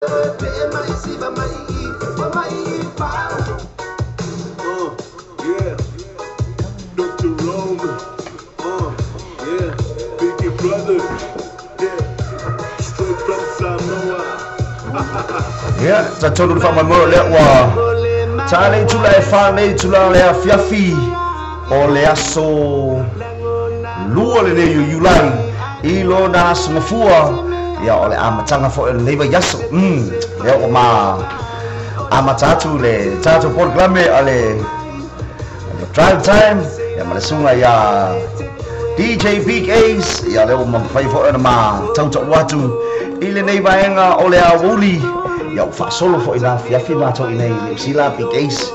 Yeah, Dr. Rome, yeah, Biggie Brother, yeah, straight from Samoa. Yeah, ta tolu fa ma mo le wa. Ta le tula e fa le tula le fiafi o le aso lua le yu yulai ilo na smafua ya ole amatanga fo le ba yaso le o ma amatatu le tatu programe ale drive time ya malasunga ya DJ Big Ace ya le o ma fai fo ma tauta watu ile nei vaenga ole a wuli ya fa solo fo ina fiafi ma to ina sila Big Ace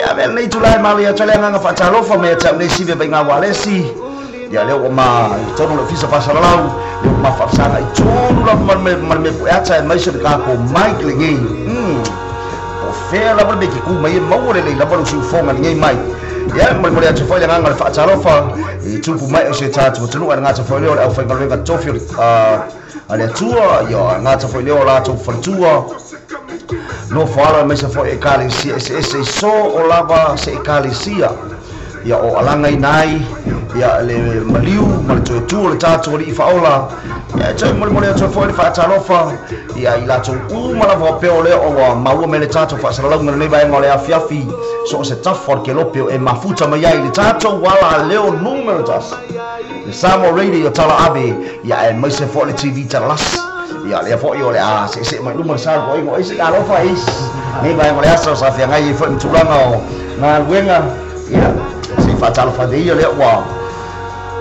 ya vel nei tulai mali ya tole nga fa talo fo me ta nei sibe benga walesi ya le o ma tono le fisa fa salau le ma fa sanga tono la man me ata mai se ka ko Mike le ngi o fe la be ki ku mai mo le la ba su fo ngai mai ya mo mo ya te fo ya nga fa talo fa tu ku mai se ta tu tu nga ta fo le o fa nga tofi ale tua yo nga ta fo le o la tu fa tua no fala me se fo e kali si se so o lava se kali sia ya o alanga nai ya le maliu mal tu le tatu ri faola ya che mo le tu fo le fa talofa ya ila tu mala vo pe ole o mau me le tatu fa sala ngone nei ba ngole afiafi so se tafor ke lopio e mafuta mai le tatu wala leo numero tas le samo radio tala abe ya e mo se fo le tv talas ya le fo yo le se mai numero sal ko ngo isi alo fa is nei ba ngole aso sa fia ngai fo tulanga na wenga ya si fatalo fa de le wa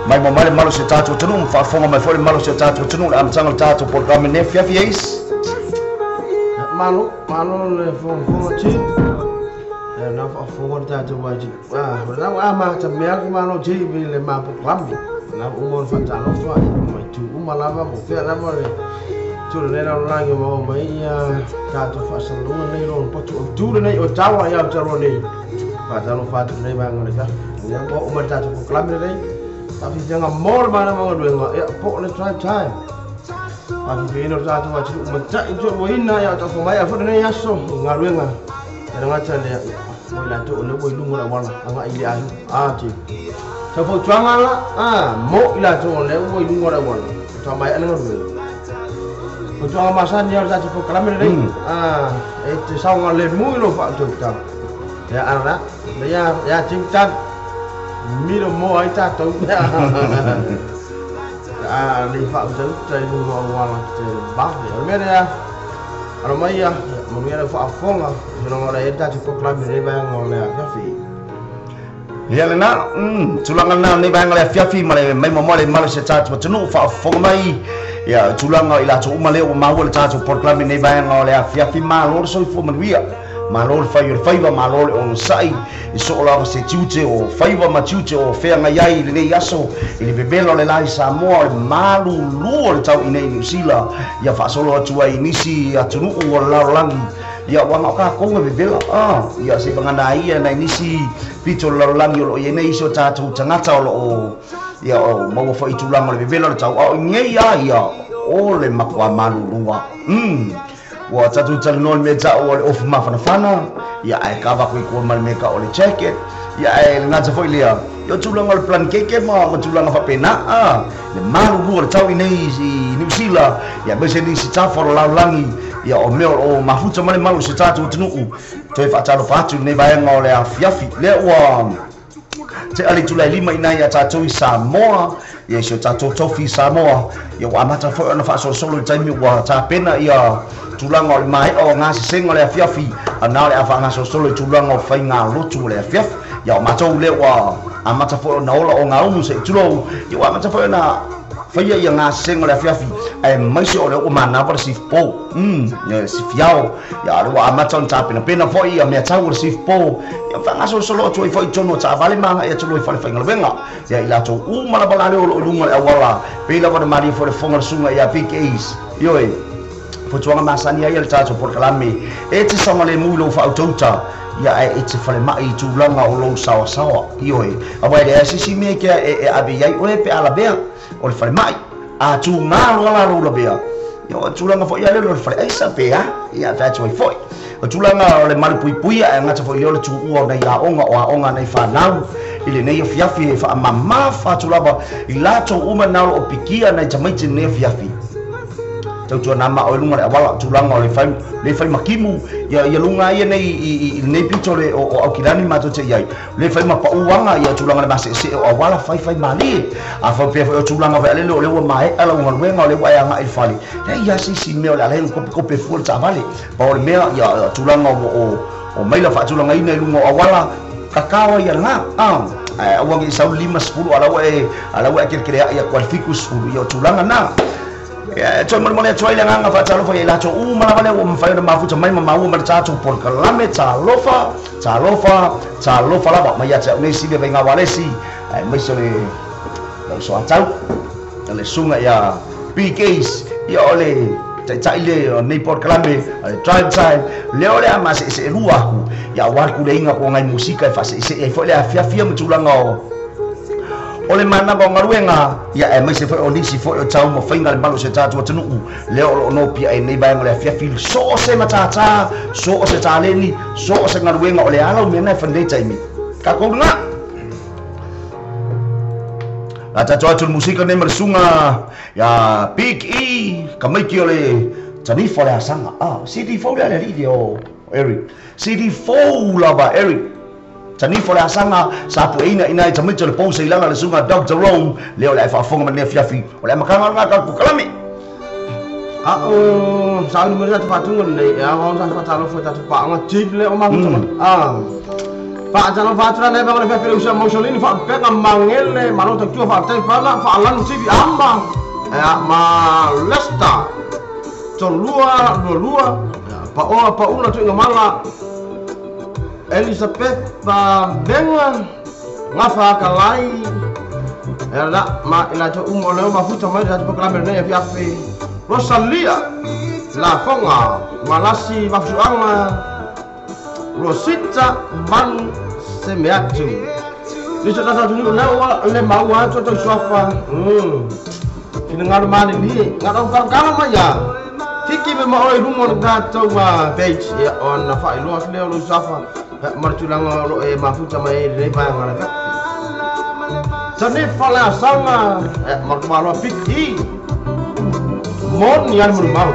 mai mo male malo se tatu tunu fa fonga mai fo malo se tatu tunu am tangal tatu programa ne fia fies malo le fonga chi na fa fonga tatu waji na ma ta me ak malo chi bi le ma programa na umor fa talo fa mai tu umalava mo fia na mo tu le na langi mo mai ya tatu fa salu nei ron po tu nei o tawa ya taro nei fa talo fa tu nei ba ngone ka ya ko umar tatu programa nei tapi jangan more mana mau dua ya pokoknya drive time tapi bino satu macam macam itu wina ya tak semua ya fu ni ya so ngaruh ngah kadang macam dia boleh tu oleh boleh lumur awal angak ili ayu cik sebab jangan lah mau ilah tu oleh boleh lumur awal sama ya ngaruh jangan masa ni harus satu program ni itu sama lemu lo pak tu ya anak ya cinta mira mo ai ta to li fa tu trai lu wala te ba me ya aro mai ya mo mira fa fonga no ora eta ti proclam ni ba ngole fiafi ya le na tulanga na ni ba ngole fiafi mai mo mole malo se ta tu no fa fonga mai ya tulanga ila tu male o ma wala ta tu proclam ni ba ngole fiafi ma lo so fo manwia malol faiva malol on sai so la se tiute o faiva ma tiute o fe nga yai le yaso ile bebelo le lai Samoa malu lu le tau ine New Zealand ya fa solo atu ai nisi atunu o la langi ya wa ka ko nge bebelo ya se bangana ia na nisi pito la langi lo ye nei so tatu tangata o ya o mo fa itulanga le bebelo le tau o nge ya o le makwa malu luwa wa tatu talnon me ta o of mafana ya ai ka ba ko mal me ka o le jacket ya ai na ta foi lia yo tulanga le plan keke ma tulanga fa pena le malu lu le tau nei si New Zealand ya be se ni si ta for la langi ya o me o mafuta male malu se tatu tunu to fa talo fa tu nei ba ngo le afiafi le wa te ali tulai lima ina ya tatu Samoa ya so tatu tofi Samoa ya wa mata fo na fa solo taimi wa ta pena ya tulanga o mai o nga sengo le fiafi ana le afa nga solo tulanga o fainga lotu le fiaf ya mata ule wa amata fo na ola o nga umu se tulo ya wa mata fo na faia ya nga sengo le fiafi ai mai so le o mana por si po ya si fiao ya le wa amata on tapina pena fo ia me tau si po ya fa nga solo tu fo tono ta vale manga ya tulo fa fainga venga ya ila to mala bala le o lunga awala pela va mari fo le fonga sunga ya Big Ace yo Putuanga masani ya tatu porkalami eti sama le mulo fa autota ya eti fale mai tu langa o lo sawa iyo abai de sisi me ke abi yai o pe ala bea o fale mai a tu ngalo la lo bea yo tu langa fo ya le lo fale ai sa bea ia fa choi foi o tulanga o le malu pui pui a ngata foi le tu o na ia onga nei fa nau ile nei fiafi fa mama fa tulaba ilato uma na o pikia na jamaiti nei fiafi tau nama o lunga wala tulanga o le fai makimu ya lunga ia nei pito le o akirani mato te iai le fai mapa uanga ia tulanga le mase se o wala fai mali a fa pe o tulanga va le mai ala unga wenga le wa nga il fali ya si me o la le ko pe full ta vale pa o me ya tulanga o mai la fa tulanga ina lunga o wala kakawa ia nga wangi sau 5-10 ala wa kira ya kwalifikus ya tulanga na ya cuma mulai cuai yang angkat calo fa ila co malah bale fai na mafu camai mau mercacu por kalame calofa la ba maya ca ne si be nga wale si mai sole so acau le sunga ya PKs ya ole cai le nei por kalame drive time le ole ama se rua ya war ku le inga ko ngai musika fa se fo le afia mtulanga ole mana ko ngaruenga ya mai se foi onisi foi o tau mo fainga le malo se tatu tunu le o no pia nei ba ngole fia fil so se matata so se taleni so se ngaruenga ole ala me na fande taimi ka ko nga ata tatu musika ne mersunga ya big e kamai ki ole tani fo le sanga cd fo le video Eric cd fo la ba Eric tani fole asanga sapu ina tamai le pose ilanga le sunga Dr. Rome leo le fa fonga mane fiafi ole makanga ngaka ku kalami sa ni mera ta tungun le ya wa sa ta lo fo ta pa nga jip le o ma pa jalo fa tra le ba le fiafi usa Mussolini fa pe nga mangel le malo ta tu fa ta fa lan jip amba ma lesta lua pa una tu ngamala Elizabeth Benga ngafa kalai era ma ila to umole ma futa mai da proklame ne fiafi Rosalia la fonga malasi mafsuanga Rosita man semeatu ni to ta tunu na le mawa to sofa finanga mali ni ngata kala ma ya tiki me ma oi rumo da to ma page on na fa ilo le lo sofa martulanga lo mafuta mai le pa ngala ka sane fala sama martumalo piki mon yan murmau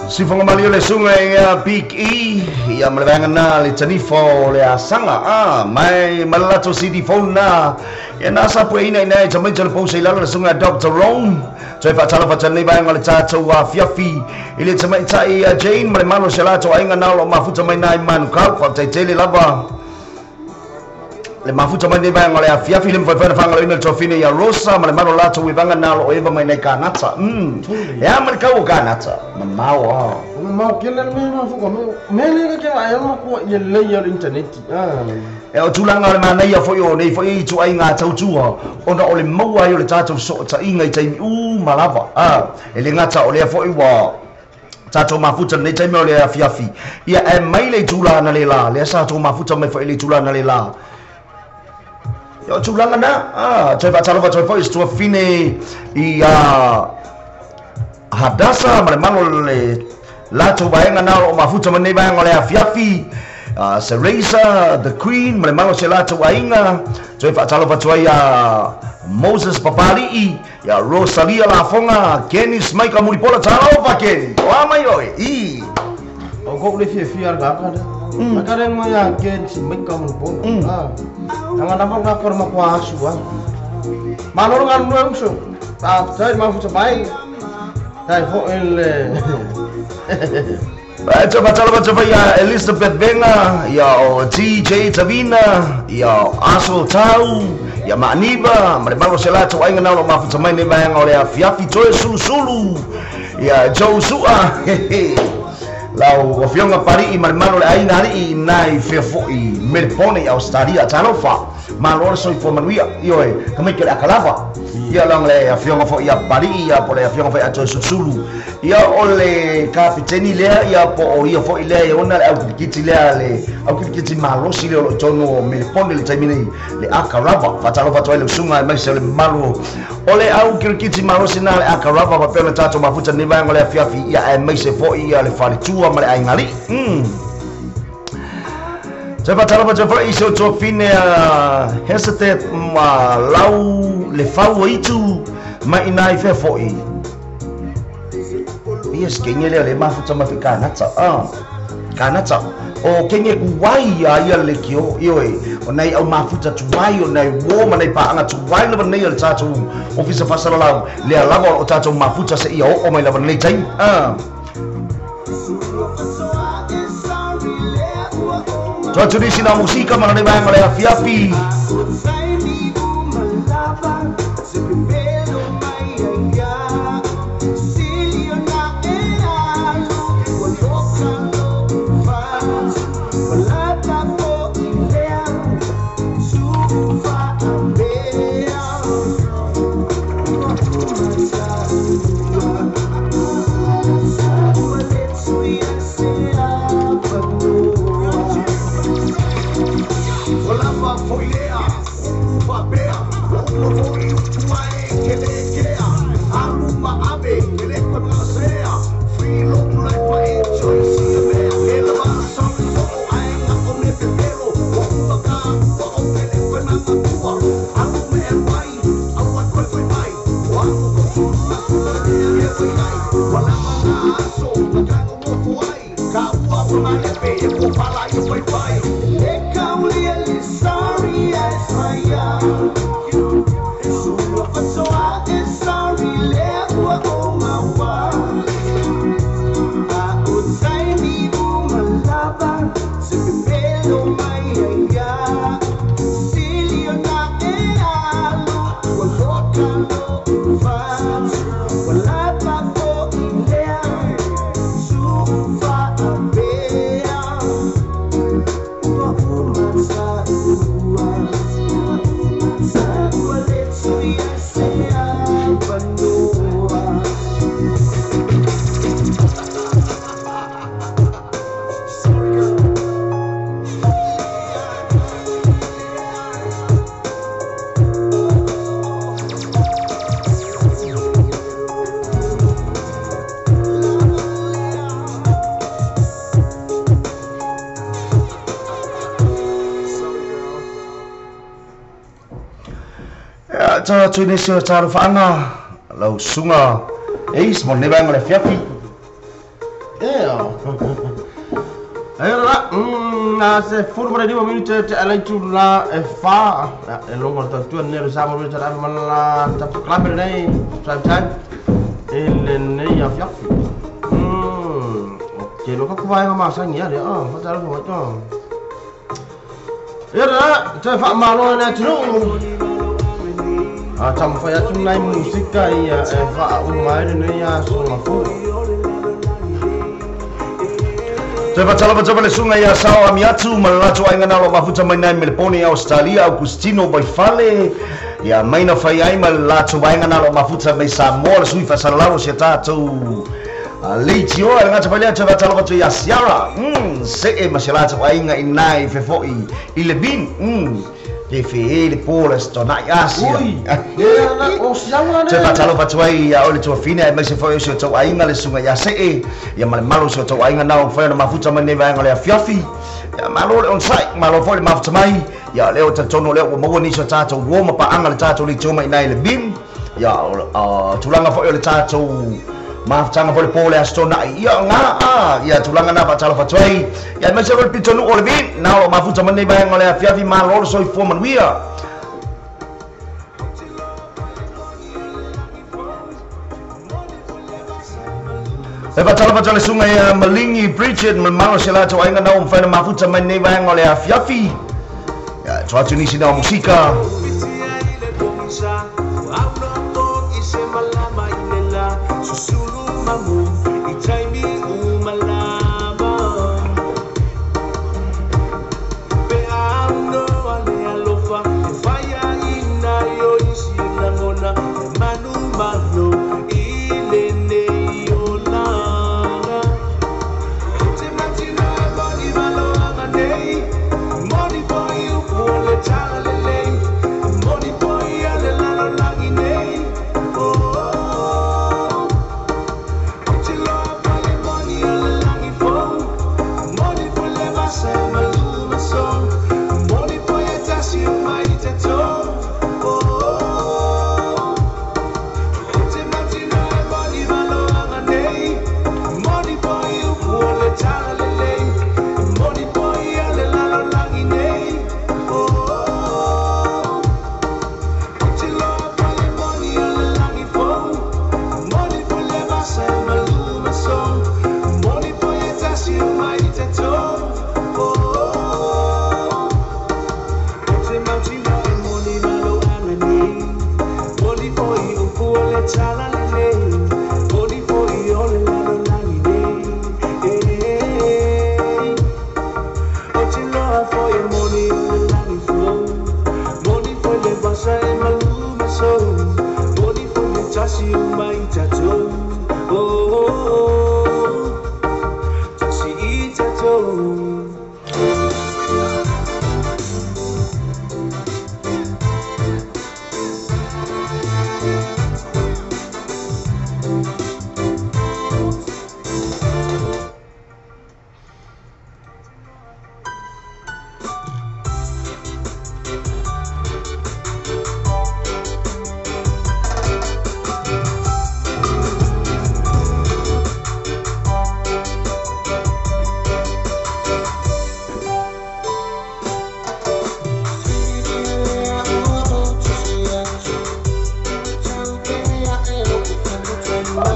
Si fangamalio le sunga Big E ya mlebangan na le tanifo le asanga mai malato CD phone na ya nasa po ina ina jamai jalo po sa ilalo le sunga Dr. Rome so fa tala fa tani ba ngale tato wa fiafi ile jamai tai Jane male malo shalato ainga na lo mafuta mai na imanu ka fa tai tele laba le mafuta mai ba ngale fiafi le mfa fa ngale ina tofine ya Rosa male malo lato we banga na lo eva mai na kanata ya male ka kanata mamawa mau kena memang fuka mele ke ayam ko ye layer internet o tulanga le mana ia foi o nei foi tu ai nga tau tua ona ole maua yo le tatu so ta inga tai malava ele ngata ole foi wa tatu mafuta nei tai me ole afiafi ia e mai le tula na le la le sa tu mafuta me foi le tula na le la yo tulanga na tu va talo va tu foi sto fine ia hadasa male mano le lato baenga na o mafuta mane baenga le afiafi Seresa the Queen male malo se lato baenga so fa talo fa ya Moses Papali ya Rosalia la fonga Kenny Smike Muripola talo fa Kenny o mai oi o ko le fiar ga kada makare mo ya Kenny Smike Muripola tanga na fa ka ma kwa asua malo ngan no so ta sai mafuta bai dai ho el Coba ya Elizabeth Venga, ya TJ Tavina, ya Asol Tau, ya Maniba, mereka selalu ingin nak maafkan sama ini bayang oleh Fiafi Joy Sulu, ya Joshua, lau Fiona Pari, mereka oleh aing hari ini Fiafoi, merpone Australia, Tanofa, malor so informalia, yoi, kami kira kalava. Ya lang le Fiona fo ya Pari ya por ya Fiona fo ya Joy Sulu. Ya ole kapiteni le ya po oria fo ile ona au kiti malo si le tono me pone le taimini le akarava fatalo fatalo le sunga mai se le malo ole au kiti malo sina le akarava pa pena tato mafuta ni ba ngole fiafi ya mai se fo ya le fali tua male ai ngali se fatalo fatalo iso to fine hesitate ma lau le fau itu ma inai fe fo yes kenye le mafuta mafikana kanata o kenye kuwai ya le kio yoe onai au mafuta tuwai onai wo manai pa anga tuwai le manai le tatu ofisa fasala la le lava o tatu mafuta se ia o mai la manai tai tradisi na musika manai ba ngale afiafi ta tu ni se taru fanga lau sunga eis mon ne bang le fiafi na se furu mara diwa minute te alai tu la e fa e longo ta tu ne sa mo ta mala ta klaber nei time ele nei ya fiaf ke lo ka ku vai ma sa nya de fa ta lo to era te fa malo na tu tam fa ya tu nai musika ya e fa umai nei ya so ma fu Te patala le sunga ya sao amiatu malatu ai ngana lo mafuta mai nai Melbourne Australia Augustino by Fale ya maina fai ai malatu ai ngana lo mafuta mai Samoa sui fa salaro se tato leitio ai ngata pale te patala ya Siara se e maselata ai nga inai fe foi ile bin ke fe le pola sto na asia o sianga ne te patalo patuai ya ole to fina mai se foi se to ai nga le sunga ya se e ya mal malo se to ai nga na fa na mafuta mai va nga le fiafi ya malo le on site malo foi mafuta mai ya le o tono le o mo ni se tato wo ma pa anga le tato le choma inai le bin ya tulanga foi le tato mafuta foi le pola sto na ya nga ya tulanga na patalo patuai ya mai se ro pitonu ole bin na o mafuta mai va nga le fiafi malo so fo manuia e patala sunga ya Malingi Bridget malmalo selato ainga na umfana mafuta mane va ngole afiafi ya tuatu nisi na musika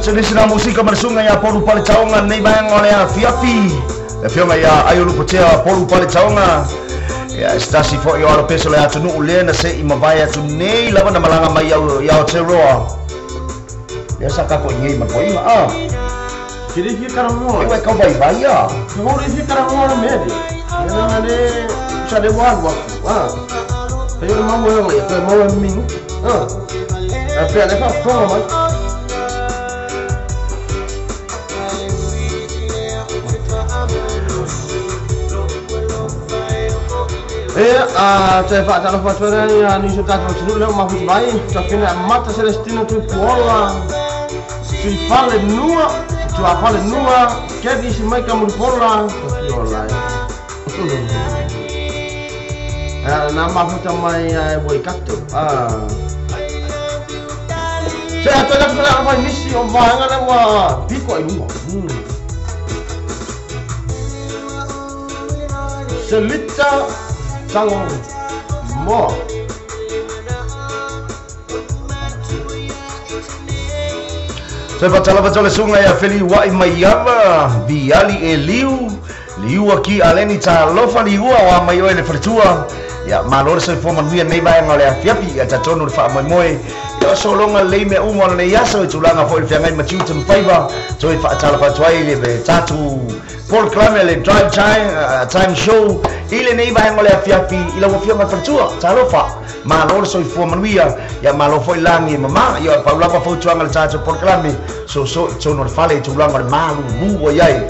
Jenis na musika bersungai ya polu pale caonga nei bayang oleh fiafi e fionga ya ayo lupa tea polu pale caonga ya stasi fo yo alo peso le atu nu ulena se ima baya tu nei lava na malanga mai ya teroa ya saka ko ngei ma ko ima kiri fi karamo e ka bai baya ko ri fi karamo na medi ya na ne sa de wa ayo na mo yo ya ko mo min a pe le fa fo ma te fa talo fa tore ni so ta tro le ma fu vai to kena mata celestino tu pola si fale nua tu a fale nua che di si mai camul pola to pola na ma fu ta mai voi catto se a tole fa vai missi on va ngana wa pico ai lungo Selita Sango Mo. Saya baca le sungai ya feli wa mayama biali eliu liu aki aleni cha lofa liu wa mayo le fertua ya malor se forman via nei ba ngale fiapi ya cha tonu fa moi ya solonga le me umo le yaso tulanga foi fiangai machu tempaiba so fa cha fa twai le be tatu Paul Clamel le drive time show ile nei ba ngale fiapi ila wa fianga fertua cha lofa malor so forman via ya malo foi langi mama ya paula pa foi tuanga cha Paul Clamel so tonu fa le tulanga malu bu yai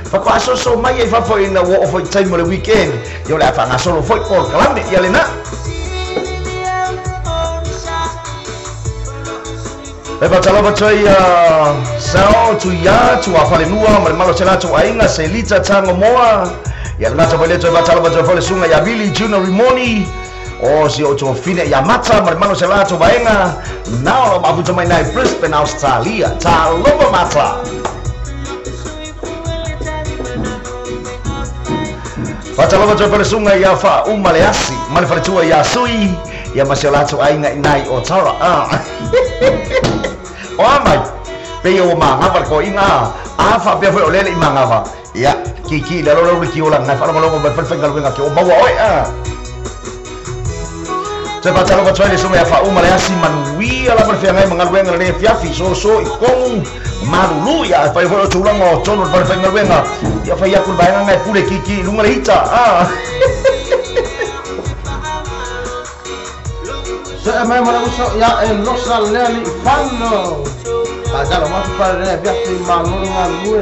Papaso so mai fa foi na wo foi time le weekend yo la fa na solo foi Paul Clamel ya le na Eba tala batoi sao tu ya tu afale nua mal malo chela tu ainga Selita Tango Moa ya na tabale tu batala batoi fole sunga ya Billy Junior Rimoni o si o tu fine ya mata mal malo chela tu baenga now abu tu mai na Brisbane Australia ta loba mata Patala batoi fole sunga ya fa umaleasi mal fatua ya sui ya masela tu ainga nai o tara o mai pe o manga par ko inga a fa pe foi ole manga va ya kiki la lo ki ola na fa lo ko perfect gal venga ki o bawa oi se pa talo batoi le sunga fa uma le asi manui ala per fianga mangal venga le fiafi so ikong marulu ya fa foi o chulang o tono perfect gal venga ya fa ya kul baina ngai pure kiki lunga le hita Saya mai mana usah ya losa leli fano. Ada lo masuk pada dia biar timbang dengan gue.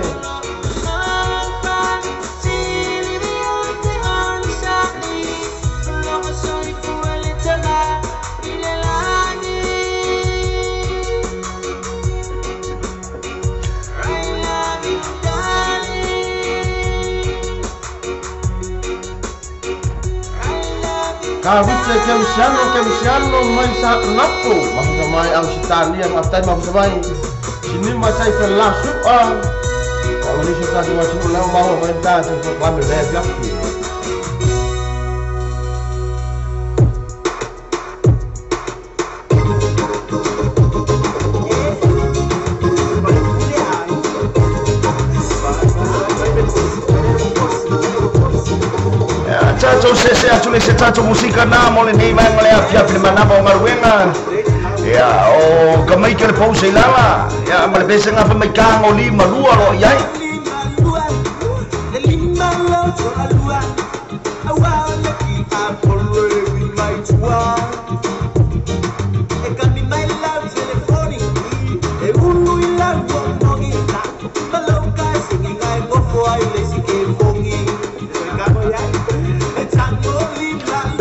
Kawit kemsiano mai sa napo maksud mai ang sitania matai maksud mai sini macai pelasu kalau ni kita masuk lalu mau minta untuk kami lebih Chacho se atule se chacho musika na mole nei mai mole afia prima na ba ngaruenga ya o kamai ke pause lala ya male bese nga pa mai ka ngoli malua lo yai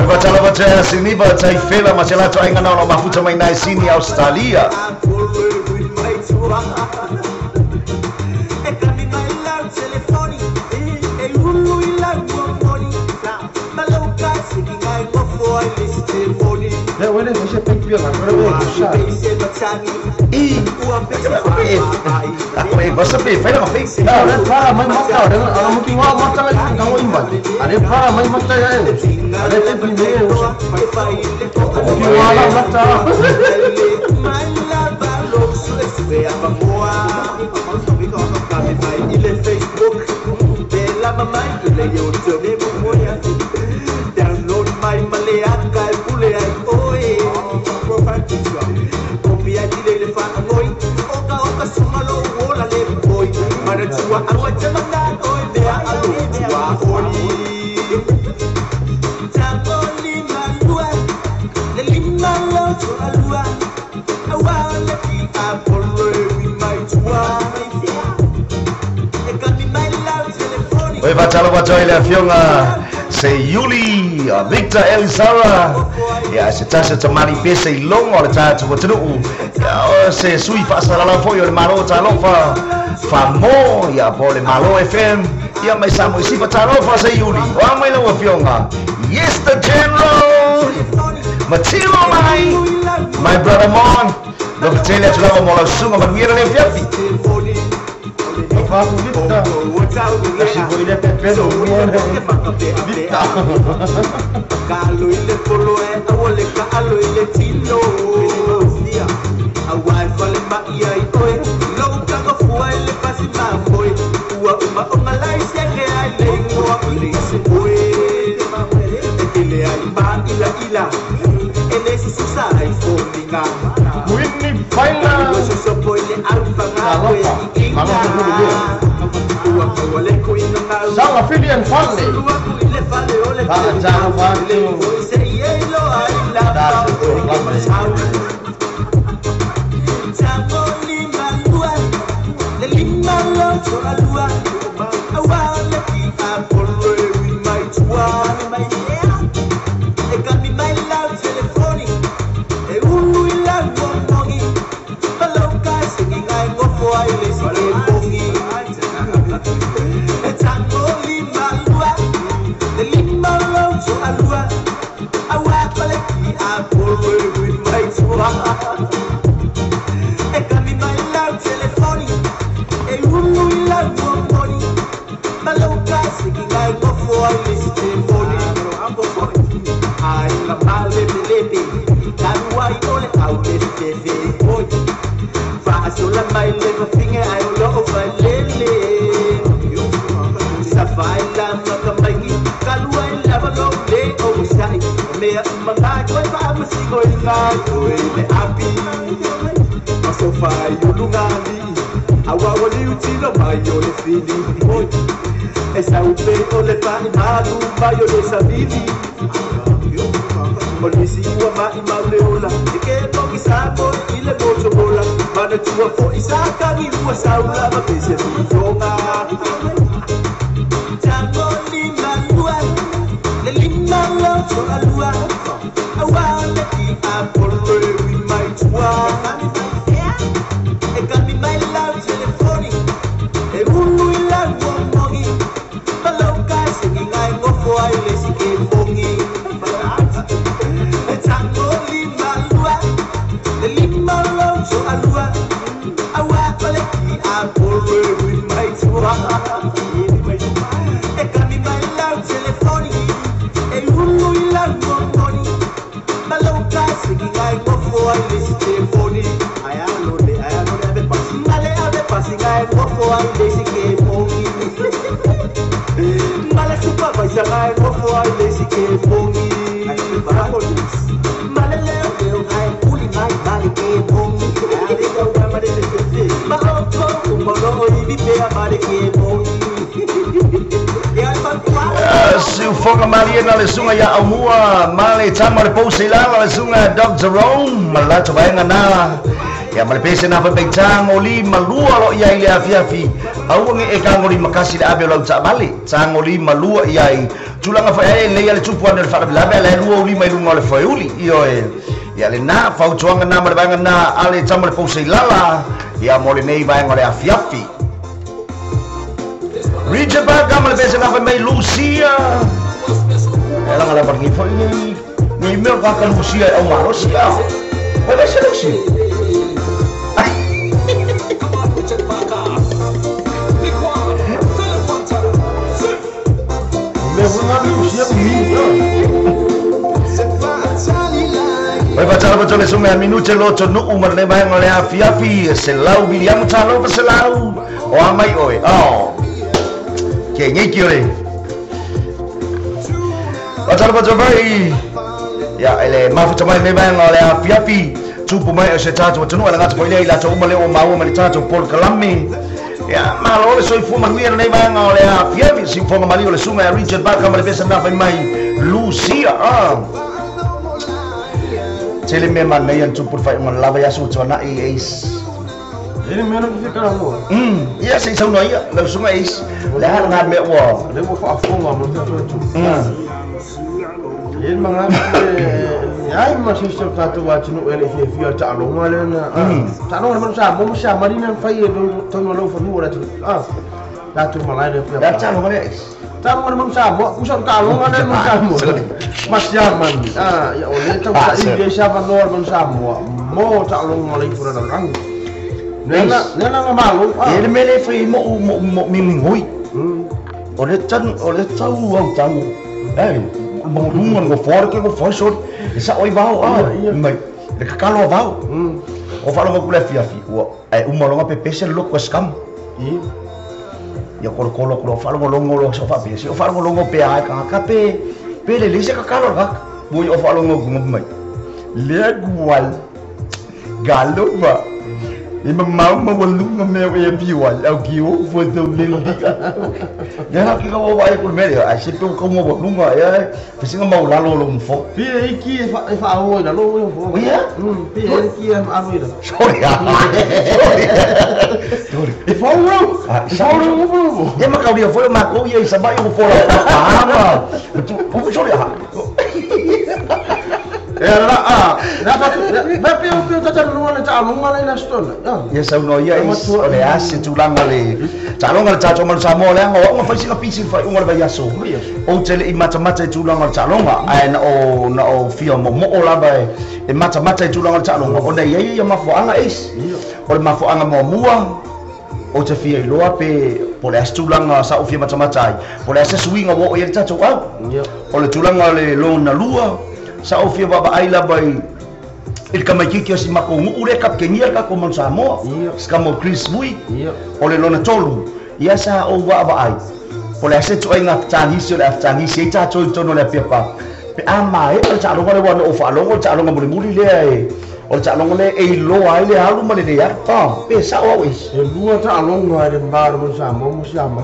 Baca baca sini baca film macam tu ingat orang mafuta main naik sini Australia. Dah boleh saya pikir lah kalau besar. Aku bahasa pe, film apa? Ada para main mata, ada mungkin orang mata lagi kamu imbat. Ada para main mata ya. Ada tapi ni. Mungkin orang mata. Download my Malayakai Pule Oi Kopi aja le fa ngoi oka sumalo wola le boy mana tua awa jamanga oi be alu tua oi tango lima lua le lima lo tua lua awa le ki apolo we my tua e kami my love telephone oi baca ile afionga se Yuli Victor Elizara ya se tasa tamari pesa ilongo le tata botru ya se sui pasa la foi el malo talofa famo ya pole malo FM ya mai samu si patalofa se Yuli wa mai lo afionga yes the general Matilo my brother Mon lo que tele tu la mo la sunga ma mira le fiapi faku kita. Kasi ko ile pepelo mo. Kita. Kalau ile polo awole kalau ile tino. Awai kole ma ia oi. Lo ka ko fua ile pasi ma foi. Ua uma ongalai se ke ai le ngua ile se foi. Ele ai ba ila. Ele se susai fominga. Winnie Paila. Sanga Filian Fanny. Jangan bantu. Essa upe ole pani malu mayo de sabili. Polisi wa ma imauleola. Eke toki sabo ile bocho bola. Mana tua fo isaka ni wa saula ma pese fonga. Jango ni malua. Le lima lo cho alua. Awale ki apolo wi mai tua. E kami mai la telefoni. E unu ila ngomogi. Se foca Mariana le sunga ya amua male chama le posila le sunga Dr. Jerome mala coba ngana ya male pese na pembecang oli malua lo ia ile afiafi au nge ekangori makasi da abelo cha bali changoli malua ia tulanga fa le ya le chupuan le fa la le lu oli mai lu ngole fa uli io ya le na fa chuanga na male banga na ale chama le posila ya mole nei vai ngore afiafi Richard Barker male pese na fa mai Lucia ela ngala pergi foi ni meu kakak Lucia au Marosia olha essa Lucia Vai baca betul le sungai minuce lo conu umur le bang oleh afi selau biliam calo peselau o amai oi ke nyiki ore baca betul vai ya ele mafu camai le bang oleh afi cupu mai se caco conu ala ngat poile ila co umur le o mau mali caco pol kalami ya malo le soi fu manuia le bang oleh afi si fonga mali le sungai Richard Barker mali pesa na mai Lucia Cili memang yang cukup baik melaba ya sucona is. Ini mana kita kamu? Iya sih sama ya, langsung is. Dah nggak mewa. Dia mau afung nggak mau tu. Ini mana? Ya masih satu wajib nu elif via calon malena. Calon mana sah? Mau sah marina fai tu lalu fanu ada tu. Datu malai dia. Dah calon mana is? Tamu memang sama, pusat kalung ada memang sama. Mas Yaman, ya oleh tahu tak ini siapa luar memang sama. Mau calung mulai pura orang. nena malu ele mele fai mo mingoi o le tau au tango mo lungan go for ke go for short isa oi vao mai le kakalo vao o falo mo kula fiafi o umolonga pe pese lo ko scam ya kolo falo mo longo lo so fa pese o falo mo longo pe a ka pe le lise kakalo ga bui o falo mo mai le gual galo ba ima mau mawalunga meu e biwal au kiu foi teu lelika ya ki ko vai por medio a se tu como volunga ya fisinga mau lalo lo mfo pi iki fa o da lo fo ya pi iki a lo da sorry e fo lo ya ma kau dia foi ma ko ia sa bai o fo la tu sorry Pio tata lunga le talunga le na stona. Ya sa no ia is ole ase tulanga le. Talunga le tato mal samo le ngo fa singa pisi fa unga le yaso. O tele i mata tulanga le talunga ai na o fio mo la bai. E mata tulanga le talunga. O nei ia mafo anga is. O le mafo anga mo mua. O te fia i loa pe po le tulanga sa o fia mata ai. Po le ase swinga wo ia tato au. O le tulanga le lona lua. Sa o fia baba ai la bai il kamaiki si mako ure kap kenya ka ko Samoa skamo Chris Mui o le lona tolu ia sa o wa ba ai o le ase tsoinga tani se le tani se ta tso tono le pepa pe ama e o tsalo le wana o fa lo o tsalo ngam muri le ai o tsalo le e lo ai le halu male le ya pa pe sa o wis e lua ta alonga le mbar Samoa musama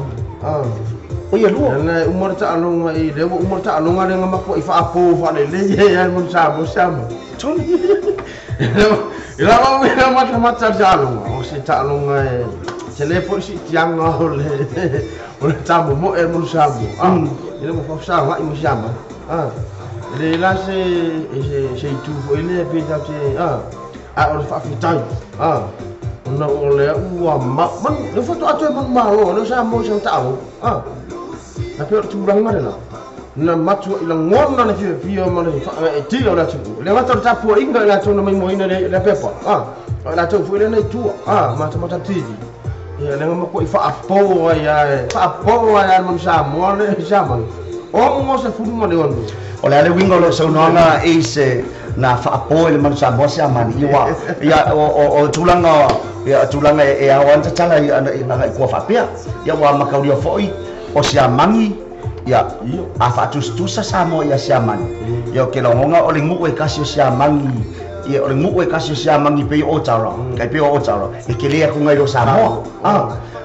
o ia lua na umar ta alonga i le umar ta alonga le ngama ko ifa apo fa le ya Samoa toni ila o me mata alonga o se ta alonga telefon si tiang o le tamo mo Samoa ila mo fa sa wa i Musama le la se tu fo ile pe ta te o fa fitai na o le ua man le foto atu e malo le Samoa se ta o na pe tu ranga le na matu ila ngona na fio ma le e tilo la tu le matu ta po inga la tu na mai moina le pepa la tu fu le na tu mata tidi ya le ngama ko ifa apo ya man Samoa le Samoa o mo se fu mo le ondo o le wingo lo so nona ise na fa apo le man Samoa se amani ya o tulanga e awan tala na ko fa pia ya wa makauria foi o se amangi ya a fa tusa Samoa ya se amani ya ke longa o le ngu e kasi se amangi ya o le ngu e kasi se amangi pe o tara kai pe o tara e ke le ku ngai lo Samoa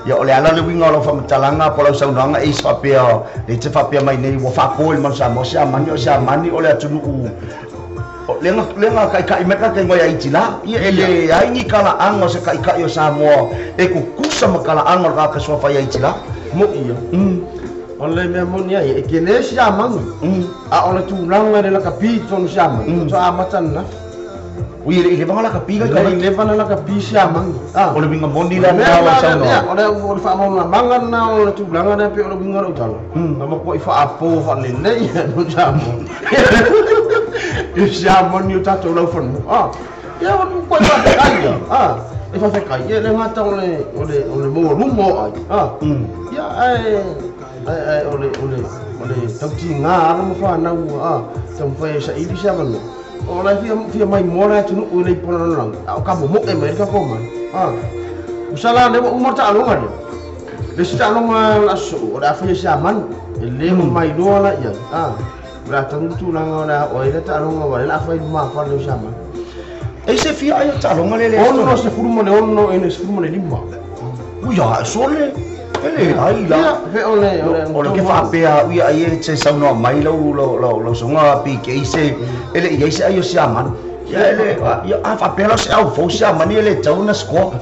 ya o le ala le winga lo fa mtalanga po lo sa nanga e fa pia le te fa pia mai nei wo fa ko le man Samoa se amani o le atunu lenga kai meka ke ngoya itila ele ai ni kala ango se kai o Samoa e ku kusa makala ango ka so fa ya itila mo ia ole me mo ni ai ke le Samoa ole tu langa le ka pi ton Samoa so amatan na ile bangala ka pi ka ile bangala ka pi Samoa ole binga mondi la na sa no ole fa mo na mangan na ole tu langa na pe ole binga ro talo ma ko ifa apo fa le no Samoa Samoa ni tato lo fon ya on ko fa kai e fa kai le ngata ole mo rumo ai ya ole tau tinga mo fa na tau fa sa ili sa ban ola fia mai mora tu no le pona lang au ka mo e mai ka ko man usala le umar ta alonga le sta alonga la so da fa Samoa le mai do la ya la tang tu lang na o ile ta alonga wa la fa ma fa le Samoa e se fia ai ta alonga le ono se furmo le ono e se furmo le lima uya sole ele ai la fe ole ke fa pea uia ai se sa no mai lo songa pi ke ise ele ia ise ai o Samoa ya ele ya fa pea se au fo Samoa ni ele tau na sko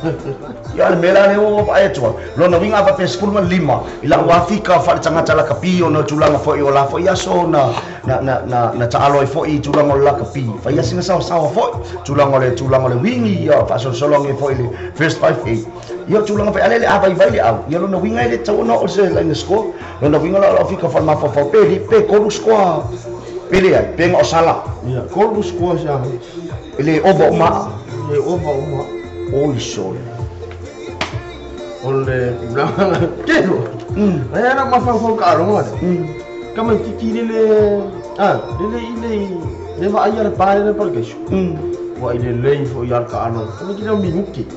ya le mela le o ai tu lo no vinga pa pe furmo lima ila wa fika fa tanga tala ka pi o no tulanga fo o la fo ya so na ta aloi fo i tulanga la ka pi fa ya singa sa fo tulanga le wingi ya fa so long e fo ile first 58 yo tulanga fa ale a vai au yo no winga ile tau no o se la ni sko lo no winga la fika fa ma fo pe ko sko pele ai pe o sala ya ko sko Samoa ele obo ma o iso Oleh kelo. Nak mafang ka lo ngade. Kama kiki le le va ayar pa le par kesho. Wa ile le fo yar ka ano. Ni kira minuki.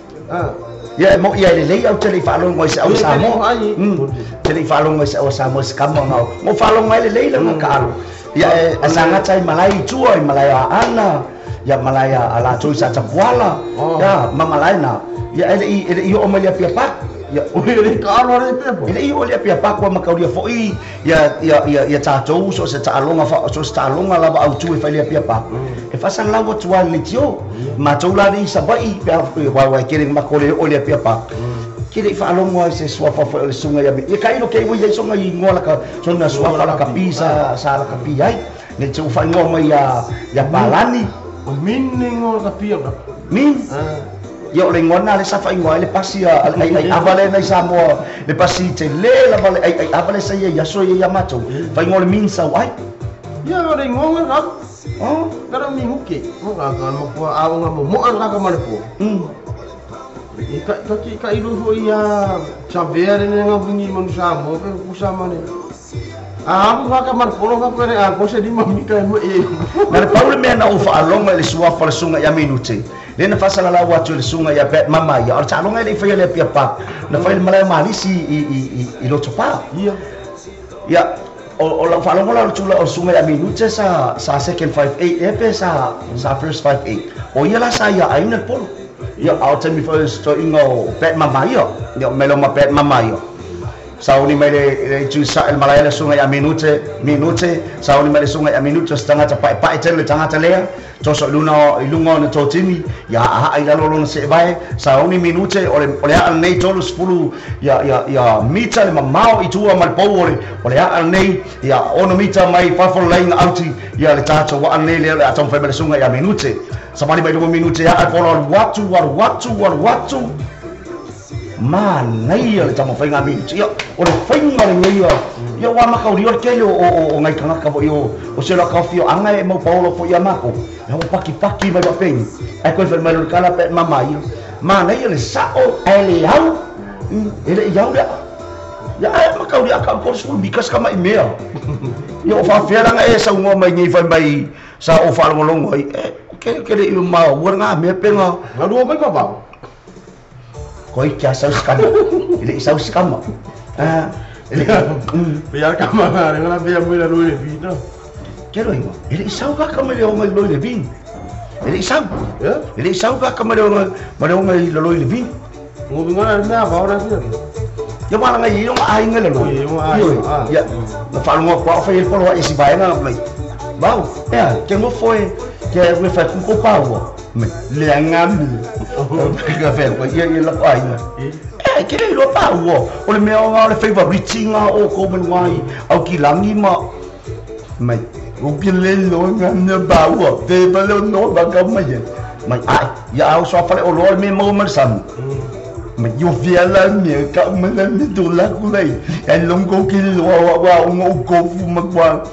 Ya mo ia le au tele falong ngoi sa samo. Tele falong ngoi sa samo skamo ngau. Mo falong mai le le ka alo. Ya asanga chai malai chuoi malaya ana. Ya malaya ala chui sa chapuala. Ya mamalai na. Ya ele i o malia pia pak. Ya ele ka alo le pia. Ele i o le pia pak wa makau dia foi. Ya cha chou so se cha longa fa so cha longa la ba au chui fa le pia pak. E fa san lawa chuan le tio. Ma chou la ni sa bai pia wa kering makole o le pia pak. Kiri fa longa se swa fa le sunga ya. Ya kai no ke wi le sunga i ngola ka sona swa ka pisa sa ka pi ai. Ne chou fa ngoma ya palani. Mining ngol ka pia ba. Min. Yo le ngona le safa ingwa le pasi ai avale na samo le pasi te le la vale ai avale sa ya so ya macho fa ngol min sa wai ya le ngol ka kara mingu ke mo ka mo ko awo nga mo an ka male po ka ilu ho ya chavere ne nga bungi mo sa mo ka kusama ne aku ka mar polo ka pere a ko se di mami ka mo na paul me na ufa alonga le suwa fa sunga ya minute le na fa sala la wa tu le sunga ya bet mama ya or cha longa le fa le pia pak na fa malai malisi i lo topa ya o la fa longa la chula o sunga ya minute sa second 58 e pe sa first 58 o ya la sa ya ai na polo ya out me first to ingo bet mama ya melo ma bet mama ya Sauni mele tu sa el malaya sungai a minute sauni mele sungai a minute setengah capai pai tele tengah tele cosok luna ilungo ne totini ya ai lalu se vai sauni minute oleh al nei tolu 10 ya mita le mau itu amal power oleh al nei ya ono mita mai fafol lain auti ya le tato wa al nei le atom fe mele sungai a minute samani mai 2 minute ya al follow watu mana ia le tamo fainga mi ia o le fainga le ia ia wa makau rio ke o ngai kanga ka o se la ka fio anga e mo paulo fo ia mako ia o paki mai ba peng ai ko fer mai kala pe mama ia mana ia le sao ai le au ele ia ya ai makau dia ka ko sul bikas kama email ia o fa fera ngai sa ngo mai ngai fa mai sa o fa ngolongo ke le i ma o nga me penga ngalo mai ka ba koi kia saus kama ile saus kama biar kama dengan biar mula loi lebih no kero ingo ile sau ka kama le o mai loi lebih ile sau ya ile sau ka kama le o mai loi lebih ngobi ngana na ba ora sih ya malah ngai yo ai ngai loi ya na fa ngo kwa fa il polo isi bai na mai bau ya ke mo foi ke me fa ku pau me le ngam ka fe ko ia la ai ke le lo pau o le me o le favorite nga o ko men wai au ki langi ma mai o ki le lo ngam na bau te ba lo no ba ka mai mai ai ya au so fa le o lo me mo mer sam mai yo via la me ka me la ni do la ku lai ai long ko ki lo wa o ko fu ma kwa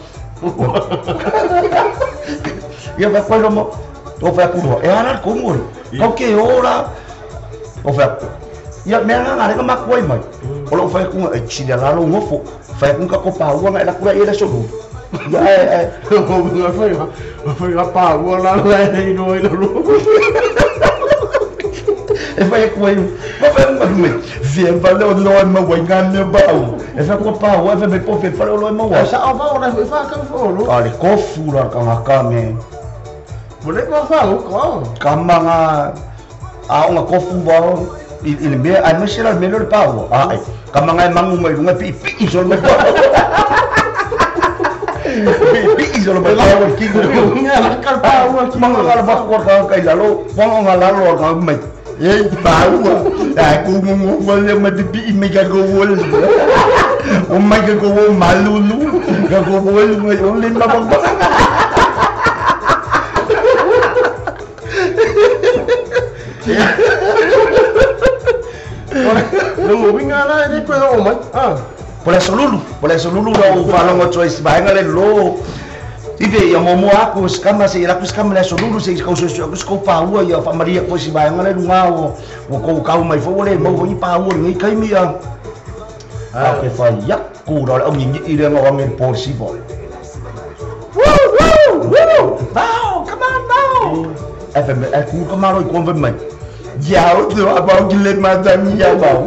ia vai poi mo o vai puro e ara como qualquer hora o vai ia me nga ngare ka makoi mai o lo vai ku e chile la lo ngofo vai ku ka ko pa u nga la kura ira so ia o nga foi ga pa u la le no lo e vai ku e vai me vien va lo ma wa ngane ba e vai ku pa u e vai me po fe fa lo ma wa sa o va ora fa ka fo lo ale ko fura ka nga me boleh kau faham kau kamang nga kofu ba ile me ai me sira me lo pa ai kamang ai mangu mai lunga pi so me pi so me pa ki nga kal pa ki mangala ba ko ka lalo ponga lalo ka me ba ai ku mo wala me pi me ga go wol o mai ga go malulu ga go wol me o le ma ba Nunggu bingala ini kau omat. Boleh solulu lo falong o choice ba ngale lo Ibe ya momo aku skama se ila skama le so dulu se kau so ko pa ua ya fa maria ko si ba ngale ngao ko kau mai fo le mo vo pa ua ngai kai mi ya ke fa yak ku ro ông nhìn đi đang ngồi ngồi po si bo bao come on bao FM aku kemarin ko với mình giàu tu abang gile mazam ya bao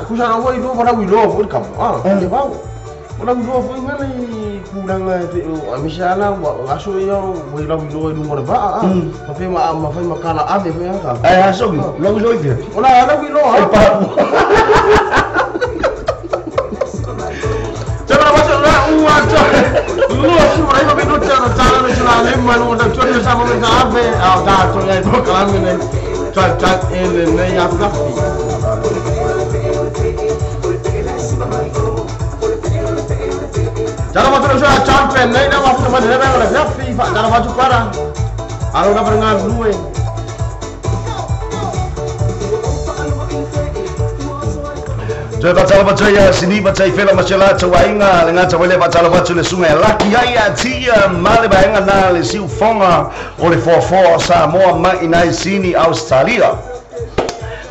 kusana wo itu pada wilo pun kamu dia bau pada wilo pun ngale kurang misalnya aso yo wilo itu mo ba tapi ma fai makala ave fai ka aso lo wilo itu ola ada wilo jangan macam lah uaca lu semua itu betul cara nasional mana udah contoh sama macam ave dah contoh itu kalau ini cat ini ya tapi jangan masuk sudah champion, ni dah masuk sama dia orang dah FIFA, jangan masuk parah. Kalau dah pernah dua. Jadi baca baca ya sini baca film masalah cawainga dengan cawale baca baca le sungai laki ya tia male baenga na le siu fonga ole for Samoa mai nai sini Australia.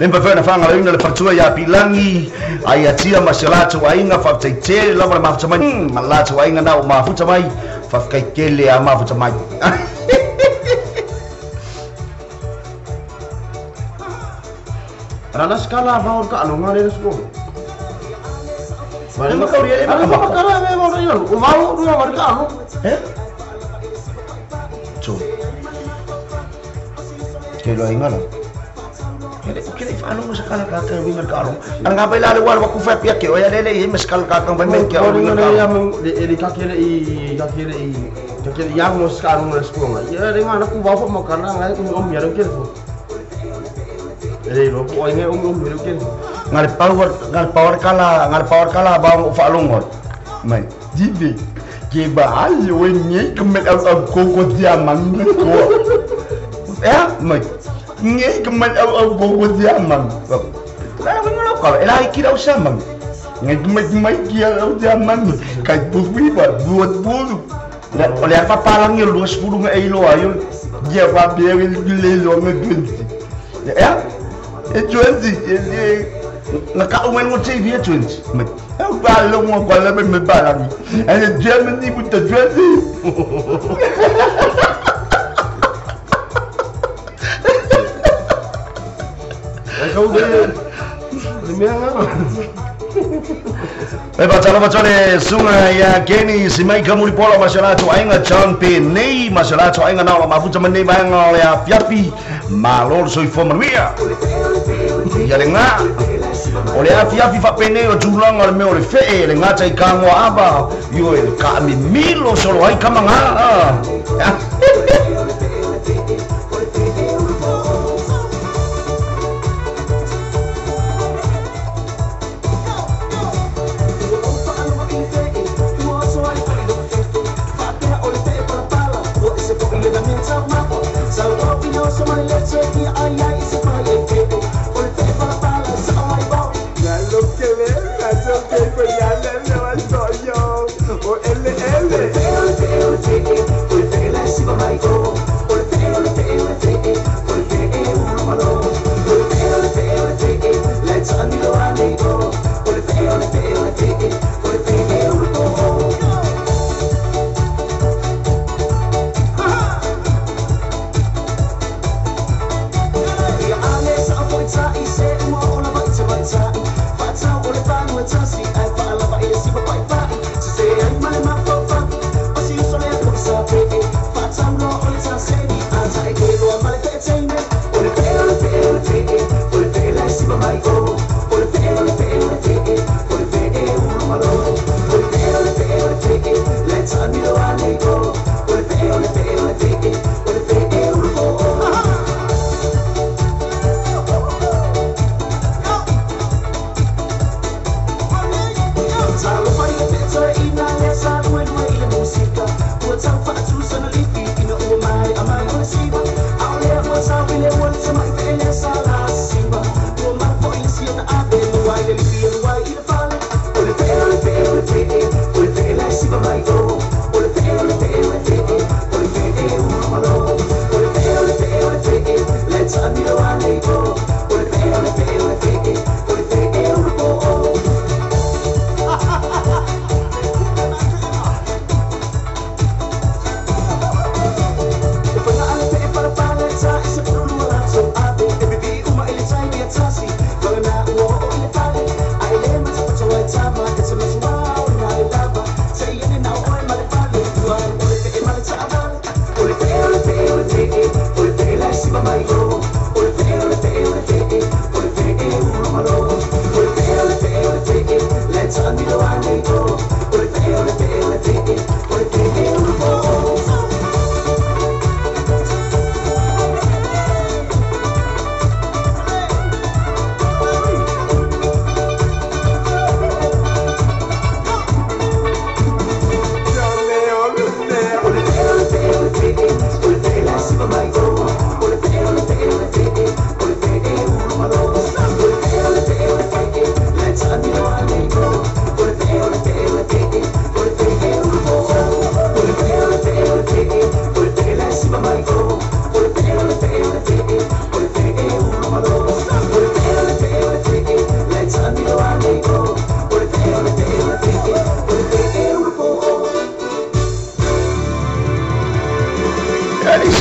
Lempa fena fanga le pertua ya pilangi ayatia masalah cawainga fa tete la ma chamai mala cawainga na ma fu chamai fa kai kele ama fu chamai. Rana skala baur ka anu ngare sekolah. Mana kau dia Apa makala memang dia? Mau dua mereka anu. Cu. Kelo ingat lah. Kira anu sekali kakak bingar karo. Ang ngapay lalo wala ko fa piak yo ya lele mas kal kakang ba men kya bingar karo. Di kakire yang mo sekarang mo sekolah. Ya dengan aku bawa makanan ngai om biar kira. Jadi lo ko ingat om biar kira. Ngal power kala bang ufalungor mai jibe ke ba ayo wenye kemet au koko diamang ko mai nge kemet au koko diamang la ngolo kala ela kira usamang nge kemet mai kia au diamang kai buwi ba buat bulu oleh apa palang yo 10 nge ilo ayo dia ba biar lelo nge 20 ya 20 nakaumen mo TV 20 eu falo uma coisa bem me barami é Germany with the 20 kau dia demiang baca le sungai ya Kenny si mai kamu di pola masalah tu ainga champion nei masalah tu ainga na mafu zaman nei bang ya fiapi malor soi formaria ya lenga oleh afi fa pene o julang al me ole fe le ngata I kangwa aba yo el kami milo solo ai kamanga I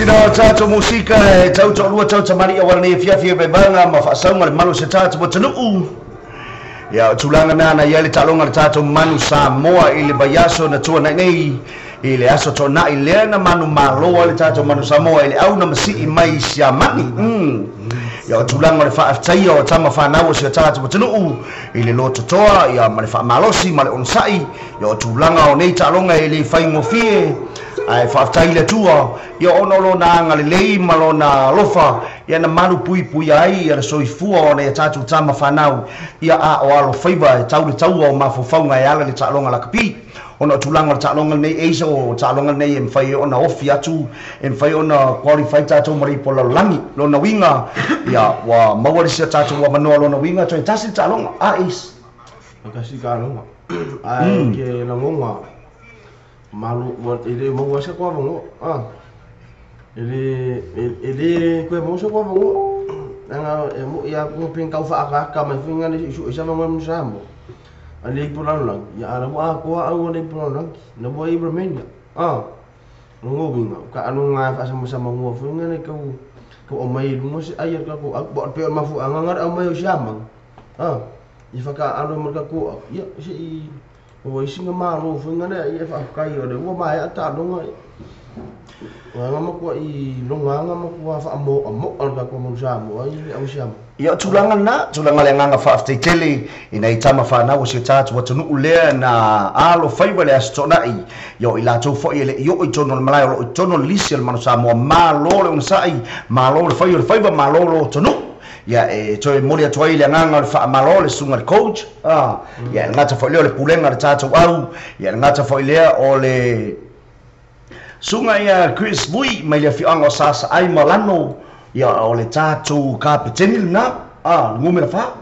Ina tato musika tau lua tau tamari awal ni fia bebanga mafasau ngal malu se tato botanu. Ya tulanga na yale talonga tato manu Samoa ile bayaso na tua nei ile aso tona ile na manu malo ile tato manu Samoa ile au na msi mai siamani. Ya tulanga le fa aftai o tama fa nawo se tato botanu ile loto toa ya male fa malosi male onsai ya tulanga o nei talonga ile fai ngofie ai whaftai le tua ia onolo na ngalilei malona lofa ia na malu pui ai ia soifua o na tatu tama whanau ia a o alo whaiva tau le tau o mafofaunga e ala le talonga la kapi ona tulanga le talonga nei eisa o talonga nei e mwhai ona ofi atu e mwhai ona qualify tatu maripo la langi lona winga ia wa mawarisia tatu wa manoa lona winga toi tasi talonga a is kasi kalonga ai ke langonga malu buat ele mau wasa ko bango ele ko mau so ko bango nga emo ya ko pin kau fa aka mai finga ni isu isa mau msamo ali pulan lang ya ala mo ako au ni pulan lang na boy Ibrahim ngo binga ka anu nga fa sama ngo finga ni ko omai mo si ayat ka ko bo pe mafu angar omai siamang ifaka anu merka ko ya si o isinga malo funga na ia fa kai o de wo mai ata longa nga mo I longa nga mo fa mo alga ko mo jamu ai au siam ia tulanga le nganga fa afte tele ina itama fa na wo se tatu watunu ule na alo faiva le astonai yo ila to fo ile yo itono malai lo itono lisial mano samo malo le unsai malo le faiva malo lo tonu ya toi moria toi le nganga fa malo le sunga coach ya ngata fo le pulenga tatu au ya ngata fo le o le sunga ya Chris Bui mai le fianga sasa ai malano ya o le tatu kapiteni na ngume fa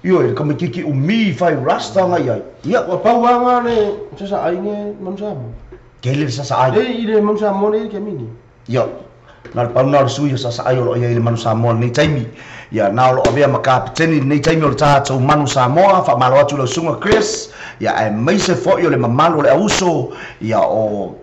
yo e kama kiki umi fai rasta ngai ya wa pauanga le sasa ai ne mamsamo kele sasa ai ile mamsamo ne ke mini yo na pa na suyo sasa ai lo ile manu Samoa ni taimi ya na lo avea makapiteni ni taimi o tatu manu Samoa fa malo atu lo sunga Chris ya ai mai se fo yo le mamalo le auso ya o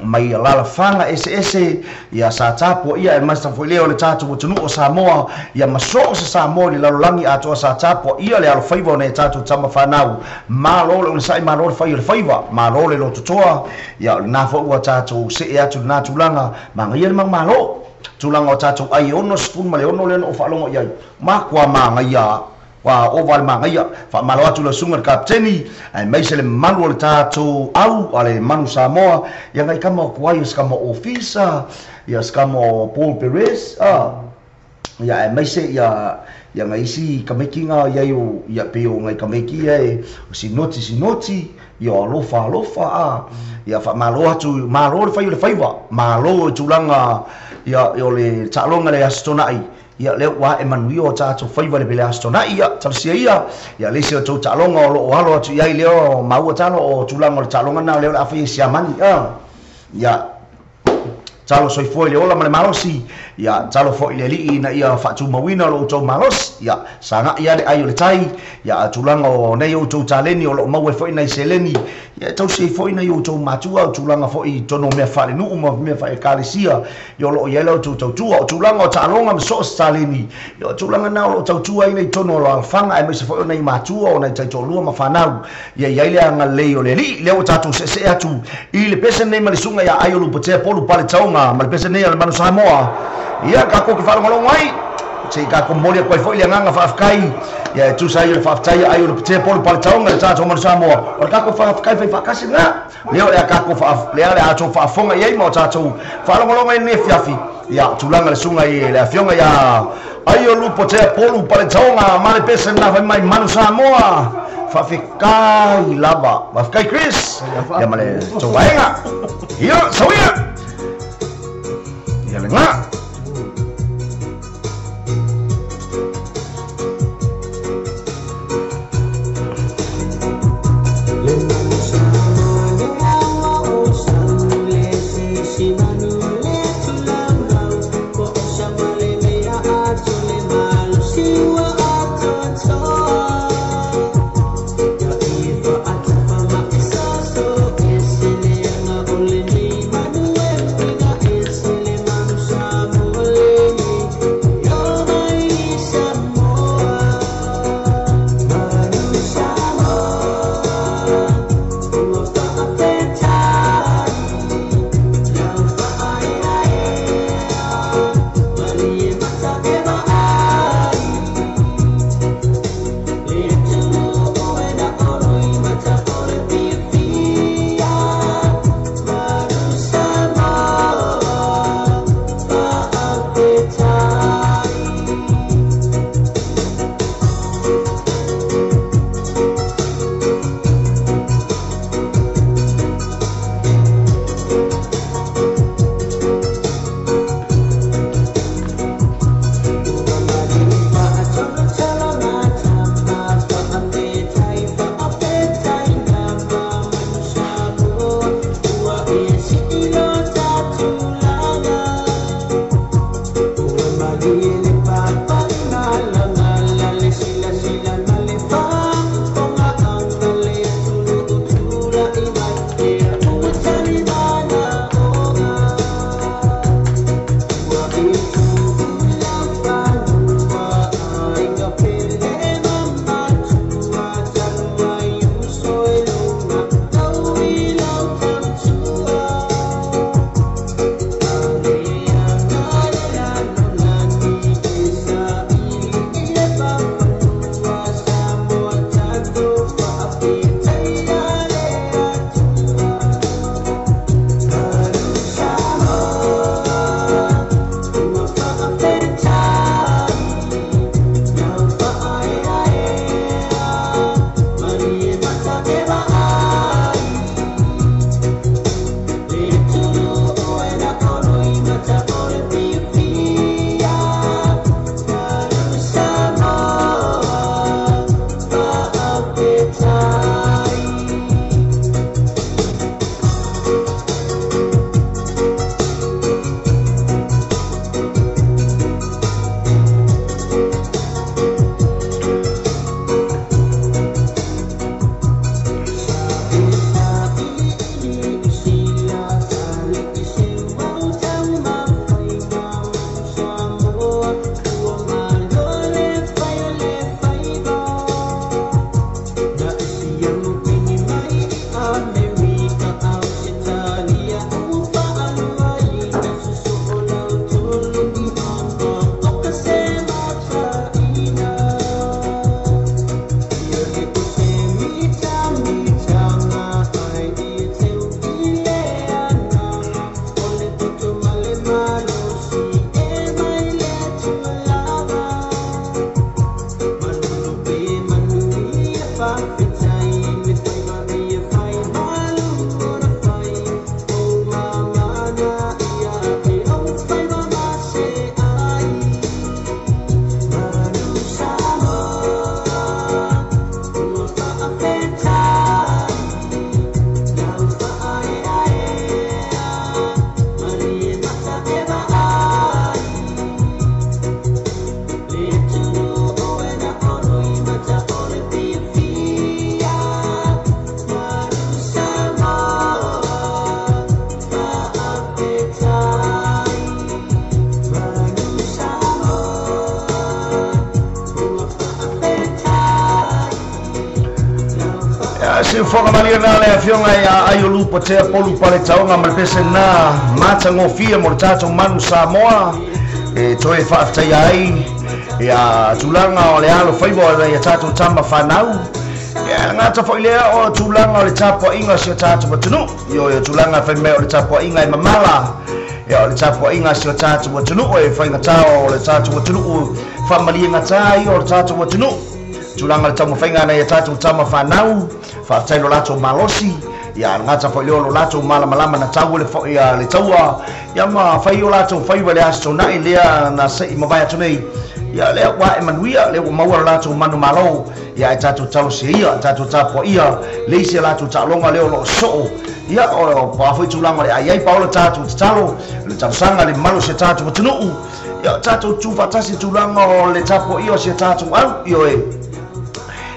mai lala fanga ese ya sa tapo ia e masta foi leo le tatu botunu o Samoa ya maso sa Samoa le lalangi ato sa tapo ia le al faiva ne tatu tama fanau malo le sai malo le faiva malo le lototoa ya na fo wa tatu se e atu na tulanga mangia le malo tulanga o tatu ai ono spoon male ono le o falongo ia ma kwa mangia wa oval mangaya fa malo atu le sunga kapteni ai mai se le manu le tatu au ale manu Samoa ya ngai kama kuai skama officer ya skama Paul Perez ya ai mai se ya ngai si kamakinga ya yo ya peo ngai kameki ai sinoti ya lofa ya fa malo atu malo le faiva malo tulanga ya yo le talonga le astonai ya le wa Emmanuel tatu faiva le bele astona ia tarsia ya le se to talonga o halo atu ia leo mau talo o tulanga o talonga na le afi siamani ya talo soi foi le ola male malosi ya talo foi le li na ia fatu mawina lo to malos ya sanga ia le ayo le tai ya tulanga o nei o to taleni o lo mau foi na seleni ya to sei foi na yo to matua tulanga foi tono me fale nu me fa ekalisia yo lo yelo to tua tulanga o talonga so saleni yo tulanga na lo tua ina tono lo fanga ai me se foi na matua o na tai to lua mafanau ya ile anga le o le li le o tatu se atu ile pese nei mali sunga ya ayo lu pote polu pale taunga mal pese nei al manu Samoa ia ka ko ki fala ngolo ngai se ka ko molia ko foi le nganga fa afkai ya tu sai le fa aftai ayo le pote polu pale taunga ta to manu Samoa o ka ko fa afkai fa kasi na leo ya ka ko fa le ale ato fa fonga ia mo ta to fala ngolo ngai ne fiafi ya tulanga le sunga ia le afionga ya ayo lu pote polu pale taunga mal pese na fa mai manu Samoa fa fikai lava fa fikai Chris ya male to vaenga yo sawia ya lenga si foka malina le fionga ya ayolu pote polu pale taonga malpese na mata ngofia mortato manu Samoa toe fa ai ya tulanga ole alo faibo ya tatu tamba fanau ya ngata fo ile o tulanga ole tapo inga sio tatu batunu yo tulanga fa me ole tapo inga mamala ya ole tapo inga sio tatu batunu o fa inga tao ole tatu batunu family ngatai ole tatu batunu tulanga le tamu fainga na ya tatu tama fanau fa tailo lato malosi ya ngata fo ile lo lato malama na tawu le fo ya le tawa ya ma faio lato faio le asto na ile na sai mabaya tunei ya le wa emanuia le maua lato manu malo ya tatu talo sia tatu tapo ia le sia lato talonga le lo so ya o pa fo tulanga le ai paulo tatu talo le tsanga le malo se tatu tunu ya tatu tu fatasi tulanga le tapo ia se tatu au yo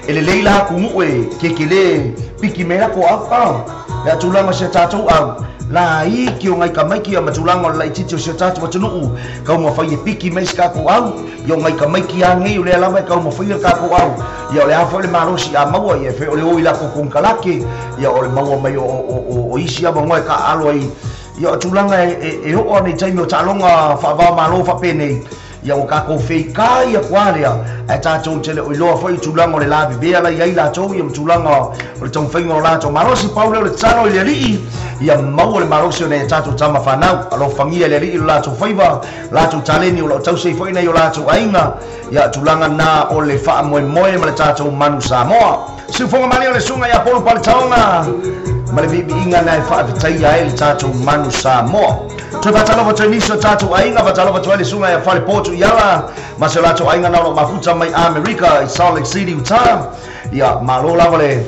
ele leila kumue kekele piki mera ko apa ya tulanga se tatu au la i ki ngai kamai ki ma tulanga la ititio se tatu watunu ka mo fai piki mes ka ko au yo ngai kamai ki angi le la mai ka mo fai ka ko au ya le afa le marosi a maua ye fe ole o ila ko kun kalake ya ole maua mai o isi aba ngai ka alo ai ya tulanga e ho ni taimo talonga fa va malo fa pene ya o ka ko fe ka ya kwalia ai ta tong tele o lo fa tulanga le la be ala ya ila to ya tulanga o tong fe ngola to marosi paulo le tsalo le ri ya mau le marosi ne ta to tama fanau alo familia le ri la to faiva la to taleni o to se foi na yo la to ainga ya tulanga na o le fa mo mo ma ta to manu Samoa si fonga mali le sunga ya polo pal taonga male bibi inga na fa vitai ya el ta to manu Samoa to batalo botaniso ta to ainga batalo botwali sunga ya fale portu yala maselato ainga na mafuta mai America Salt Lake City Utah ya malola vale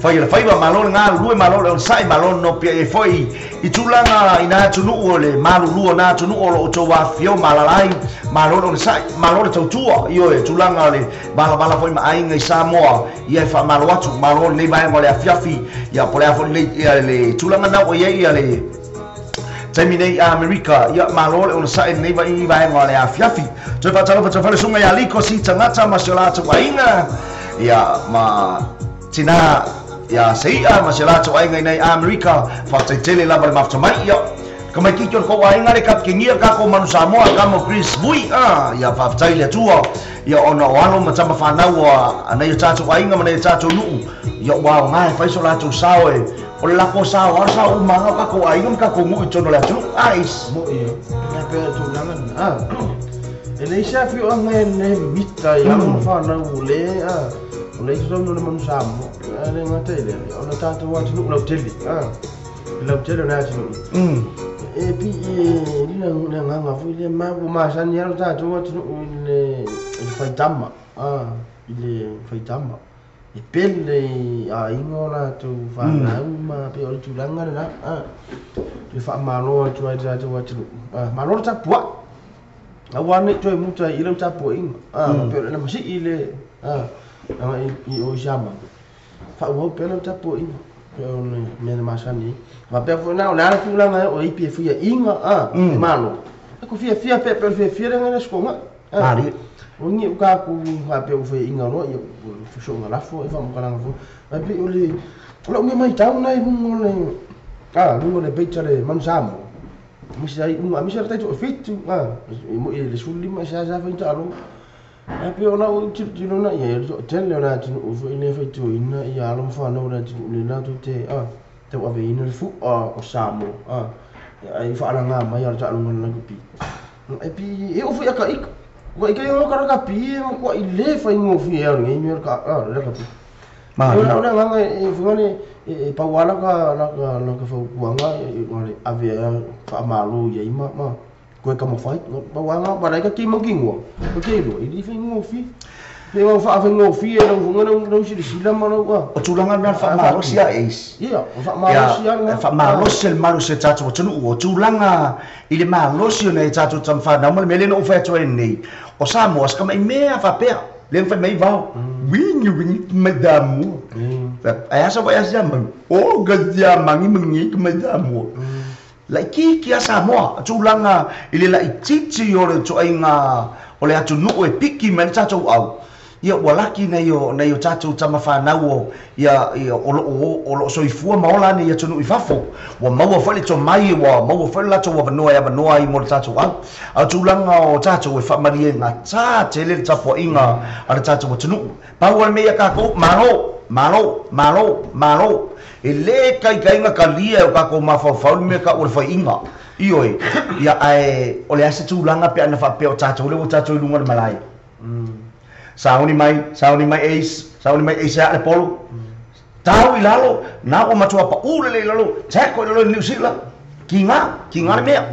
foi le faiva malon nga lu malon sai malon no pe foi itulanga ina tunu ole malu lu na tunu ole to wa fio malalai malon sai malon to tua io e tulanga le bala foi mai ngai Samoa ia fa malwatu malon le vai ngole afiafi ya pole afo le tulanga na o ia le terminate America ya malole on sai nei vai ngole afiafi to fa talo fa fa sunga ya liko si tangata masolato wainga ya ma tina ya seia maselato ai nei America fa tele la mafta mai ya kama kicho ko wainga le kap kingia ka ko manu Samoa kama Chris Vui ya fa tele tua ya ona walo matama fa na wa anai tatu wainga mana tatu nu ya wa ngai fa solato sawe o la ko sawa sa u manga ka ko ainga ka ko mu chono la tu ais mo ia na pe tu langan ele sa fi o ngai ne mita ya mo fa na ule o le so no manu Samoa ale ngatele ona tatu wa tu no tele la tele na tu e pi ni na nganga fu le ma bu ma san ya tatu wa tu le faitama ile faitama e pele a ingora tu fa na ma pe o tu langa na tu fa malo tu ai tu wa tu malo ta pua a wane tu mu ta ile ta po ing pe na masi ile na i o jama fa o pe na ta po ing pe o me na masani va pe fo na tu langa o i pe fu ya inga malo ko fia pe fia na skola ari Ongi uka ku hape u fe inga no ya fu so ngala fo e fa mo kana fo api ole ola ngi mai tau nai mo le lu le pechare man Samoa mi sai mi sai tai to fitu mo le sulli ma sa fa intalo api ona u ti no na ya to tele na ti u fo ine fitu ina ya lo fa no na ti le na to te te wa ve ina fu o Samoa ai fa ala nga ma ya ta lo na ku pi api e u fu ya ka ik Wa ika yo kara ka pi ko ile fa ingo fi ya ngi mi ka le ka pi ma ona nga e fungane e pa wala ka la ka fa kuanga e ngale ave fa malu ya ima ma ko ka mo fai pa wala ba ka ki mo kingo ko ke lo ile fa ingo fi le wa fa ingo fi e lo fungane no si sila ma no wa o tulanga na fa malu sia is ia fa malu sia nga fa malu sel malu se tatu tunu o tulanga ile malu sio na tatu tamfa na mo mele no fa to ni o Samoa ska mai mea fa pe le fa mai va wingi madamu ai asa vai asa o gazia mangi mangi madamu la ki Samoa tulanga ile la ititi o le to ainga o le atu no e piki men tatu au ia walaki na yo tatu tama whanau ia o soifua maola ni ia tunu ifafo wa maua whale to mai wa maua whale lato wa vanua i mo tatu au tulanga o tatu e whamarie ngā tā te le tapo inga ala tatu wa tunu paua mea kako malo e le kai nga kalia o kako mawhawhau mea ka ule whai inga ioi ia ai o le ase tulanga pe ana whapea o tatu le o tatu i lunga na malai sauni mai ace a le polo tau i lalo na o matua pa ule le lalo teko i lalo New Zealand kinga le mea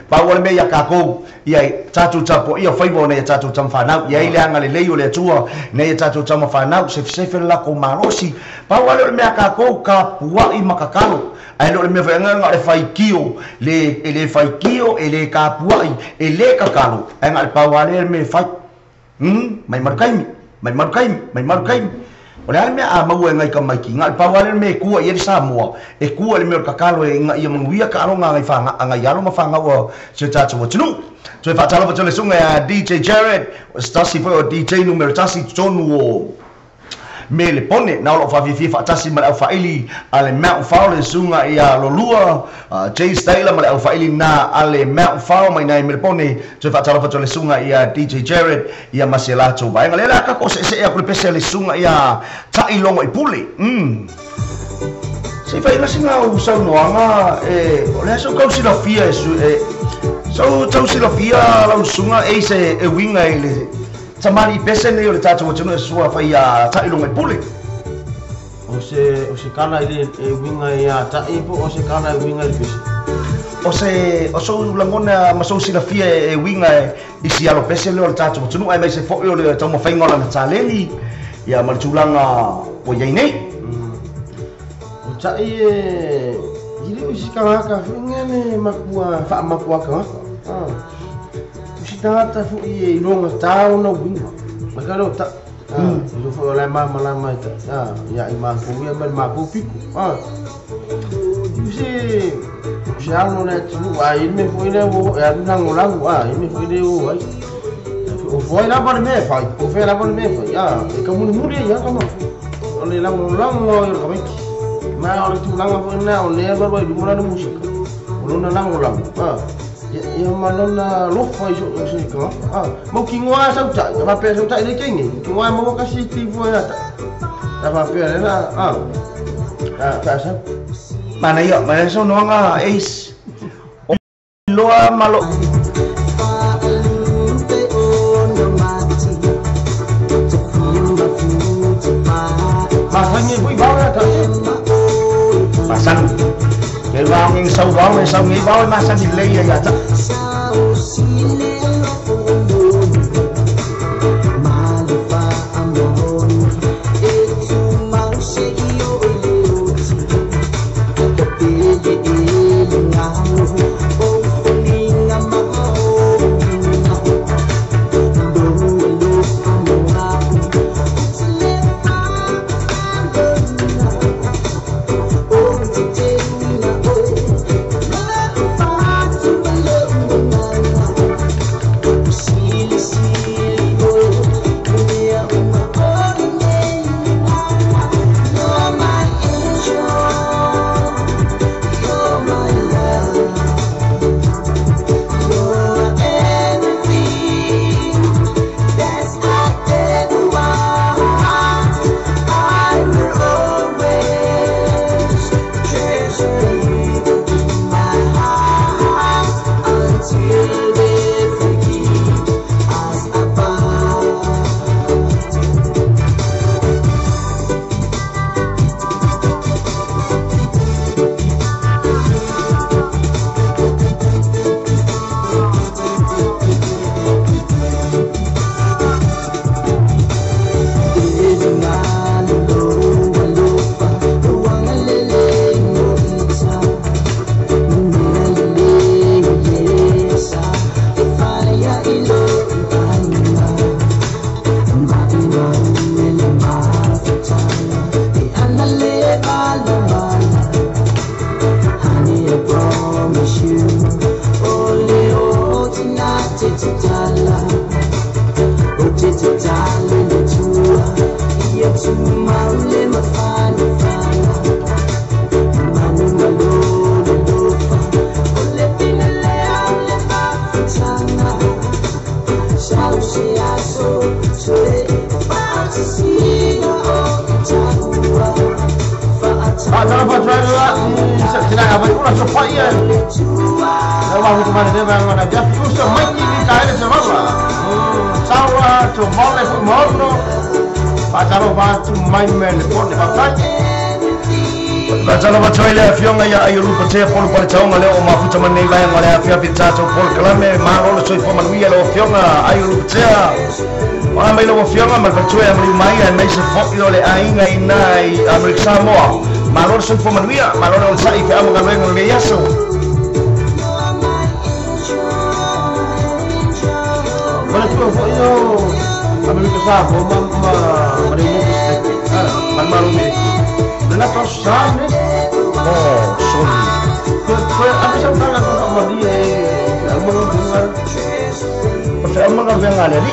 pa ule mea kako ia tatu tapo ia whaivo ne tatu tam whanau ia ile anga le leo le atua ne tatu tam whanau sefe la ko marosi pa ule mea kako ka pua i makakalo ai lo le mea whainga le whaikio le whaikio le ka pua i le kakalo anga le pa ule mea whai mai marukaimi ole ale mea a mau e ngai ka mai ki ngai pawale me kua i Samoa e kua le me ka kalo e ngai manguia ka ronga ngai fanga ngai yalo ma fanga o se tatu mo tunu so e fatalo le sunga ya DJ Jared stasi fo DJ numero tasi tonu o me le pone na lo fa fi tasi ma fa ili ale Mount Fowl sunga ia lo lua Jay Stayla ma le fa ili na ale Mount Fowl mai na me le pone so fa talo le sunga ia DJ Jared ia maselato vai ngale ka ko se ia pese le sunga ia tai longo i puli se vai la singa u sa noanga ole so ko sila fia so tau sila fia la sunga e se e winga ile tamari pese ne le tatu tunu sua fa ia tai longo i puli o se kana ile e winga ia tai po o se kana e winga i pese o so langona maso sila fia e winga i si alo pese le tatu tunu ai mai se fo le tomo fainga na taleli ia maltulanga o ia nei o tai ile si kana ka winga ne makua fa makua ka si tata fu i longa tau no winga makalo ta lo fo la mama ta ya i ma fu ia ma fu piku si alo na tu ai me foi le o ya nang lang me foi le o ai o foi la por me fai o foi la por me fai ya e como muri ya como o le lang o yo ka ma o tu lang o na o le ba du mona música o na lang ya malona lo fai jo se ka mo ki ngoa sa ta ba pe sa ta le kengi ngoa mo ka si ti vo na ta ba pe na ta sa mana ia mana so noanga ace loa malo pasang ni bui bau ta pasang ke wang ing sau ngi bau masang di le ya ta Jangan buat juga, tidak apa itu lah supaya. Kalau aku kemarin dia bangun aja, terus main ini kaya semua. Sawa, cuma lepas mono, pacar batu main pun dipakai. Bacala bacoile fionga ya ayulu percaya pol pol chaunga leo mafu chama nei vai ngale afia pizza cho pol klame maro lo soi forma nuia lo fionga ayulu percaya wa mai lo fionga mal percaya mai mai mai se fo lo le ainga inai amrik samoa maro soi forma nuia maro lo sai fe amo ngale ngale yaso Boleh tu fo yo amrik sabo mama mari mo man maru me Nana pasang ni, sorry. Kau apa sampai aku tak mau dia, almond dengar. Pasal almond kan yang ada ni.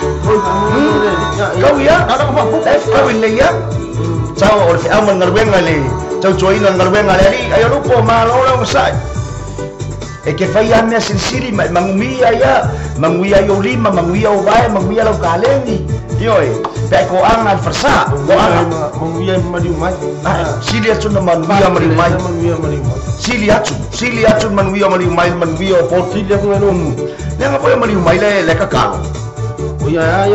Kau ya, ada apa pun? Kau ini ya. Cau orang almond ngarben ngali, cau join ngarben ngali ni. Ayo lupa malu orang besar. Kefaya ni sincere, mangumia ya, mangumia yo lima, mangumia ubay, mangumia lo kaleni. Yoi, peko ang alfarsa, ko ang mangumia mariumay. Sili atun naman mangumia mariumay. Sili atun mangumia mariumay, mangumia po. Sili ako ngayon. Yang apa yang mariumay le kakao. Oh ya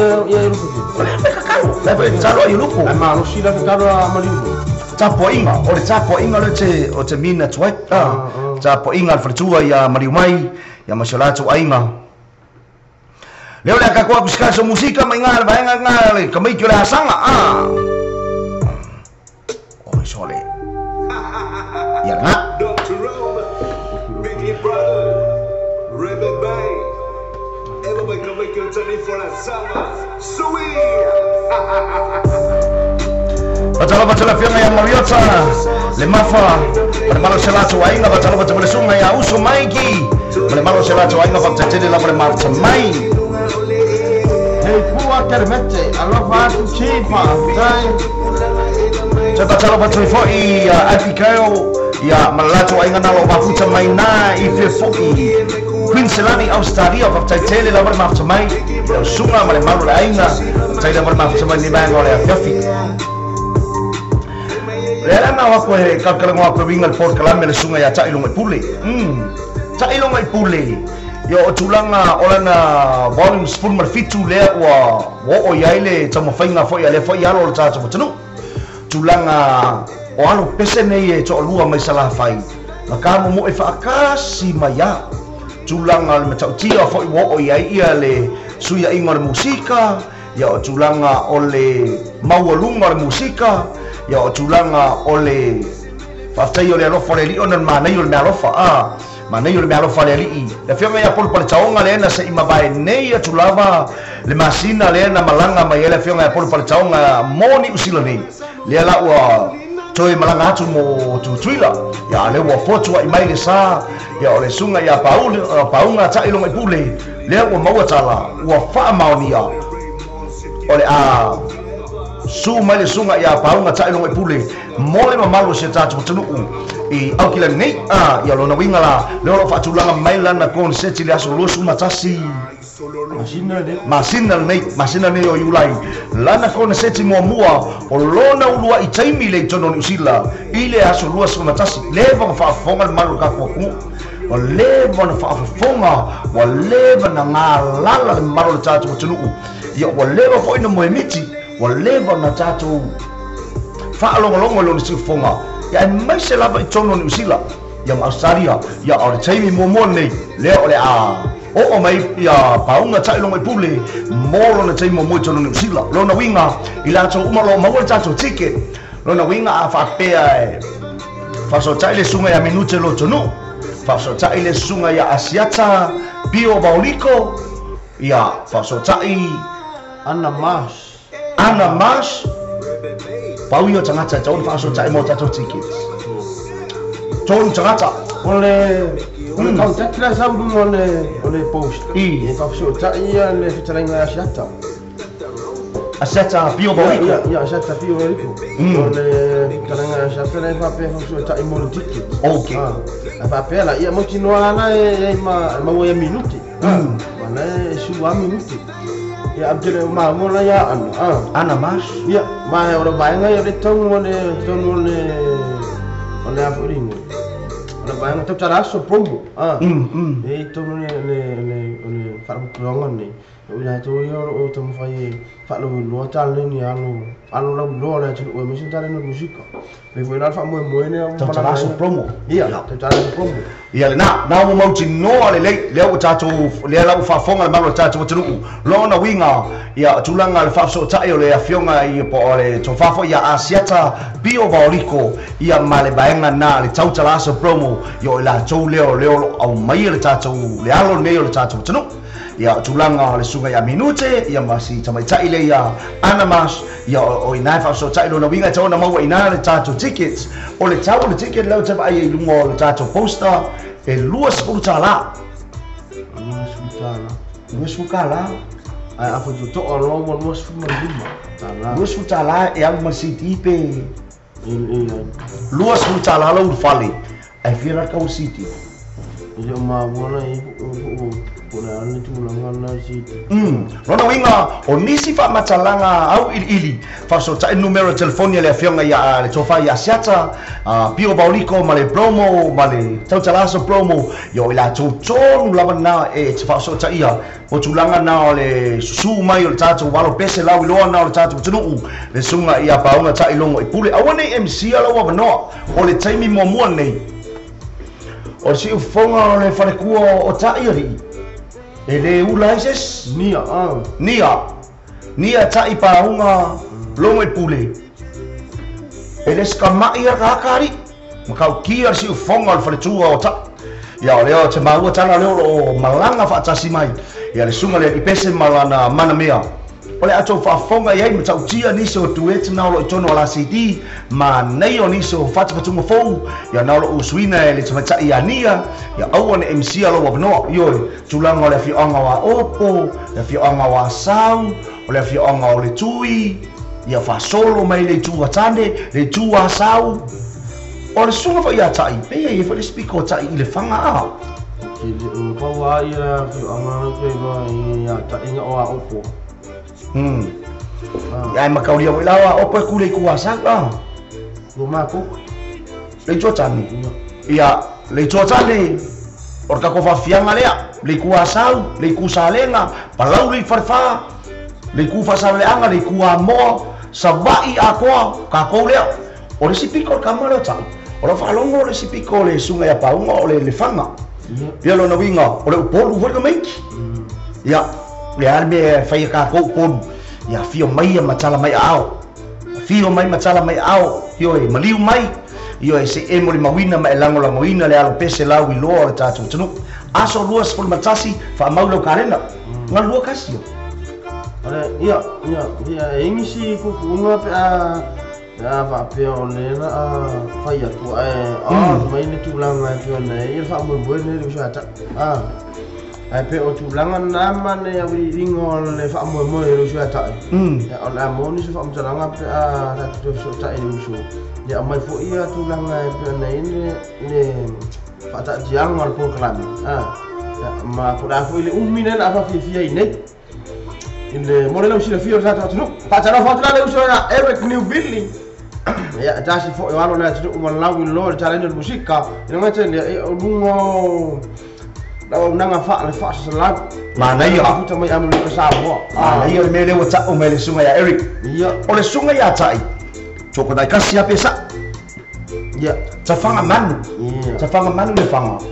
lupa. Le kakao, le calo ayo lupa. Malu sila kakao mariumay. Capo inga le o te mina tuai. Capo inga alfartua ya mariumay, ya masyalato ainga. Leo dah aku sekarang so musika mengal bayang ngal kami kira sanga oh sorry ya nak Dr. Roma, Biggie Brother, Rebel Bay, everybody come make you turn it for a summer, sweet. Bacala fianga yang mariota le mafa pada malam selatu ainga bacala sungai ya usu maiki pada malam selatu ainga fakta la pada malam semai Kuat termete, Allah fatu cipa, tay. Saya baca lo foi Abigail ya melaju aingan nalo bafu camai na ife foi Queensland Australia fakta tele la bermaf camai sunga male malu ainga saya la bermaf camai ni bang oleh Yafi Lera na wa ko kalkalang wa ko wingal port kalam le sunga ya cha ilong pule cha ilong pule yo tulanga olana volume spoon marfitu le wa o yaile tamo fainga foi ale foi yalo cha cha tunu tulanga o alo pese nei e cho lua mai sala fai maka mo e fa akasi maya tulanga le matau tia foi o yai ia le suya ingor musika ya o tulanga ole mawalunga musika ya o tulanga ole fa tayo le ro fore li onan ma nei le ro fa mana yo le melo fale ali la fianga ya pol chaonga le na se imabai nei ya tulava le masina le na malanga mai le fianga ya pol chaonga moni usila nei le la wa toi malanga atu mo tu tuila ya le wa fotu wa mai le sa ya ole sunga ya paunga cha ilong pule le wa mawa chala wa fa maunia ole su mai le sunga ya paunga cha ilong pule mole mamalu se tatu tunu I au kila nei ya lo na winga la le lo fa tulanga mai la na kon se tili aso lo su matasi masina nei o yulai la na kon se ti mo mua o lo na ulua I taimi le tono ni sila ile aso lo su matasi le va fa fonga malu ka ko o le va fa fonga o le va na ngala le malu tatu tunu ya o le va fo ina mo emiti o le va na tatu fa longo lo ni fonga ya mai se lava itono ni usila yang Australia ya ole taimi momone le ole o mai ya paunga chai lo mai pule moro na taimi mo itono ni usila lo na winga ila cho uma lo mawol chacho ticket lo na winga fa pe fa so chai le sunga ya minute lo tono fa so chai le sunga ya asiata pio bauliko ya fa so chai Ana mas Pau yo changata chon fa so chai mo chacho tickets. Chon changata oleh kau tak kira sabu oleh post. I Kau so chai ya le fitaringa siata. Aseta pio bawiko. Ya aseta pio eriko. Ole karanga aseta na pape so ta imol tiki. Okay. Pape la ia mo tinoa na ma wo minuti. Mana suwa minuti. Ya abjele ma mo la ya ana mas. Ya ma ora bainga ya retong ole afuringo. Ora bainga to cara so pombo. Itu le farbu longon ni. Udah tu yo to fai fa lo tal ni alo lo la tu o mesin tal no musika. Me foi na fa mo ne to cara so promo. Iya, to cara so promo. Ia na mo mau tino le o tatu le la fa fonga ma lo tatu tunu. Lo na winga ia tulanga le fa so tai o le afionga i po le to fa fo ia asiata bio vaurico ia male baenga na le tau cara so promo yo la chou leo au mai le tatu le alo ne le tatu tunu. Ia tulanga le sunga ya minute ia masi tamai tai le ia anamas ia o ina fa so tai lo na winga tona mau ina le tatu tickets o le tau le ticket lo tapa ai lungo le tatu poster e luas utala luas utala ai afu to lo mo luas lima tala luas utala e al city pe luas utala lo fali ai fira ka city ia ma bona Puna ni tu langana city. Rona winga o nisi fa matalanga au ili fa so ta numero telefonia le afionga ya le tofa ya siata pio bauliko male promo male tau talaso promo yo ila ton lava na e fa so ta ia o tulanga na le su mai o tatu walo pese la wi lo na o tatu tunu le sunga ia paunga ta ilongo i pule awane MC ala wa no o le taimi mo mo nei o si fonga le fa ku o ta iri ele ulaises nia tai paunga longo i pule ele skama ia kakari makau kia si fonga al faletua o ta ya leo te maua tana leo o malanga fa tasi mai ya le sunga le ipese malana mana mea ole ato fa fonga ia i matau tia niso tuet na lo tono la CD ma nei o niso fatu patunga fou ya na lo uswina le tama ia nia ya awan MC alo wa no yo tulanga le fi anga wa opo le fi anga wa sau le fi anga o le tui ya fa solo mai le tua tande le tua sau o le sunga fa ia tai pe ia fa le speaker tai le fanga a ki pa wa ia fi anga pe va ia ta inga o opo ya makau dia lawa opo kule kuasa ka lumaku le chotani ia le chotani orka ko fa fianga lea le kuasa le kusalenga palau le farfa le ku fa sa le anga le ku amo sabai akwa ka ko le o le sipiko kamaro ta o fa longo le sipiko le sunga ya paunga o le fanga ia lo na winga o le polu vo ka meki ia le alme fai ka ko pon ya fio mai matala mai ao fio mai matala mai ao yo e maliu mai yo e se e mo le mawina mai lango la mawina le alo pese la wi lo le tatu tunu aso luas por matasi fa maulo karena ngal lu kasio ale ia emisi ku kunga pe ya va pe ole na fa ya tu mai ne tu langa tu ne ia fa mo ne lu sa ta ai pe o tulangan nama ne ya wi ringo le fa mo lu sa ta ya on amoni so fa mo talanga pe na tu so ta ini musu ya mai fo ia tulanga pe ne fa ta jiang al po klan ma ko da fo ile minen apa fia ine ile modelo si le fio sa ta no pa ta fa ta le uso na Eric New Billy ya tasi fo yo alo na tu mo lawi lo challenge musika ina ngate le lungo daw nanga fa le fa salat mana ia aku mai amu le sa mo ia le mele wata o mele sunga ya Eric ia o le sunga ya tai choko dai kasi pesa ia tafanga manu le fanga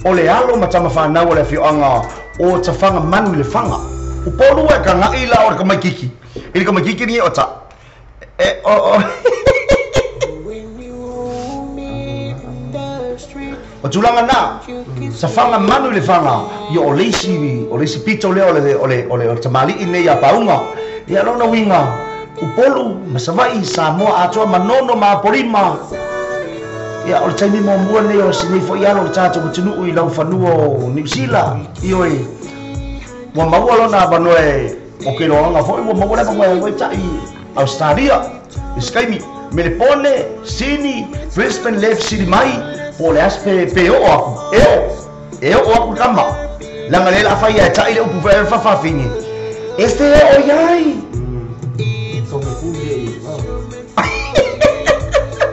o le alo matama fa na o le fioanga o tafanga manu le fanga o polu e ka ngai la o ka makiki ile ka makiki ni o ta o tulanga na sa fanga manu le fanga yo o leisi pito le o tamali ine ya paunga ya lona winga o polu masavai sa mo ato manono ma polima ya o taimi mo mo le o sini fo ya lo tato tunu i lau fanuo New Zealand io e wa mawalo na banoe okay lo nga foi mo mo le pa mo chai Australia Skymi Melbourne Sydney Brisbane left city mai po le aspe peo eo aku kama langa le la fai chai le upu fa fini este oyai so me kunde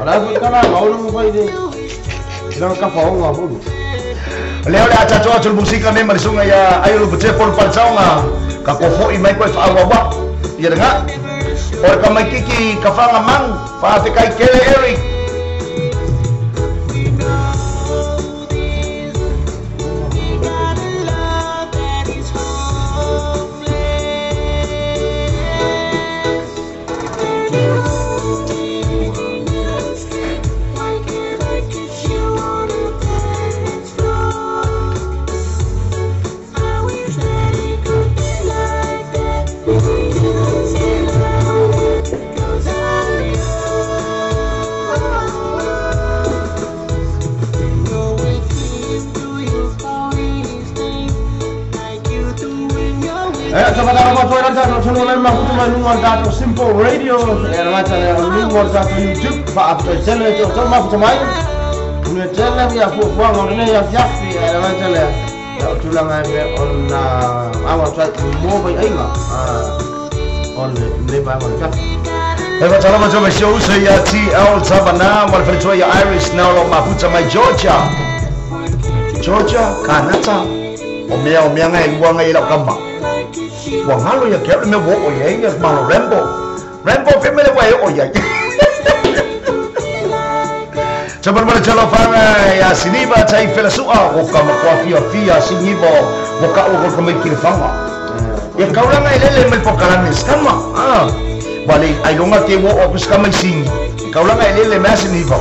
ara ku kana ngau no fai de ira ka fa nga bo leo le acha choa chul musika me marisunga ya ayo bute por palchaunga ka kofo i mai ko fa wa ya denga or ka mai kiki ka fa ngamang fa te kai kele Eric Simple Radio era macam link WhatsApp YouTube pak apa channel itu macam apa macam ini punya channel ya buang orang ni yang siapa era macam ya tulang ada on awak try mobile aja on lebar macam Eva cara macam show saya TL Savannah mal percaya ya Irish now lo mapucha mai Georgia Kanata omia ngai buang ngai lo kamba wang halo ya kaya me wo oye ya malo Rambo family way oye Coba mana calo fanga ya sini ba cai felasua o kama kwa fia sinibo o ka o ko me kiri fanga ya kau lang ai lele me pokalan ni skama balik ai longa ke wo o skama sing kau lang ai lele me sinibo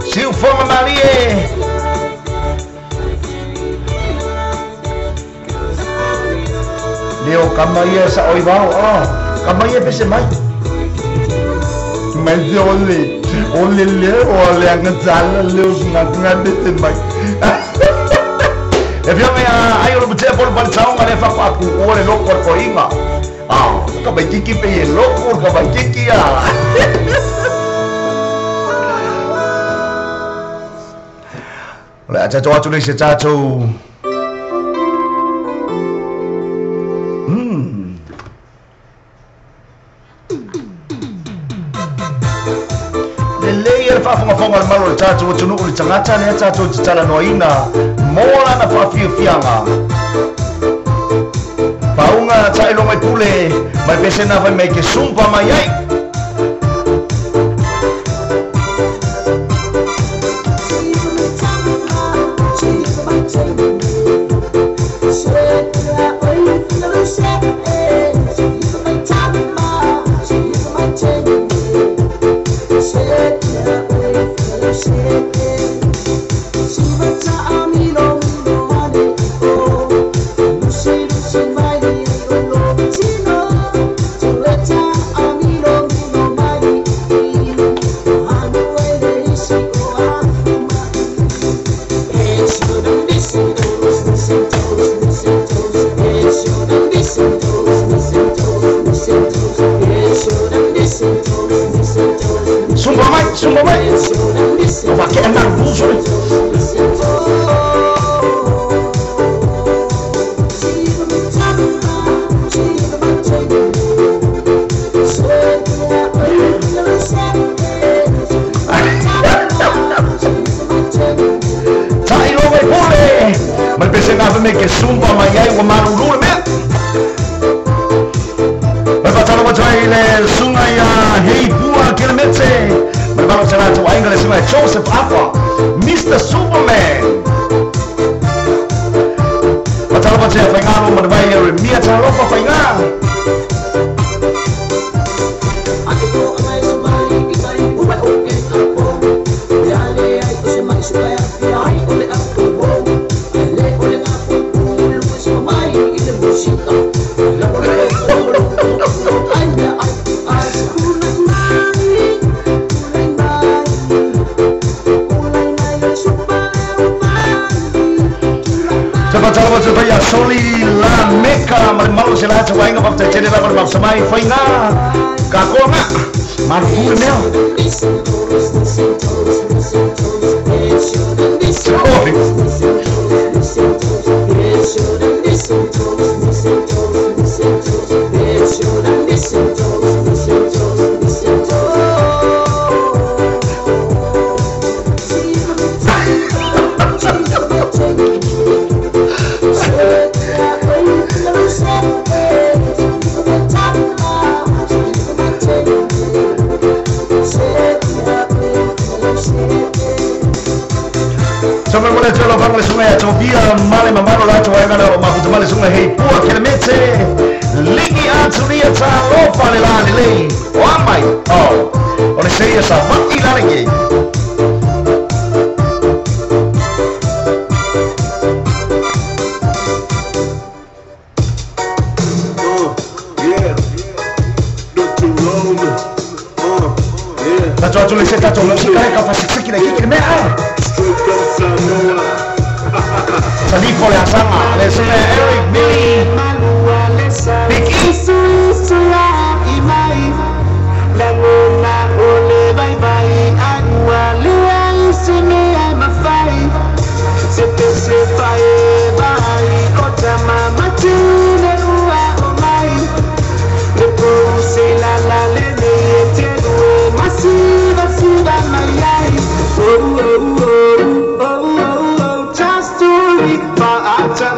siu fanga malie Leo kamaya sa oibao kamaya pese mai mai de ole leo ole angatala leo ngade mai e via me ayo lo bute por balchao ngale fa aku ole lo ko inga ka bai kiki pe lo ka bai kiki ya ole acha to atu ni se chacho Fonga malo chacho chunu uli changacha ne chacho chichala noina mola na fa fianga paunga chai lo mai pule mai pese na vai mai ke sumpa mai ai Sumba mai pakai enak busur cai lo mai pule mal pese na me ke sumba mai ai wa maru lu me Baca macam ini sungai ya hei buah kilometer Berbalik sana tu Inggris semua Joseph apa Mr. Superman Macam macam pengaruh berbayar Mia calo apa pengaruh mal mal sila sa wainga pa sa channel ako sa may fainga kako nga marfu neo Sama mula jolo bang le sungai ato bia male mamaro la to ai ngana ma futa male sungai hei pua kilometre ligi atu dia ta lo pale la le o mai oh ona sei esa maki la ngi ta to le se ta to lo si kai ka fa siki le kiki me Salí por la sanga, le suena Eric Billy, Vicky.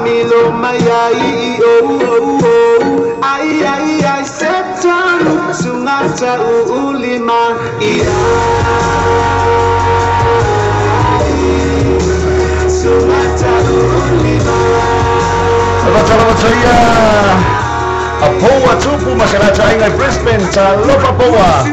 Milo mayai oh ai ai ai setan sungata ulima iya sungata ulima Selamat saya Apoa tupu masyarakat ingai Brisbane sa Lopa Poa.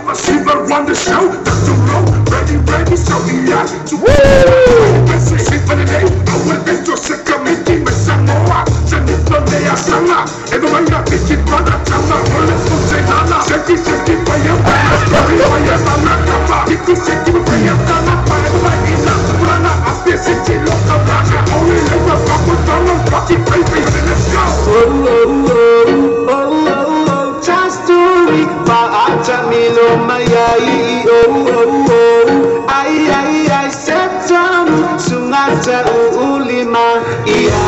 Milo mayai oh ai ai ai setan sungata ulima iya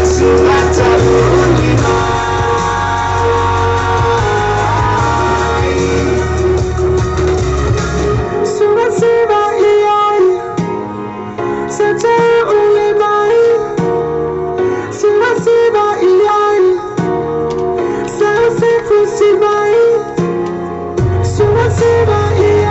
sungata ulima sungata iya sungata ulima sungata iya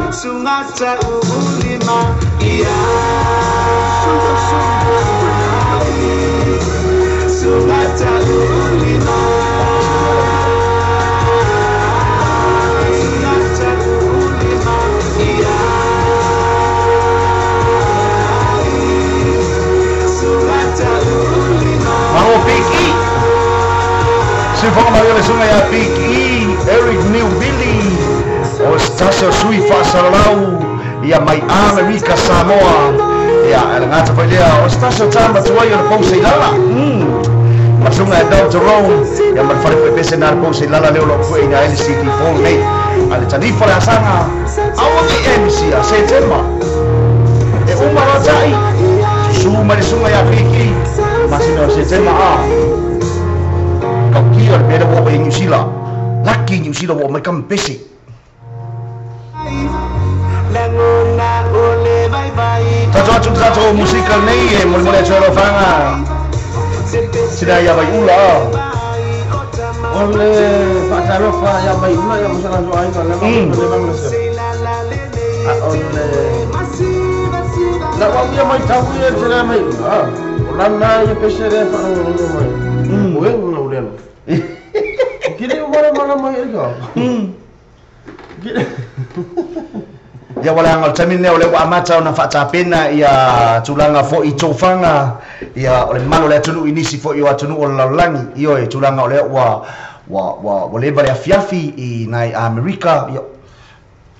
Sungata ulima iya Sungata ulima Sungata ulima iya Sungata ulima Mau Piki Sifong Maria Sungai ya Piki Eric New Billy o Stasio Sui Fasalau ia mai Amerika Samoa ia ngata pa dia o Stasio tamba tuai o Pousa Ilala Masunga Dr. Jerome ia marfare pe senar Pousa Ilala leo lo foi na LCT phone mate ale tani fora sanga awa ki MC a September e uma rotai suma de sunga ya Piki masino September kau kira beda wo pe New Zealand lucky New Zealand wo mai kam basic Satu musikal ni mulai coro fanga. Sida ya bayi ula. Oleh Pak Sarofa ya bayi ula yang masalah doa itu memang mesra. Oleh nak wang yang mai tahu ya sida mai. Lana ya pesere Pak Nurul mai. Bukan Nurul. Kini mana mai itu? Kini ya wala ngal tamin le ole wa mata na fa pena ya tulanga fo I tofanga ya ole malo le tunu inisi fo yo tunu o langi yo e tulanga ole wa le bare fiafi I nai America yo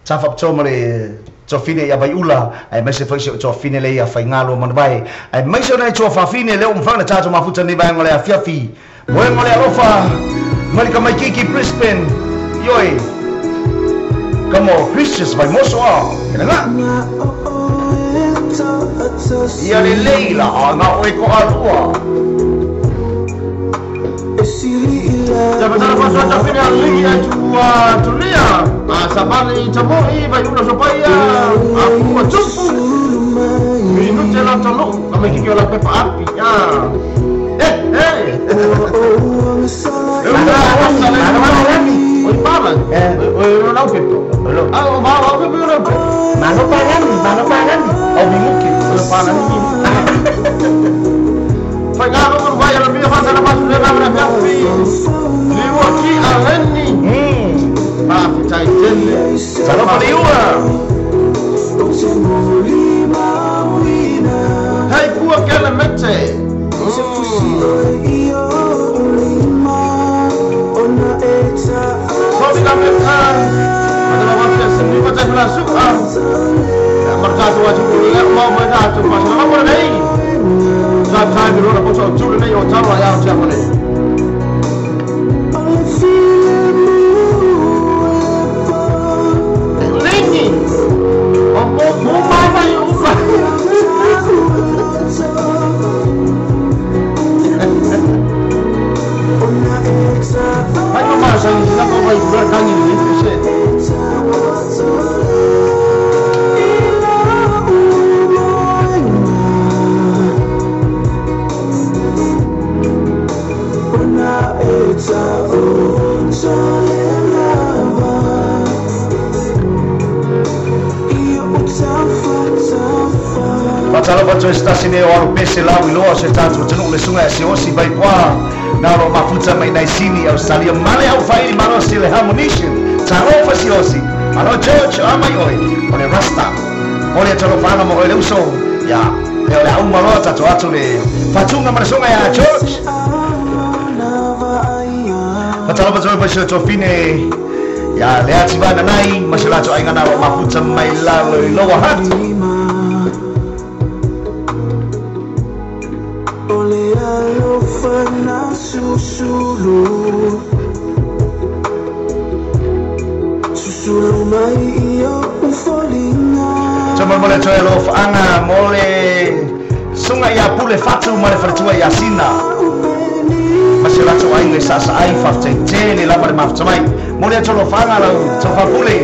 tafa tomare tofine ya baiula ai mese fo tofine le ya faingalo man bai ai mese na tofa fine le umfana tatu mafuta ni bai ngole fiafi mo ngole alofa Malika Maikiki Brisbane yoi Como Christians by Mosoa Kena Ia le leila Nga oe ko alua Jabatara paswa chafine alii Ajua tulia Sabali chamoi Bayuna sopaya Aku chupu Minute la talo Kama kiki ola pepa api Oi palan oi não pito ah mau ke biru mano pagan au bimuki oi palan ni fagaro por vai la mia fasa la pasu le na capi liwo ki aleni ma fitai tele salo paliua hai pua kele mete Sobi la mekan Adalah waktu sendiri macam berasuk Merkatu wajib kuliah Mau merkatu Masalah apa ni Saat saya dulu Aku cakap Cuma ni Yang tahu Yang siapa ni Lini Bumai bayi ubah Ayo masa ini kita mau bayi bertanya ini sih. Pasal apa tu stasi ni orang pesi lawi luar setan tu jenuh le sungai siosi baik wah. Naro mafuta mai nai sini Australia male au faili mano sile harmonization tarofa siosi mano George amai oi ole rasta ole tarofana mo ole uso ya ole au malota to atu le fatunga marsonga ya George patalo patalo pasho to fine ya le atibana nai mashala to ainga naro mafuta mai lalo lowa hat Susulu mai iyo ufolinga Cuma boleh coy lo anga mole sungai ya pule fatu mare fartua ya sina Masih la coy inge sasa ai fafte tele la mare maftamai mole coy lo anga la coy pule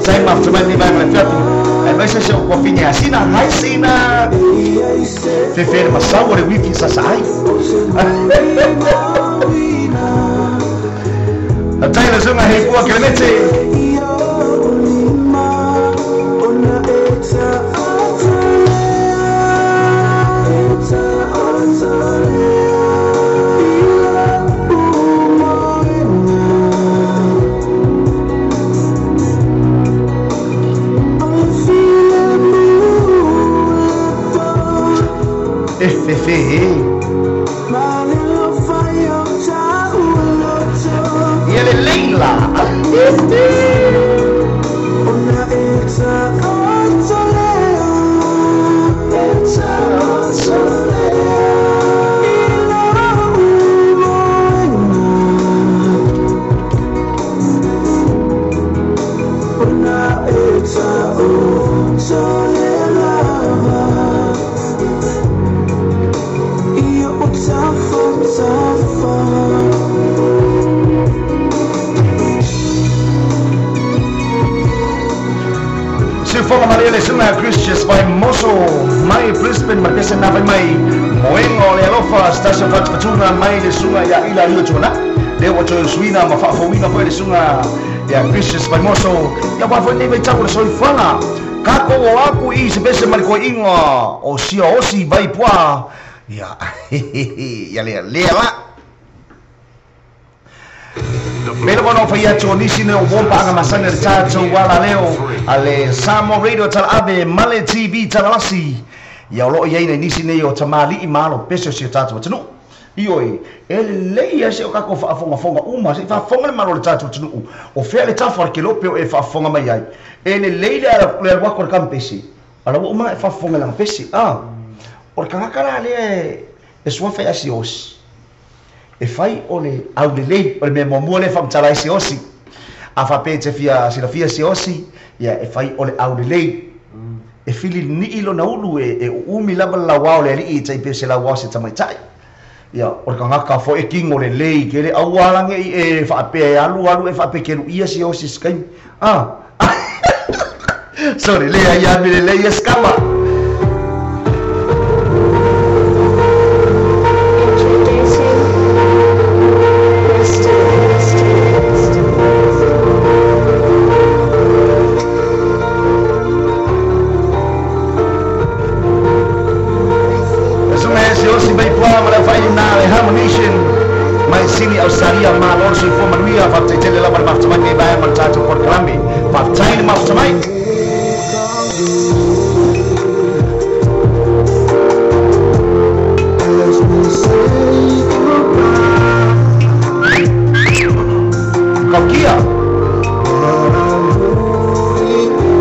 sai maftamai ni bang le fiatu ai mese se ko fini ya sina hai sina Fefer masau re wiki sasa ai Atai la sunga hei pua kelemete Christians by Moso mai Brisbane markese na mai moengo le alofa station fat fatuna mai le sunga ya ila ilo chona le wato suina mafafo wina po le sunga ya Christians by Moso ya ba fo ni be chapo le soifana kako o aku I sebese marko inga o sia osi bai poa ya ya le la Melo kono faya chonisi ne wompa anga masana tato wala leo ale Samo Radio tal ave Male TV talasi ya lo ye ne nisi ne yo tamali imalo peso si tato tunu ioi ele leia se o kako fa fonga uma se fa fonga malo tato tunu o fele tafar ke lo pe e fa fonga mai ai ele leila le wa ko campesi ala uma fa fonga lang pesi o kanga kala le e sua fa asios e fai ole au le lei ole me momole fam tala isi osi a fa pete fia si si osi ya e fai ole au le lei e fili ni ilo na ulu e umi lava la wao le i tai pe se la wao se tamai tai ya ole kanga ka fo e king ole lei ke le au alange e fa pe alu e fa pe ke ia si osi skai sorry le ya mi le escama Australia malor sul fo manuia fa tele la barba tsamai ne ba man tato por krambi fa tsain ma tsamai kokia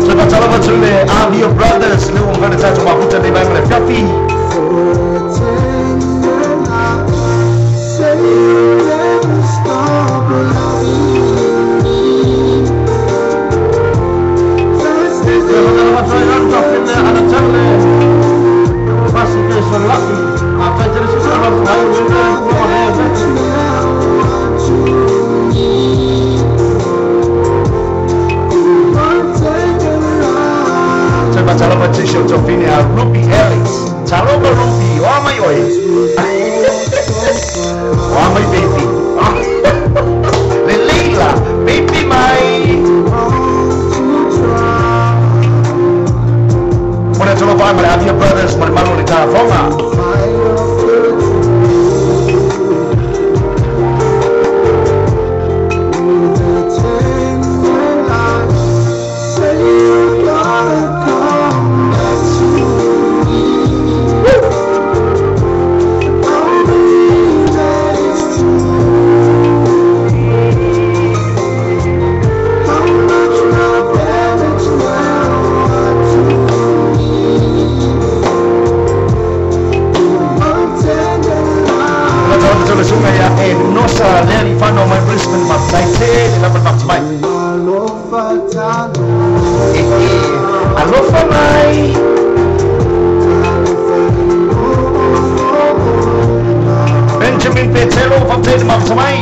seba salama tule Avio Brothers le un tato ma puta ne ba man fiafi Ruby Ellis, Taloba Ruby, oh my oi, oh my baby, Leila, baby my. When I tell you I'm Avio Brothers, my mom will tell you. Benjamin Petero from Ted Mapsamai.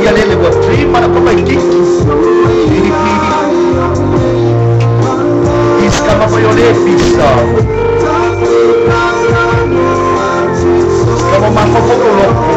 Ia lele was dream mana ko mai kiki. Iskama foi ole pista. Como uma foto louco.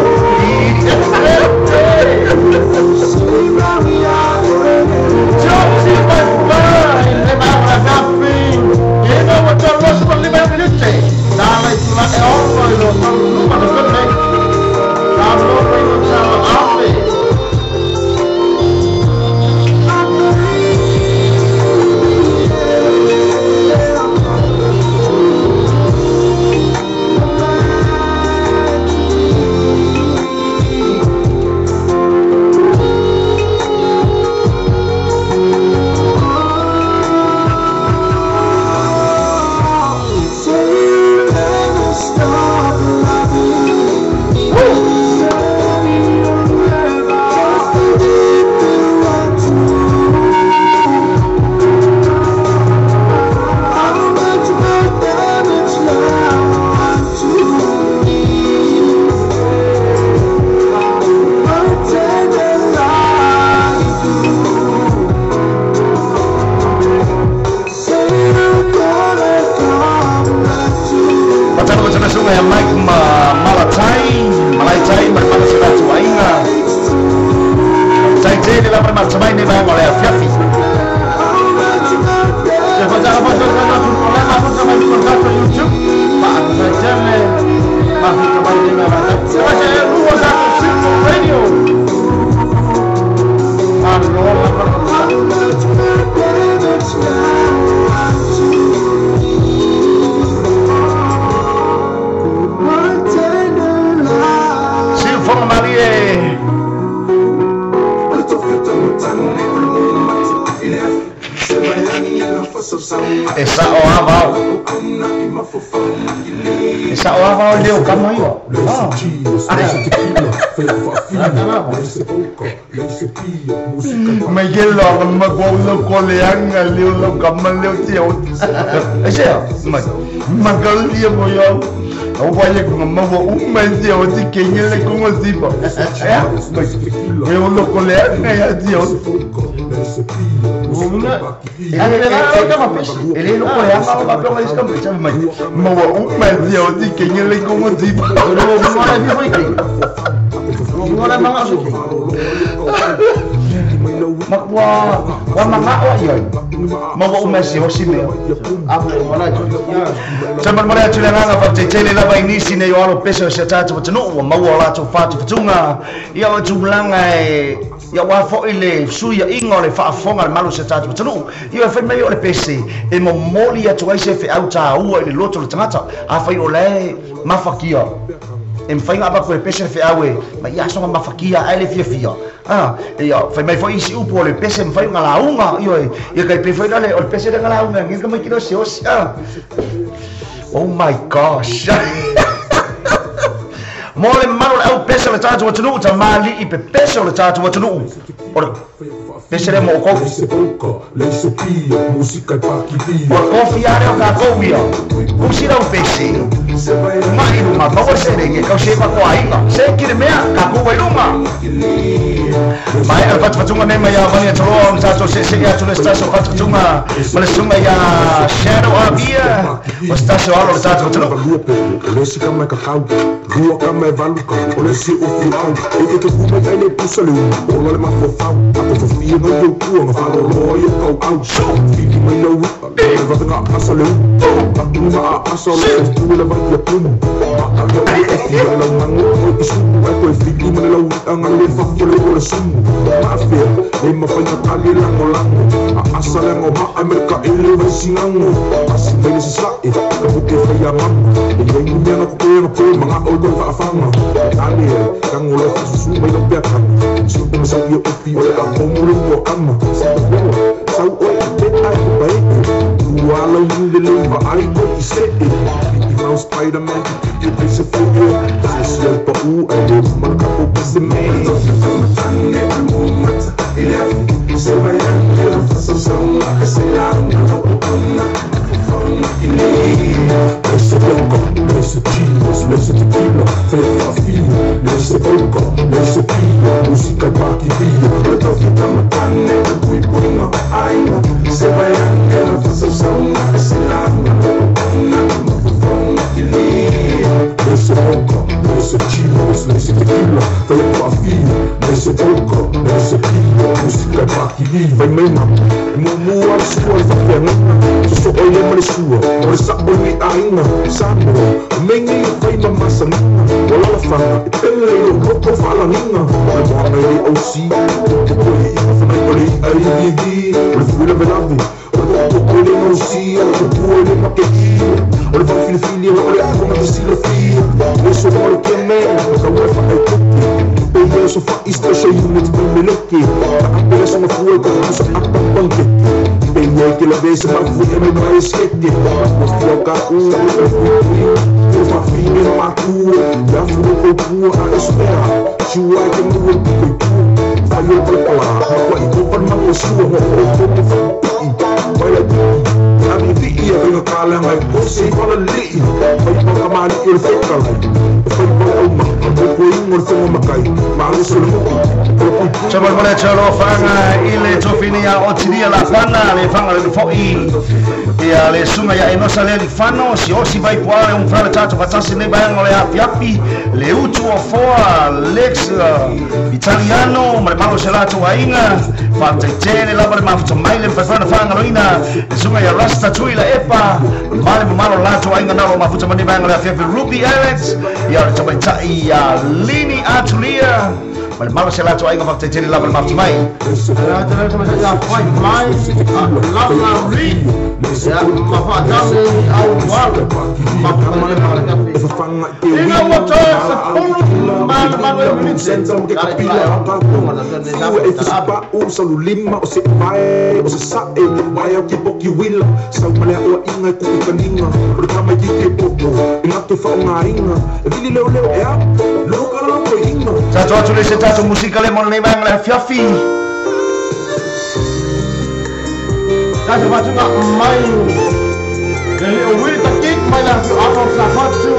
Sa wa leo kama hiyo. Miguel lo magolo koleang leo lo kama leo tio. Ese magal dia moyo. O vaya con mago un mente o ti que le como tipo. Leo lo koleang ya tio. Ele lo koleang apa apa mais como chama mais. Mago un mente o ti que le como tipo. Ngora mga suki. Makwa mga oyo. Mago umesi hosime. Apa wala Samar mara tulanga pa tele la ba inisi ne yo peso se tatu tunu mago la tu fatu tunga. Ya wa tulanga ya wa fo ile suya ingole fa fonga malu se tatu tunu. Yo fa me yo le pese e mo moli ya tu ise fe auta u ile loto le tangata. A fa yo le mafakia. Em fainga ba ko pese fe awe ma ya so mafakia ele fia ya fa mai foi isi upo le pese em fainga la unga yo ya kai pe foi dale o pese de la unga ngi como kilo se osia. Oh my gosh. Mole malo au pese le tatu watunu ta mali I pe pese le tatu watunu. Ora pese le mo ko le pia musica paki pia o fiare o ka ko via. Usira o pese. Mai uma power sere que eu chego com a inga sei que me a com o uma mai al fatunga ne mai avani tro tato se ya tu staso fatunga mas sunga ya shadow abia o staso alo tato tro le si kama ka kau rua kama valuka o le si o fiau e que kuma ai le pusale o le ma fo fau a to fia no yo ku no fa lo yo kau au so fi mai no e va ka asale a tu ma asale tu le va ya pum la mango isu wa ko fiti mana la anga le fa ko le sum afia e ma fa na kali la molango asale mo ma amerika ile va sinango asile se sa e ka buke fa ya mam e ngi mi na ko manga o ko fa fama ali ka ngolo su mai no pe ka su ko sa yo fi o la ko mo lo kama sa o te ai bai wala windele ba ai ko se e no Spider-Man you piece of figure this is pa u ai man ka po se me se vai a so la se la esse branco, esse chivos, esse tequila, feita fino, esse branco, esse pio, música baki pio, eu tô ficando matando, fui punho, ai, se vai a faça som, esse lá, esse branco, esse chivos, esse tequila, feita fino, esse branco, esse pio, música baki pio, vai mesmo, mumu a sua fapena, só olha mais sua. Ora sa boi ainda sabe mengi vai mamma sama wala la fanga tele lo ko fala ninga ora mai o si ko fa mai poli ai di ora fu la belavi ora ko le no si ora ko le ma che ora fa fili ora come si lo fi eso lo che me ka wa fa ai tutti e so fa isto so unit me locchi a sono fuori con so a banche e vuoi che la vese ma fu e mai schetti sto ca eu fa fine ma tu da fu ko a espera ci vuoi che mi vuoi fai il prepara ma poi tu per ma suo vai a mi via vengo cala mai così con la lì poi poca male il feccal poi poca ma poi morto ma kai ma solo Coba boleh calo fanga ile tofinia otidia la fana le fanga le foi ya le sunga ya enosa le fano si osi vai poare un frale tato fatasi ne bang ole api le utu o foa lex italiano ma malo selato wainga fatte tene la bar ma fatto mai le fana fanga loina le sunga ya rasta tuila epa male malo lato wainga na ma fatto mani bang ole afi Ruby Alex ya tabai ya lini atulia Mal malo se la tua inga fakta tele la mal mai. Ala tele sama saja point mai. La ri. Ya ma fa ta au wal. Ma fa male fanga te Ina mo to sepuluh man senza che capilla e ti spa usa lima o se vai o se sae vai o ki poki willa sa male o inga ku kaninga o tama ki te popo ina te fa nga inga vili leo e a lo kala ko inga Tato atu le se tato musika le mon le bang le fiafi. Tato batu nga mai le o wi ta kik mai la tu awak sa fatu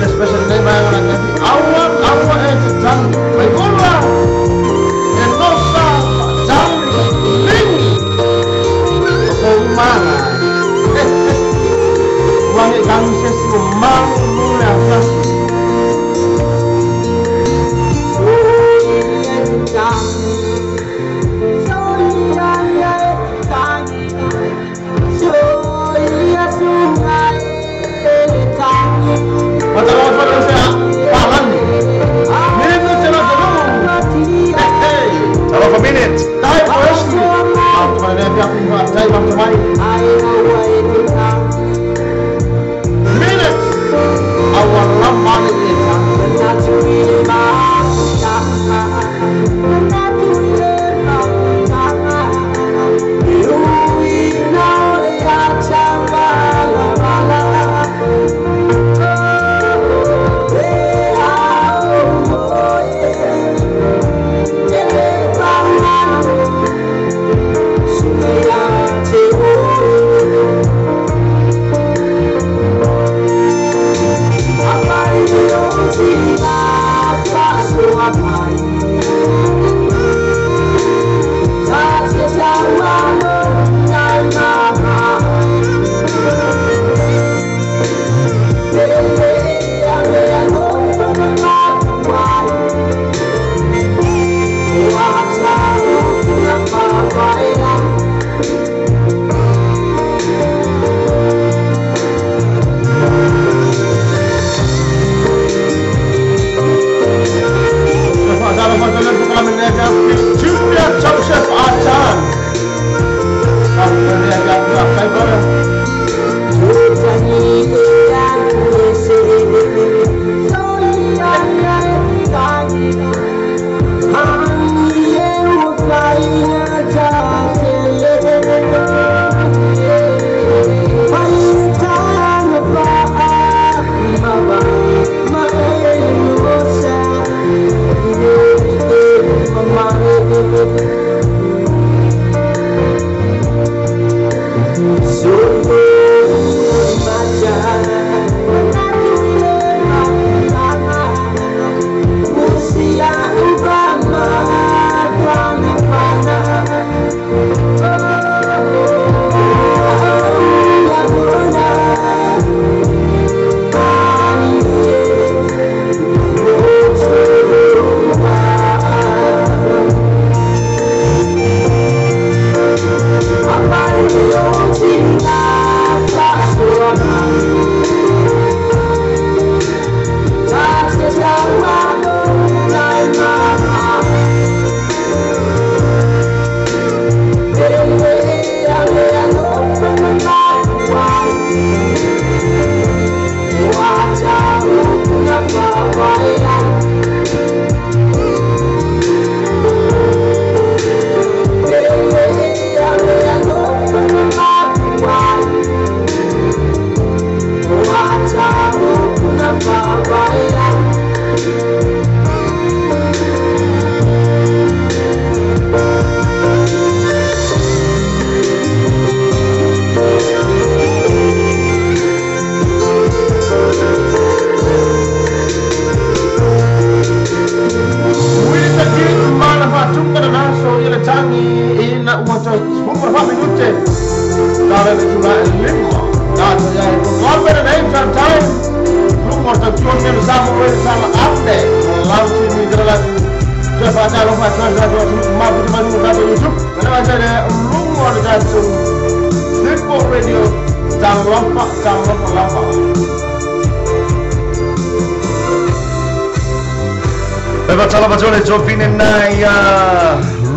especially le bang la ngati awak e tan mai gola e no sa tan ling ko mana wangi kami sesi mang mula fasi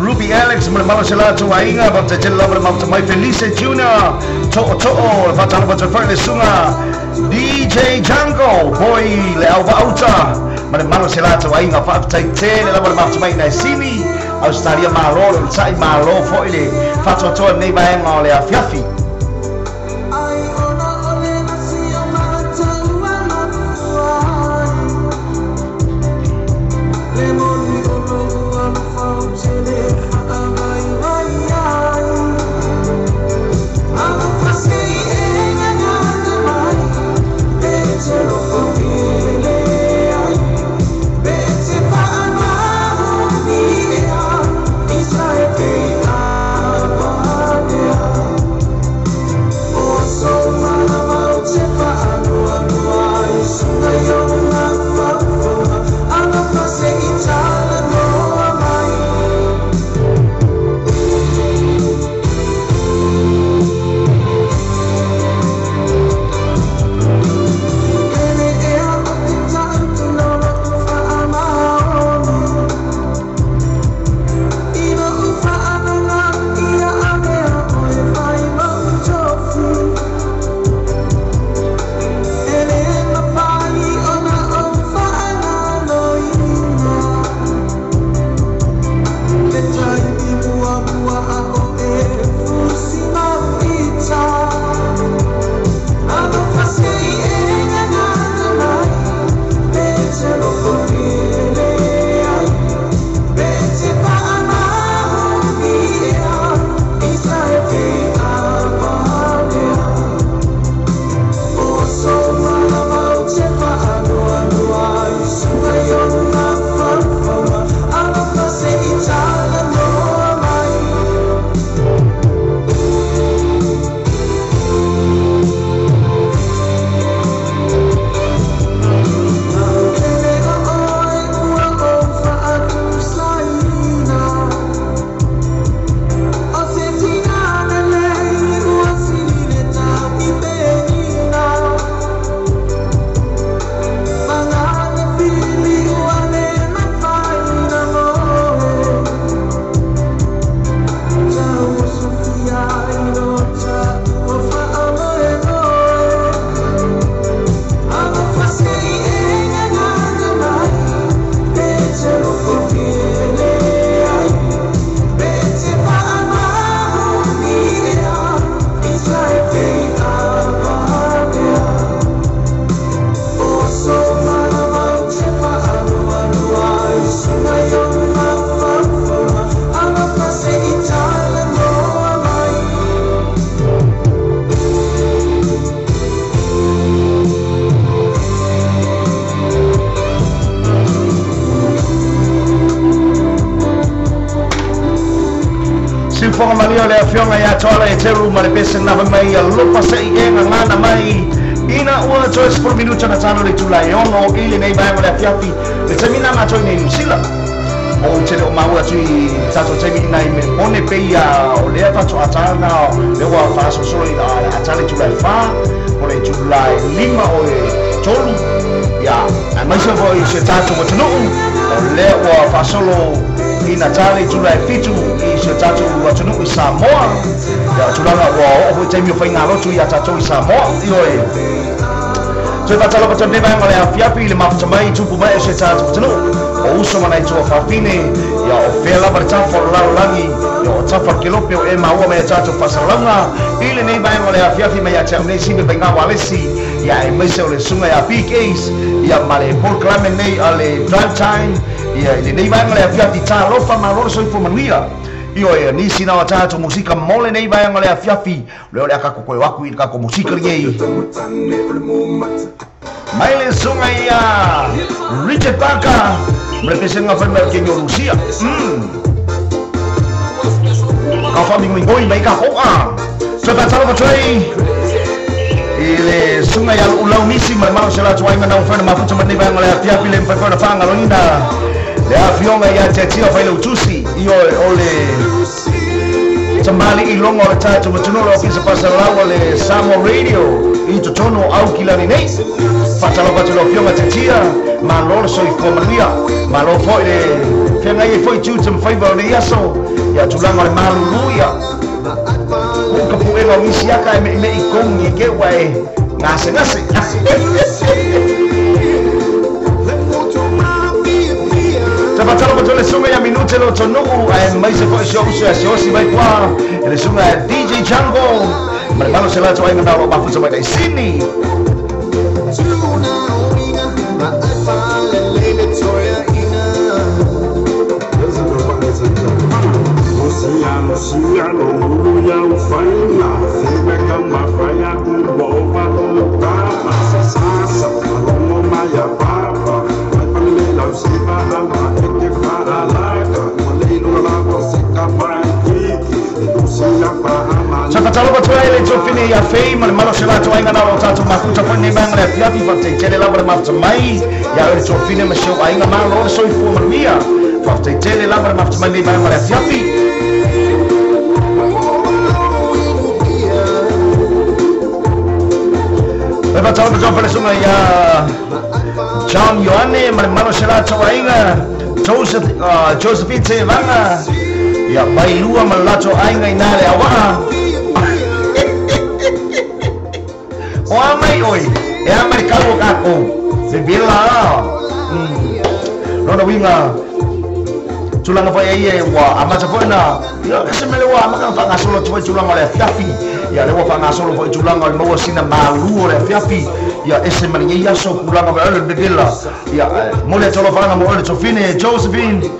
Ruby Alex melemala selatu ainga bab jela melemam mai Felice Junior to va tala ba Fernie Sunga DJ Jungle boy le au vauta ma le malo se la tawai nga fa tai te le la ma mai na sini Australia malo le sai malo fo ile fa to nei ba nga le afiafi le afionga ya tola e teru ma le pese na mai a lupa se e ngana mai ina ua choice por minuto na tano le tulai ono ile nei vai le afiafi le termina ma toi nei sila o tele o maua tui tato temi nai me one peia o le fa to atana le wa fa so so ina atale tulai fa o le tulai lima o e tolu ya a mai so voi se tato mo tunu o le wa fa solo ina tale tulai fitu I se tato wa tunu I Samoa ya tulanga wa o temi fa ngalo tu ya tato I Samoa io e so fatalo pa tone ba ngale afiafi le mafuta mai tupu mai se tato tunu o uso mana itu fafine ya o fela berca for langi ya o tafar kilope o ema o mai tato fasalanga ile nei ba ngale afiafi mai acha nei sibe benga walesi ya e mai se o le sunga ya PKs ya male por clame nei ale drive time ya ile nei ba ngale afiafi ta lofa maroro so info manuia io e ni sina wa tato musika mole nei ba ngale afiafi le ole aka ko waku I ka ko musika ye Maile sunga ya Richard Parker representa a Kenya Rusia. Kau faham minggu ini mereka hoa. Coba tahu betul. Ile sungai yang ulau misi memang salah cuai menang fan mafu cuma ni bang oleh tiap film perkara fang kalau ini dah. Dia film yang jadi apa itu cuci. Iyo oleh Cembali ilong oleh cah cuma cenol office pasal oleh Samo Radio. Itu tono au kila ni nih. Fatalo patelo fiona tetia malor so ikomaria malo foi fiona ye foi tutum favor ni yaso ya tulanga le maluluya ko kapuenga misiaka me ikong ye getway ngase. Tapatalo mo le sunga ya minute lo tonu mai se foi show si vai qua le sunga DJ Django malo se la to ainga na ba fu sa mai sini Sakatalo ba tuai le tofini ya fei malo se la to ainga na lo tatu makuta po ni bang le fiafi fate tele la ba mafta mai ya le tofini ma show ainga malo so i fu maria fate tele la ba mafta mai bang le fiafi Eba talo ba jofale sunga ya John Yohane malo se la to ainga Josephine te vanga ya bai lua malato ainga inale awa o amai oi e amai kawo kako se bila no winga tulanga fa ye wa amacha fona ya semele wa amaka fa ngasolo twa tulanga le fiafi ya le wa fa ngasolo fa tulanga no sina malu le fiafi ya esemele ya so kulanga ba le bila ya mole tolo fa ngamo le tofine Josephine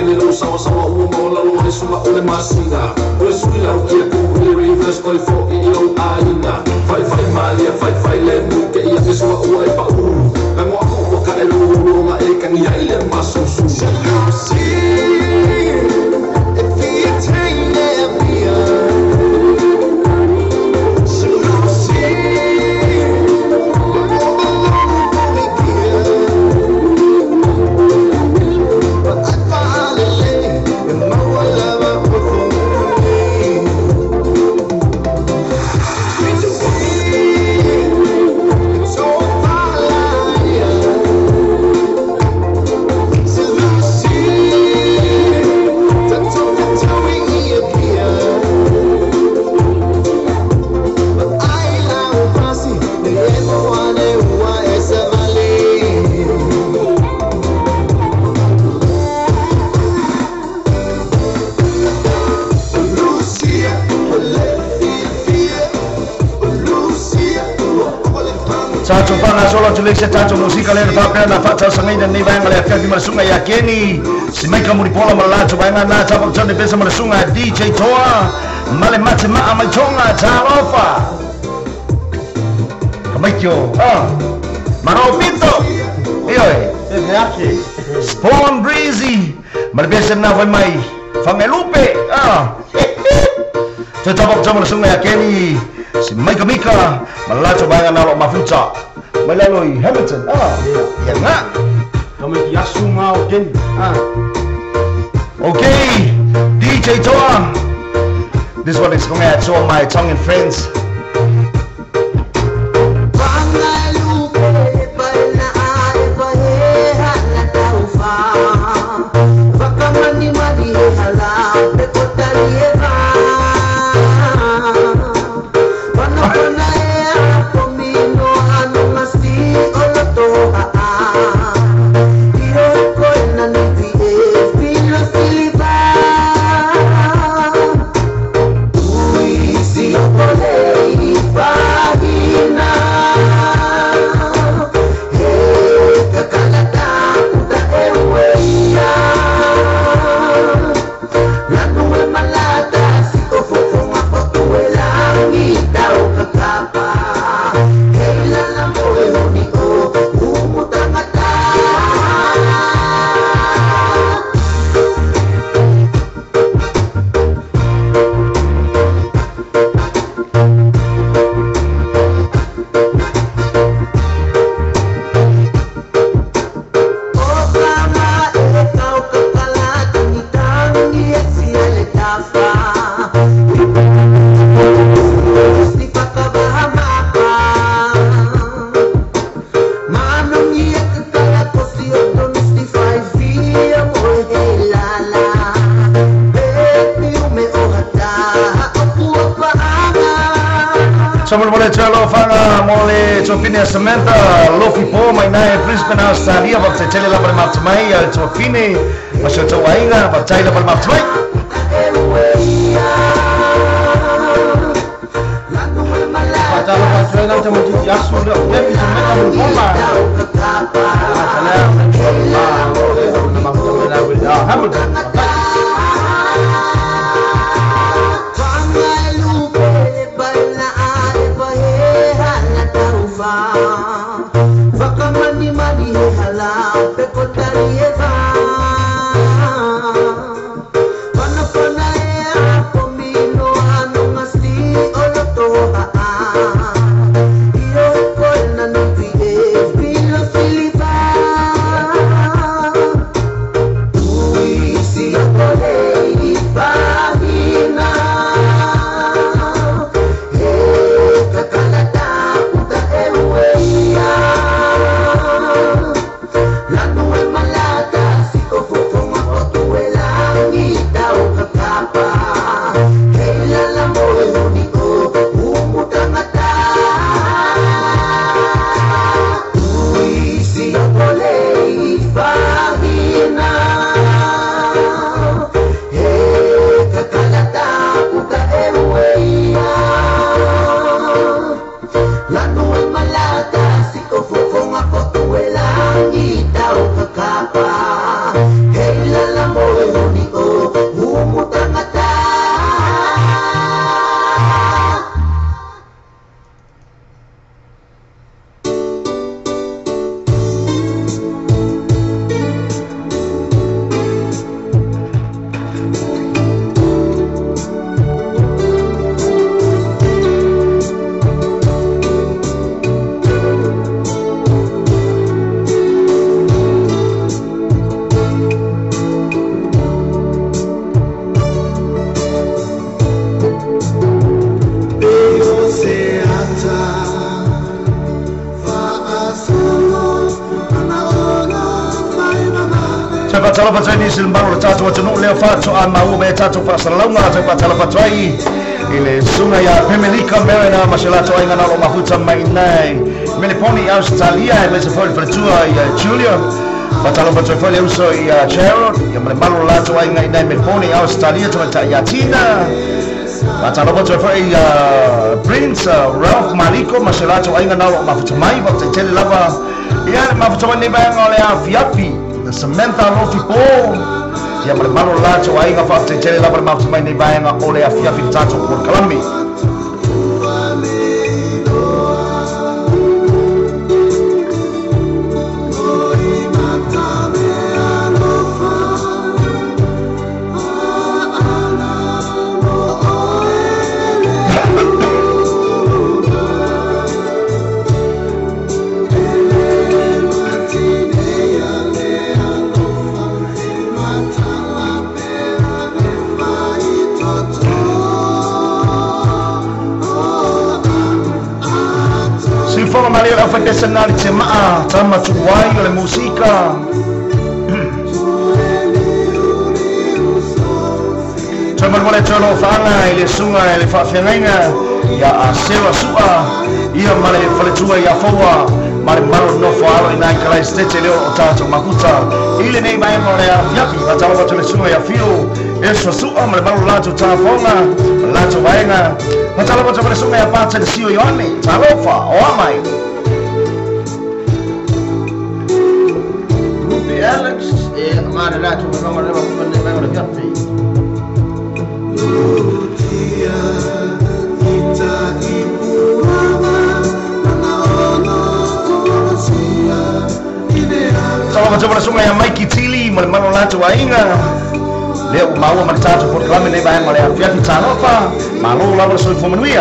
Ele não sabe uma bola longe suma ole masina ole suila o que o reverse foi for e eu ainda vai malia vai le mu que ia se sua o e pa u na mo ko ka ele o ma e kan ia ele maso su Tato pana solo tulekse tato musika le fa pena fata sangaida ni banga le kafi masunga ya Keni simaika muripola malato banga na tapo tande pesa masunga DJ Toa male mate ma amachonga talofa kamaikyo maropito iyo yake Spawn Breezy male pesa na vai mai fangelupe tapo tande masunga ya Keni si Mika Mika malato banga na lo mafuta malaloi Hamilton ya nga kama yasunga o ken okay DJ Toa this one is going out to all my Tongan friends Somos boleh calo fanga mole chopine Samantha lofi po mai nai Brisbane Australia waktu cale la per matmai al chopine masih cawainga waktu la per matmai Kalau pasal nak macam tu jasu dah, dia bisa macam berbola. Kalau nama kita dah beda, hamil. Patala patrai ni silmbang tatu wacunu leo fatu amau me tatu pasalunga tatu patala patrai ile sunga ya Pemelica Merina mashalatu ai ngana lo mafuta mainai Meliponi Australia me se foi fatua ya Julia patala patrai foi le uso ya Gerald ya malu latu ai ngai Meliponi Australia tata ya Tina patala patrai foi ya Prince Ralph Mariko mashalatu ai ngana lo mafuta mai waktu tele lava ya mafuta ni bang ole afiapi Samantha lofi po ya malu lacho ai nga fa tele la per mafu mai ni bang ole afia fitato por kalami Maria Federal Jemaah sama cuai oleh musika Cuma boleh colo fana ile sunga ile fafianga ya asewa sua ia male fale cua ya fawa male maru no falo ina kala stage leo otato makuta ile nei mai mole ya yapi batalo batole sunga ya fio eso sua male maru lato tafonga lato vaina batalo batole sunga ya pacha de sio yone tarofa o amai Alex, mana dah cuma memang ada kafe. Kalau macam mana sungai yang Mikey Tilly malu lato ainga. Leo mau mencatat por kami ni bayang oleh Afia Fitanova malu lalu sulit memenuhi.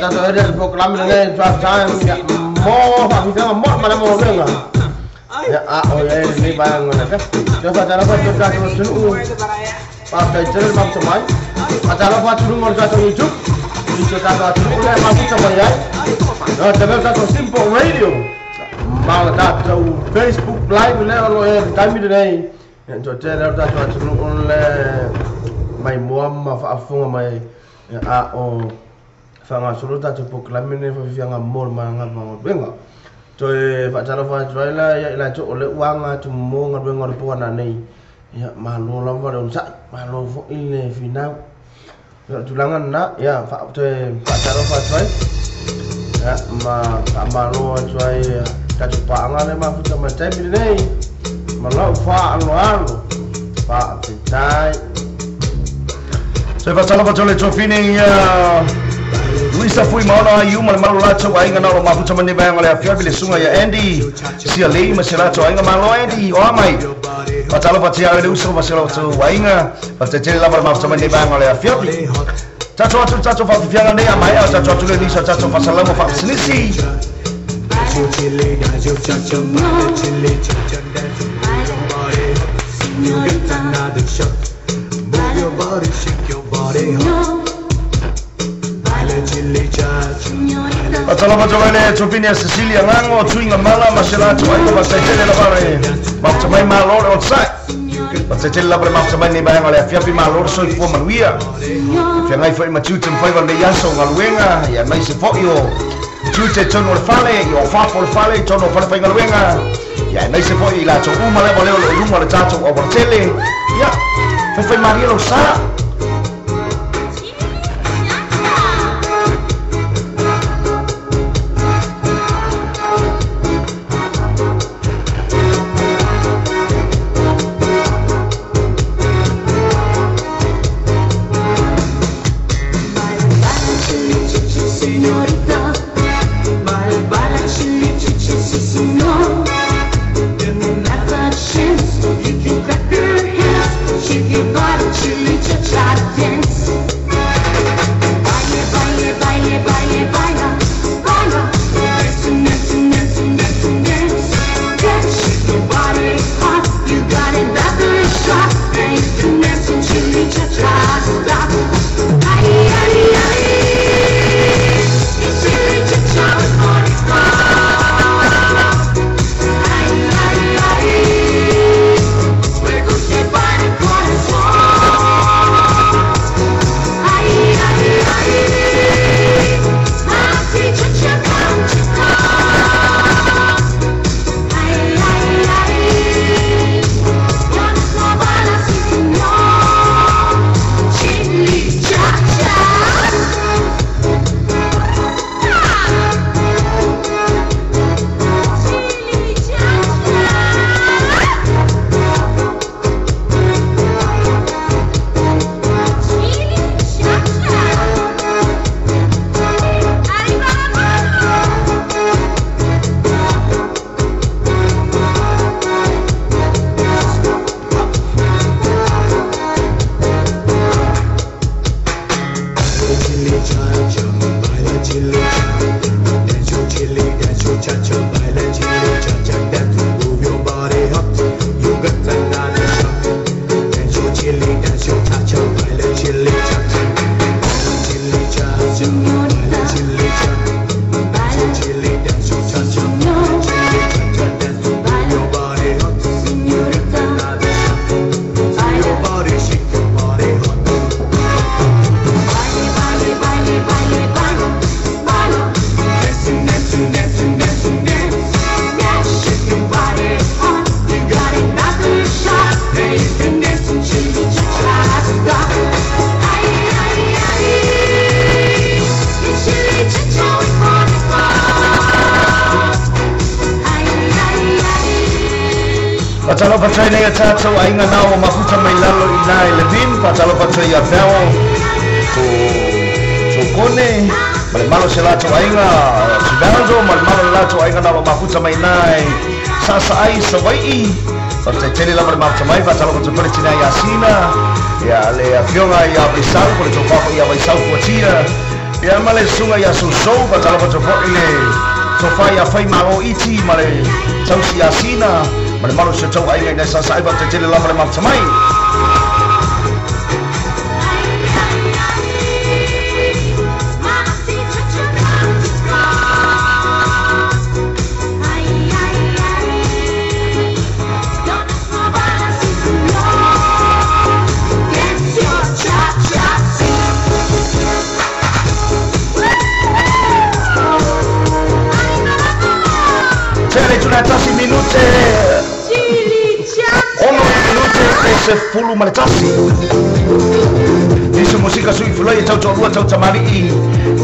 tato ada program dengan saya mau kita mau mana mau dengar. Ya, oh ya ini barang mana kan? Coba cara apa kita terus dulu. Pakai channel bang semai. Cara apa dulu mau satu YouTube. Bisa tato dulu oleh masuk sama ya. Nah, coba satu simple radio. Mau tato Facebook live oleh kami ini. Yang channel tato dulu oleh mai muam afung mai fanga solo tato program ini yang amor manga benga. Tôi phải trả lời cho là chỗ lễ quang chúng mua ngân bên ngân buôn là này mà luôn lắm vào đồng sạch mà luôn phụ in này vì nào rồi chú lăng ăn đó phải tôi phải trả lời cho mà luôn cho cả chục bảng này mà phụ mà trái bên này mà nó pha ăn thì trái tôi phải trả lời cho lên cho phi này Luisa fui mauna ayu malu lacho ainga na ma pucha mani bang ole afia bile sunga ya Andy sia lei masela cho ainga malo Andy o mai patalo patia le uso masela cho ainga patete la ma pucha mani bang ole afia bile chacho fa fianga ne amai chacho le ni chacho fa salamo fa sinisi Patalo le chopini a Cecilia ngango tuinga mala masela choi ko pasete la bare ma mai malo on sai pasete la bare ma mai ni ba ngale afia pi malo so fo manuia fia ngai foi ma chutem foi va le yaso ngalwenga ya mai se fo yo chute chono fale yo fa for fale chono fale fa ngalwenga ya mai se fo ila cho uma le vole lo uma le chacho o bortele ya foi Maria lo sa Patalo patrai nei tato ainga nao mafuta mai lalo inai levin patalo patrai a veo so kone male malo se lato ainga sibanzo male malo lato ainga nao mafuta mai nai sasa ai sawai patrai tele la male mafuta mai patalo patrai tina yasina ya le afionga ya brisal por to papa ya vai sau kuatia Ya male sunga ya suso ba kalau ba jofo ile sofa ya fai maro iti male sau siasina male maro se tau ai ngai sa sai ba te tele la male mam samai Tasi minute ono minute se fulu maletasi Dice musika sui fulai tau tau lua tau tamari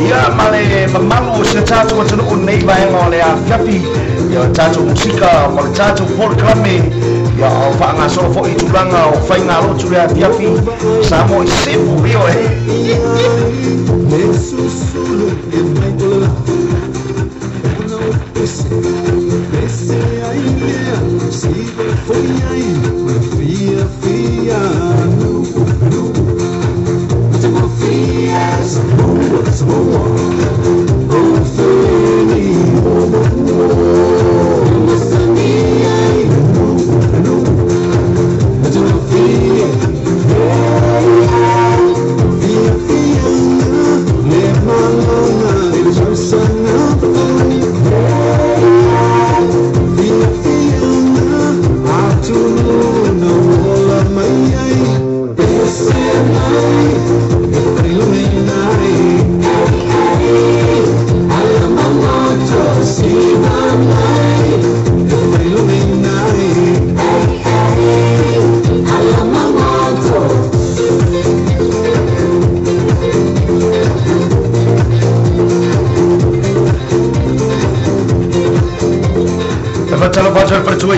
ia male mamalu se tatu watunu unei baenga ole a fiapi ia tatu musika male tatu folklame ia au whaanga soro fo i tulanga o whainga rotu rea fiapi samo i sefu rio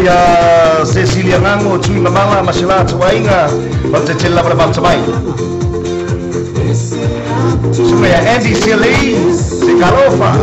ya Cecilia Ngango cui mamala masila tuainga bakte cella pada bab samai semua ya Andy Silly de Calofa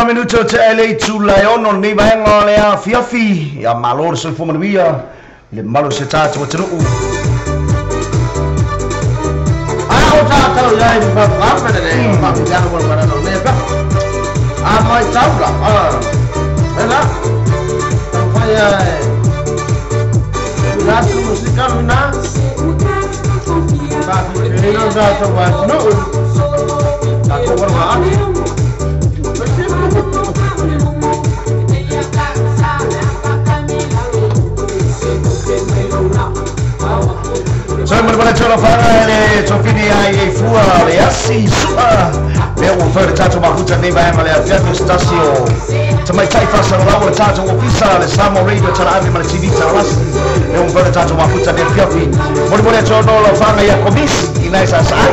minuto te ele tu laiono ni baenga le a fiafi ya malor so fo manuia le malo se tatu tru o ta lai ba pa de ba ya no para no ne ba mai taula ela vaya la música na ba ni no da to wa no ta to wa Saya mana cara fanga le chofini ai fua le asi sua. Le o fer tato ma huta ni ba le afiato stasio. Tamai tai fa sa rawa tato o pisa le samo radio tara abi ma TV tara las. Le o fer tato ma huta ni afiafi. Mana cara no fanga ya komis inai sa sai.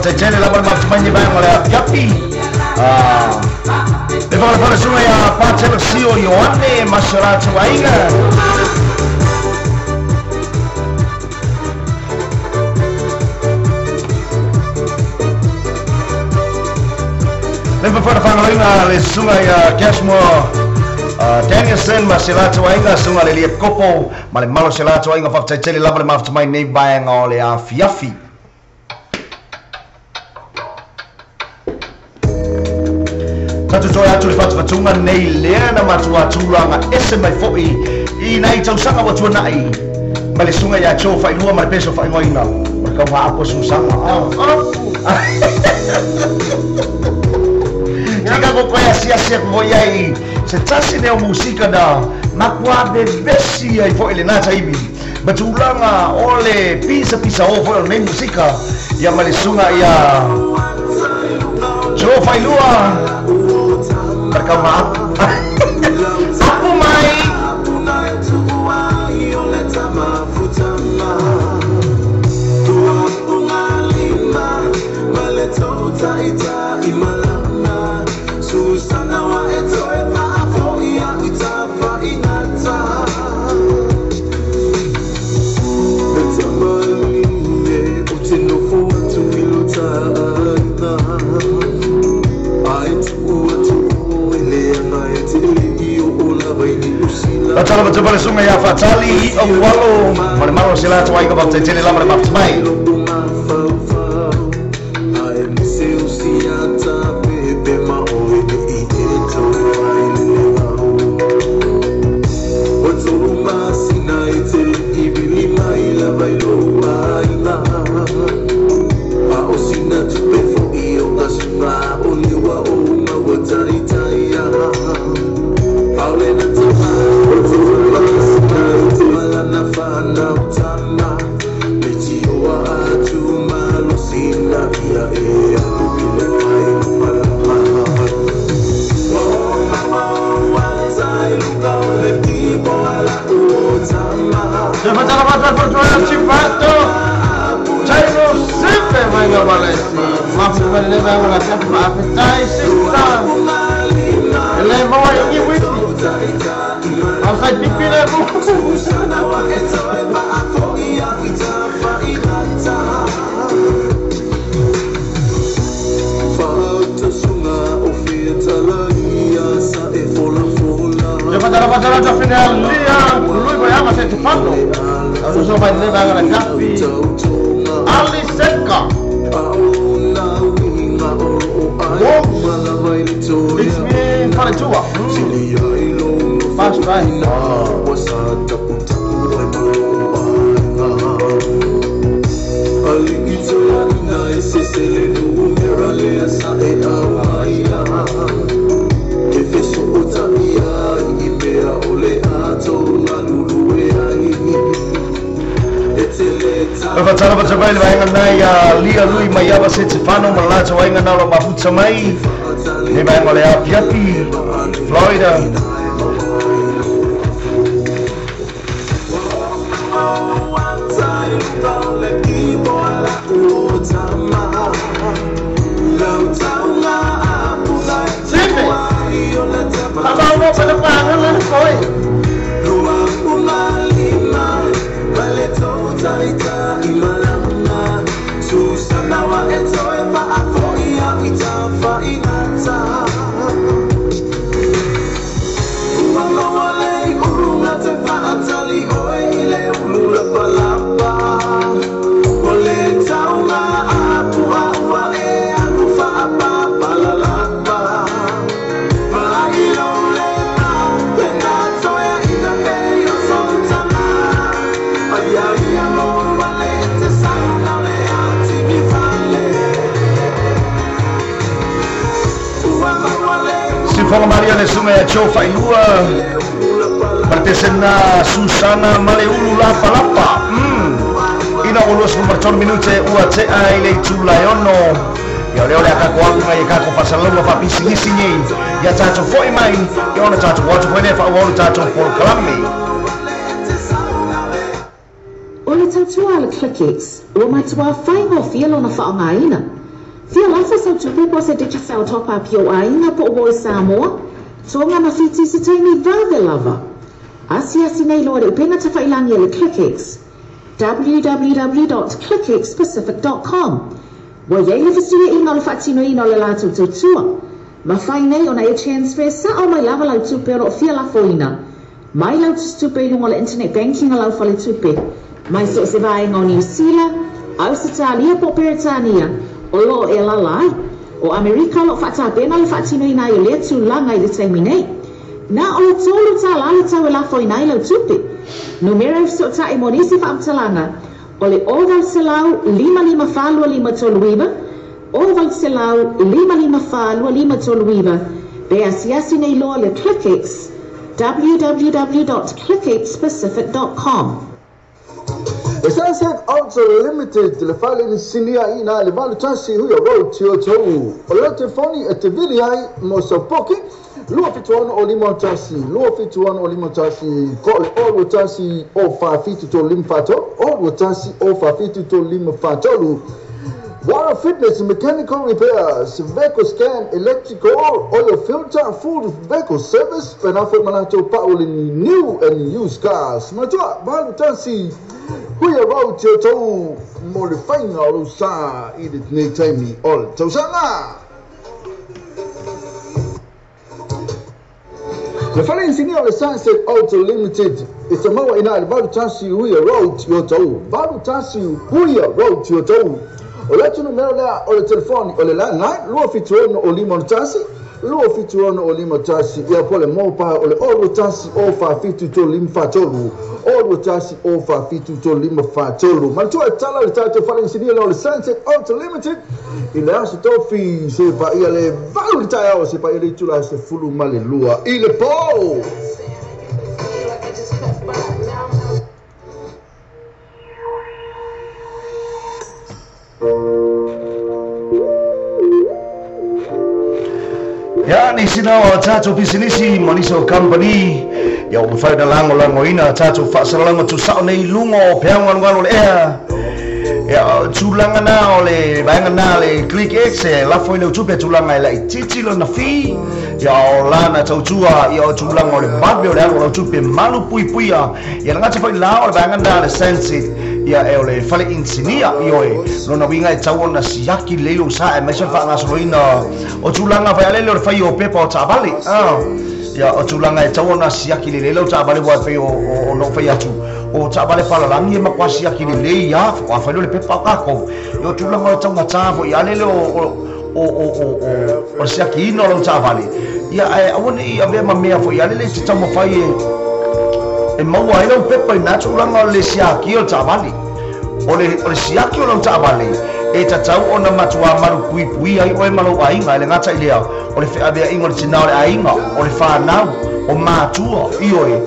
Jadi lawan mak main bang oleh Yapi. Lepas pada sungai apa Chelsea Yohane masalah cuainga. Lepas pada panglima le sungai Cashmore Danielson masalah cuainga sungai lihat kopo malam malu masalah cuainga fakta jadi lawan mak main bang oleh Yapi. Tatu joy atu le whatumatunga nei lea na matua tūranga ese mai fo'i I nei tausanga watua nai ma le sunga ia tō whailua ma le peso whaingoina ma le kauha apo susanga Tika ko koe asia koi ai se tasi neo musika na makua bebesi ai fo'i le nata ibi ma tūranga o le pisa o fo'i nei musika ia ma le sunga ia tō whailua Berkembang Aku mai Kalau macam mana sungai ya fatali awalo mana malu sila tuai kau baca jadi lama lepas mai. Nafana utana, mechi wa Watawatalata final lia Luigo yama seti pano Asusoma ile banga la kafi Ali Senka It's me Faritua Fast right Fatala batabay wainga na lia lui mayaba setifano malacha wainga na mafuta mai ni bainga le Apiapi Florida Fala Maria le sume a chofa ilua Partesena Susana Maleulu lapa lapa Ina ulos kumarchon minute ua te a ile tulayono Ya leo le akako wangu ngai kako pasalunga pa pisingisingi Ya tato foi mai Ya ona tato watu wene fa uolu tato por kalami Ole tatua le ClickX Ua matua whaingo fielo na whaongaina Fia lafa sa tupe po se digital top up yo ainga po o Samoa. Tonga mafiti se taimi vave lava. Asia sinei loa upena tawhailangi le ClickX. www.clickxpacific.com Wa yeile fasuia ino le fatino ino le lato tutua. Mawhainei ona e transfer sa o mai lava lau tupe o fia lafoina. Mai lau tupe lungo le internet banking lau fale tupe. Mai so se vaenga o New Zealand. Au se talia po Peritania. O lo e lalai, o Amerika lo whata pena le whatino ina i le tu langa i le taimi nei. Na o le tolu ta lale tau e lafo ina i lau tupe. Numero so ta i monisi whaamtalanga, o le oval se lau 55 toluiba, oval se lau 55 toluiba, be asiasi nei loa le ClickX, www.clickxpacific.com The Sunset also limited le fale ni sinia ina le valu tansi huyo road tio tau. Olote foni e te vili hai mo sopoki. Lua fituano o limon tansi. Lua fituano o limon tansi. Kole olu tansi o fafitu to limfato. Olu tansi o fafitu to limfato. Water fitness, mechanical repairs, vehicle scan, electrical, oil filter, food vehicle service. Penafo manato pauli new and used cars. Matua valu tansi. Huya road tio tau mo le fainga o lo sa I le nei taimi o le tausanga. Le fale insini o le Sunset Auto Limited e se maua ina le valu tansi huya road tio tau. Valu tansi huya road tio tau. O le tu numero lea o le telefoni o le landline, lua fituono o limon tansi. Lua fituono o limon tansi ia po le mopa o le olu tansi o fa fitu to limfatolu. Olu tansi o fa fitu to limfatolu. Mantua e tala le tato fale insini o le Sunset Auto Limited. Ile aso tofi se pa ia le valu le tae au se pa ia le tula se fulu male lua. Ile po! Ya ni sinawa tato pisinisi maniso company ya ufaida lango ina tato fasalango tu sao nei lungo peangan ngalo le ya tulanga na ole bainga na le ClickX la foi no tupe tulanga la titi lo na fi ya lana tautua ya tulanga ole babio le lo tupe malu puipuia ya ngati foi la ole bainga na le sense ya ole fale insinia yoe no na winga tawona siaki lelo sa e mesha fa ngasoina o tulanga fa lelo fa yo pepa o tabali ya o tulanga e tau na siaki le lo ta bale wa pe o no fe atu o ta bale pala langi ma kwa siaki le ya fa fa le pe pa ka ko yo tulanga o tau na ta fo ya le o siaki no lo ta bale ya ai awoni ya ve ma me fo ya le tau mo fa e mau ai lo pe pa na tulanga le siaki o ta bale o le siaki o lo ta bale e tatau ona matua maru pui ai o e malo ainga le ngata ilea o le fea bea ingo le tinao le ainga o le whanau o matua ioe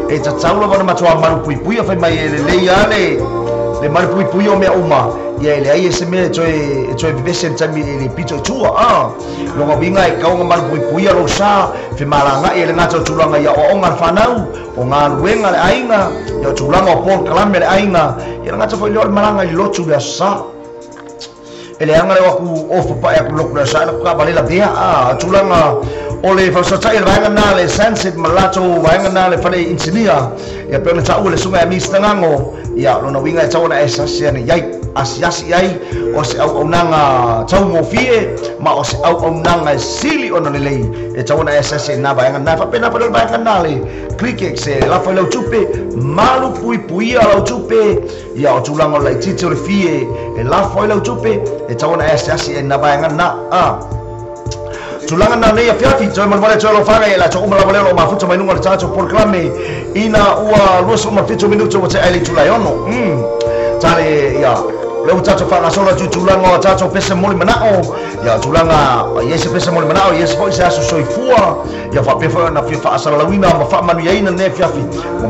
e tatau la wana matua maru pui a whai mai e le leia le maru pui o mea uma ia e le ai e se mea e toe vivese tami e le pito i tua longa winga e kaunga maru pui a lo sa whi maranga e le ngata o tulanga ia o onga le whanau o ngā luenga le ainga ia o tulanga o Paul Kalame le ainga ia le ngata whai leo le maranga i lotu le asa ele anga le waku ofa pa ya kulo kuna sa ka balela dia tulanga ole fa sa tai ranga na le sunset malato wanga na le fale insinia ya pe na tau le sunga mi stangango ya lo na winga tau na esa sia ni yai asiasi yai o se au nanga tau mo fie ma o se au nanga sili ona le lei e tau na esa sia na wanga na fa pe na wanga na le cricket se la fa lo tupe malu pui ala tupe ya o tulanga le titi o le fie e la fa lo tupe e tau na esa sia na wanga na tulanga na nei afiafi toi malvale toi lo fanga la cho umala vale lo mafuta mai nunga tacho por clame ina ua luso ma fito minuto wate ali tulayono tale ya le tacho fanga sola tulanga tacho pese moli manao ya tulanga yese pese moli manao yese foi se aso soifua ya fa pefa na fifa asala lawina ma fa manu yaina ne fiafi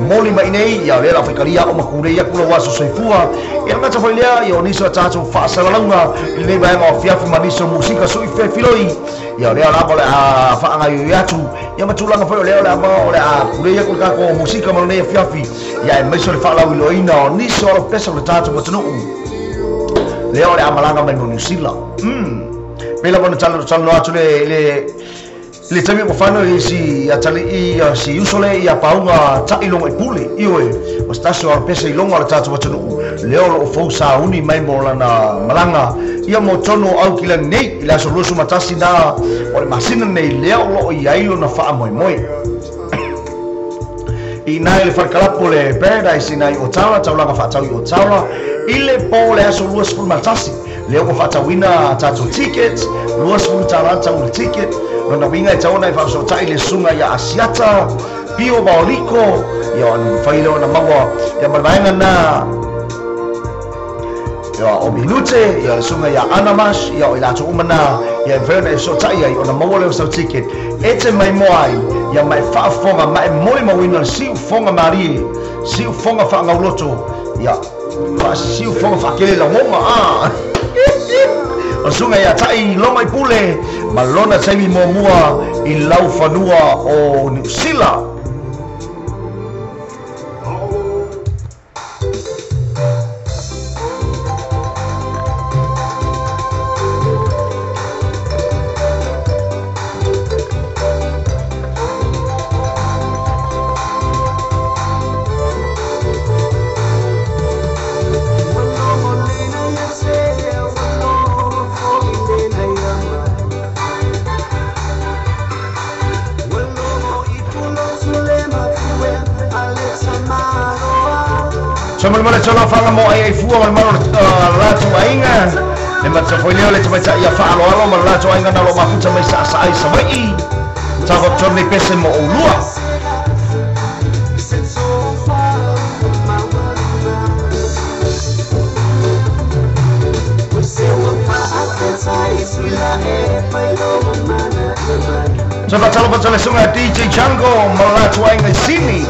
moli mai nei ya le la fikaria o makure ya kulo waso soifua ya na tacho ya yo niso tacho fa asala lawina le ba ma fiafi maniso musika soife filoi ya le ala bola fa anga yatu ya matulanga fa le ala mo le kure ya kulka ko musika mo ne fiafi ya me so le fa lawilo ina niso lo pesa le tacho matunu leo le amalanga mai New Zealand pela bona talo atu le tami ko fano isi atali I si usole ia paunga ta ilonga I pule ioe o stasio al pesa ilonga le tatu watunu leo lo fousa uni mai mo lana malanga ia mo tono au kila nei ila so lusu matasi na o le masina nei leo lo ia ilo na fa moi ina le farkalapo le paradise ina o taula taulanga fa tau o taula ile po le aso luas full matasi leo ko fata wina tatu tickets luas full talanta un ticket na winga tauna fa so tai le sunga ya asiata pio baoliko ya failo na mawa ya malvaina na ya o minute ya sunga ya anamas ya ila tu umana ya verne so tai ya ona mawa le so ticket ete mai moai ya mai fa fonga mai moi ma wina si fonga mari si fonga fa ngauloto ya fa si fonga fa kele la monga o sunga ya tai lo mai pule malona tai mo mua I lau fanua o New Zealand Sama mana coba fanga mo ai fua mal mal la tu ainga e ma foi leo le tsa ia fa alo mal la tu ainga na lo ma futa mai sa ai sa mai ta go torni pese mo ulua Coba calo pacale sunga DJ Django mal la tu ainga sini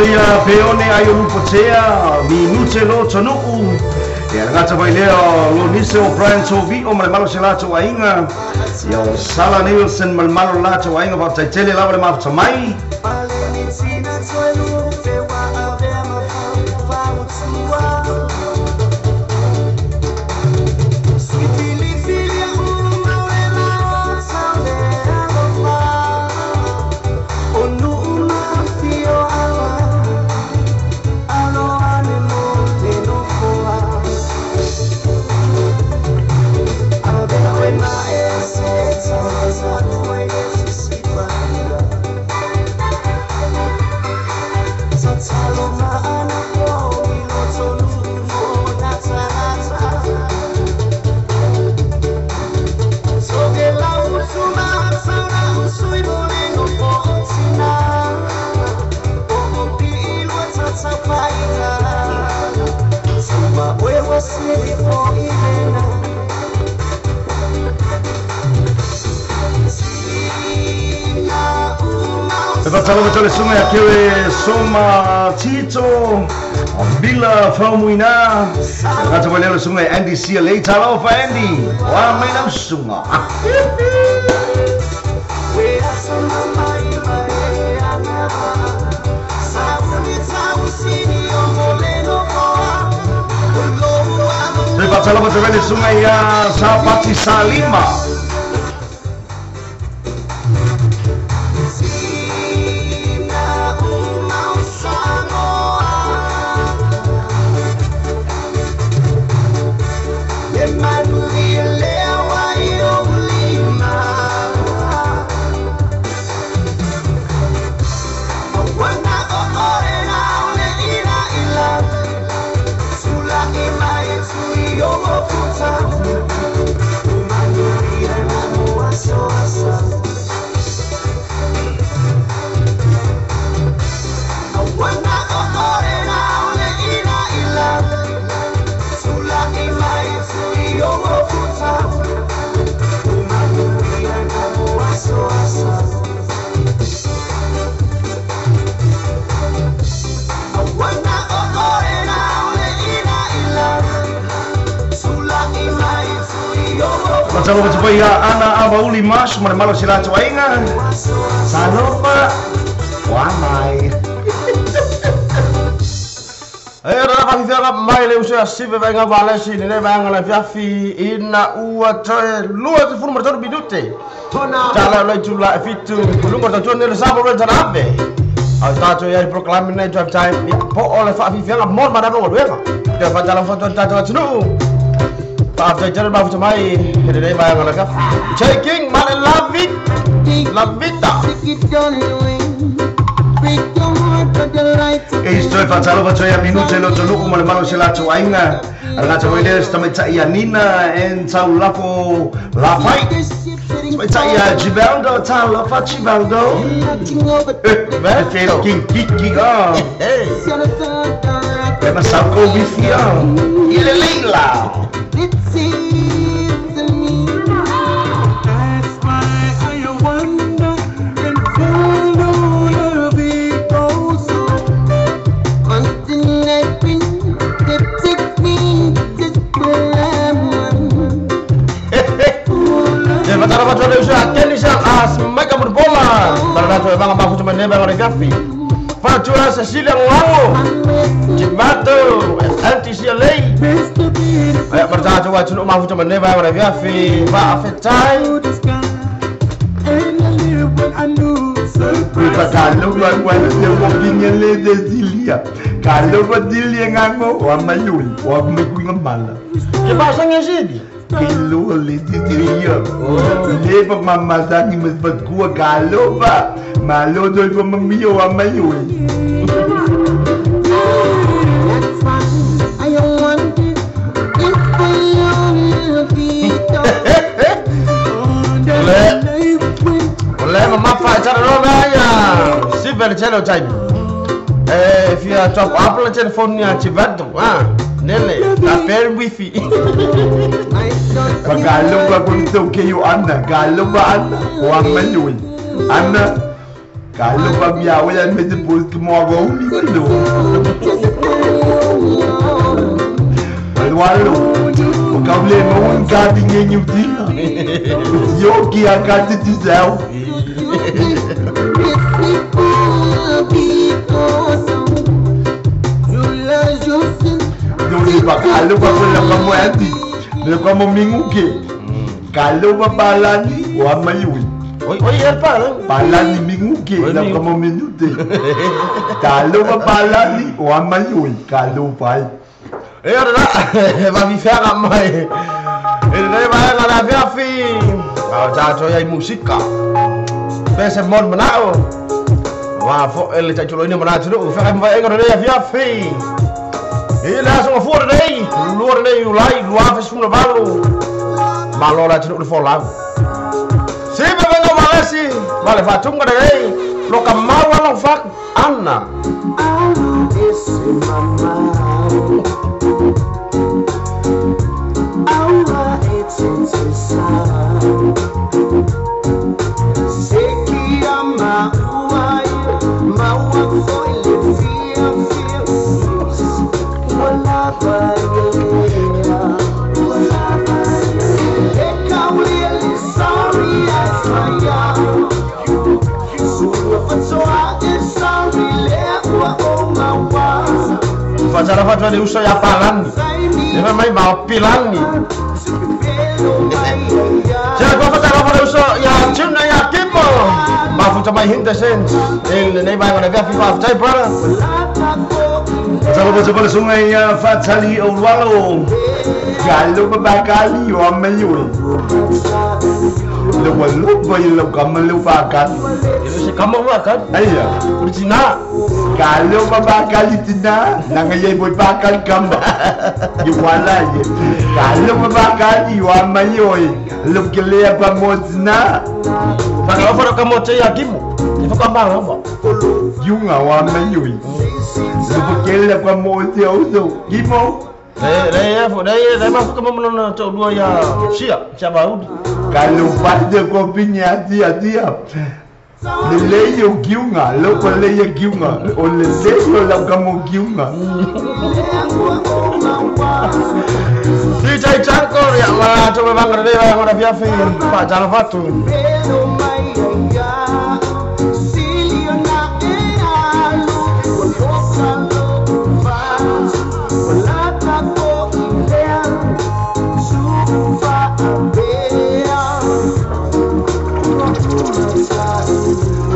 Ia peone ai o lupotea minute lo tonu ia ngata vai leo lo nise o Brian Tovi o malo se lato ainga ia o Sala Nielsen malo lato ainga va tele lava ma mai Talo tole sunga ya kewe soma tito bila famuina kata wale sunga Andy CLA talo fa Andy wa maina sunga Talo tole sunga ya Sapati Salima Macam apa supaya anak abauli mas mana malu sila cuainga. Sanopa, wamai. Raka fifia mai le usia sive venga vale si ne venga la fiafi ina ua tre lua te funu martoro bidute. Jala le jula fitu lungo ta tone le sabo le tarabe. Au tato ya proclaim ne drive time po ole fa fifia mon madano wenga. Dia fa jala foto tato tunu. Pa fa jala ba fu mai ne venga la ka. Checking man love it. Love it. Isto e facciamo ya minuto lo tolu mo le malo sila cuainga. Ala cuaide sta metsa ia nina en tau lako la fight. Metsa ia Gibaldo tau la fa Gibaldo. King ah. Kena sako bifia. Ile leila. Matara matara usia tenis as mereka berbola. Barang bang bahu cuma nembak oleh Gavi. Pacura Cecilia Ngau, Jibato, LTCLA. Ayo berjalan coba cuma bahu cuma nembak oleh Gavi. Pak Afetai. Kalau yang mungkinnya le Desilia, kalau Desilia ngamo, wamayui, wamekui ngamala. Kepasangnya sih. Kilo le Desilia, leva mama tadi mesbat gua kalau ba, malo doi pemamio wamayui. Oleh mama pacar romanya, si bercelo cai. Via top apa telefonnya Cibato, nele, tapel wifi. Kalau ba kunto kayo ana, kalau ba ana, wang mayui, ana, kalau ba miawayan medyo post mo ako ulo. Walo, ukable mo ang gating yung dila. Yogi ang kati tisaw. Duli ba kalau ba wala ka mo ati? Dili ka mo minguke. Kalau ba balani wa mayui. Oi, apa? Balani minguke na ka mo minute. Kalau ba balani wa mayui, kalau ba va mi fera mai. Ele vai na via fi. Já ya música. Pese mon manao. Wa fo ele ta chulo ni mana chulo. Fa vai ngoro ya via fi. Ele langsung voor dei. Luar dei ulai, luar fes fun balo. Malo la chulo fo la. Si va vengo malasi. Vale, fa tung dei. Lo kamawa lo fak Anna. Pacara fatwa di usaha ya palan. Dia mai mau pilang ni. Jadi gua pacara fatwa usaha ya cuma ya kimo. Mafu cuma hinta sen. Ele nei vai mana via FIFA cai para. Pacara pacara sungai ya fatali owalo. Kalau babakali wa mayui. Lupa lo kamu lupakan. Itu si kamu lupakan? Iya. Urcina. Kalau babakali tina, nangayay boy bakal kamba. Iwala ye. Kalau babakali wa mayui. Lupkelea pamozna. Kalau fora kamu caya kimu. Itu kambang apa? Yunga wa mayui. Lupkelea pamozna uso. Kimo. Dia masuk ke mana cok dua ya siap baru. Kalau pada kopinya dia Lele yo giunga, lo pale yo giunga, o lele yo la kamo giunga. DJ Chanko ya ma coba bang rede bang ora fiafi, Pak Jalan Fatu.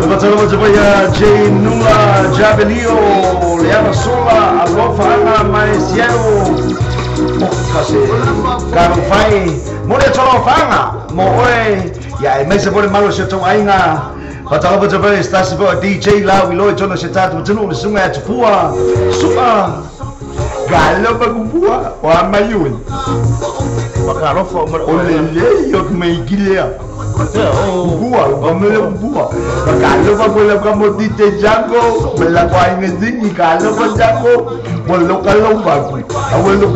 Betul supaya Jenula Jabelio Liana Sola Alofa Ana Maisiao kasih Karang Fai Mulai colo fanga Moe Ya mesa boleh malu setong ainga Betul supaya stasi bawa DJ lah Wiloi cono setat Betul sungai Cepua Suka Galau bagubua Wah mayun Maka rofa Oleh yok mai gila Buah, kamu buah. Kalau kamu kamu di Django, melakukan ini kalau kamu Django, kalau bagus,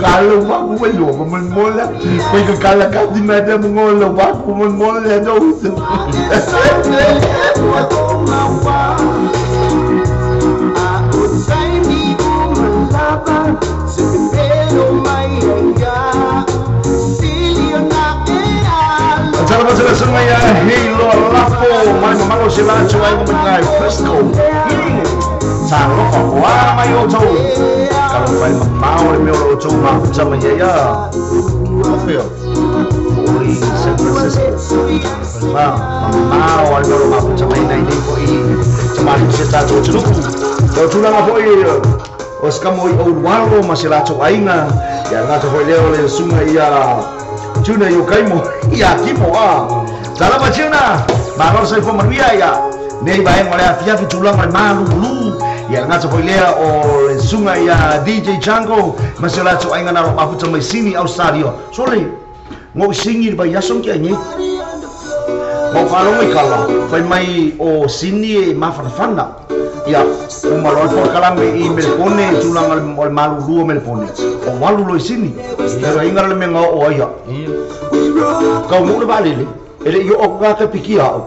kalau bagus, kamu mula. Mereka kalau kamu ada mengolah bagus, mula tu. Salam salam semuanya, hello lapo, malu sila cuai mengenai Frisco. Salam wah mayo tu. Kalau fai mau mayo tu mah sama ya. Apa? Oi, San Francisco. Mau mayo mah sama ini koi. Cuma kita tu dulu. Kau tulang apa ini? Os kamu walo masih lacu ainga. Ya lacu boleh sungai ya. Cuna yo kaimo ya kipo dalam macana malu saya pun manusia ya nei bayang oleh Fiafi tulang oleh malu lu ya ngaco boleh oleh sungai ya DJ Chango masalah tu aingan naro apa cuma sini Australia sorry ngau singi ba yasong kia ni mau kalau kalah mai o sini mafana ya umalol por kalambe email pone tulang oleh malu lu email pone o malu lo sini pero ingal le menga o ya kau mula balik ele yo okga ke pikia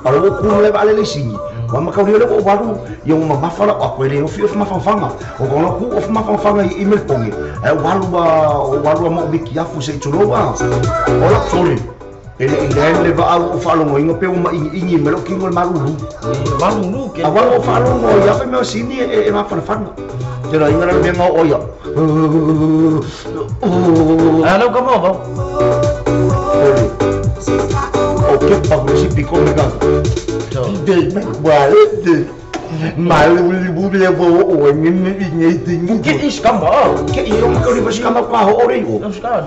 kalau aku mula balik sini mama kau dia le baru yang mafala aku ele of mafanga o kalau aku of mafanga email pone walu mau bikia fu se chuloba ola sorry ele le ba au falo ngo ingo pe uma ingi melo kingol malu ke awal falo ngo ya pe me sini e mafanga jadi ingal le menga o ya halo kamu apa Oke, Pak Musi Piko megang. Tidak balik. Malu boleh bawa ini tinggi. Mungkin iskamba. Yang kau di iskamba kau orang itu.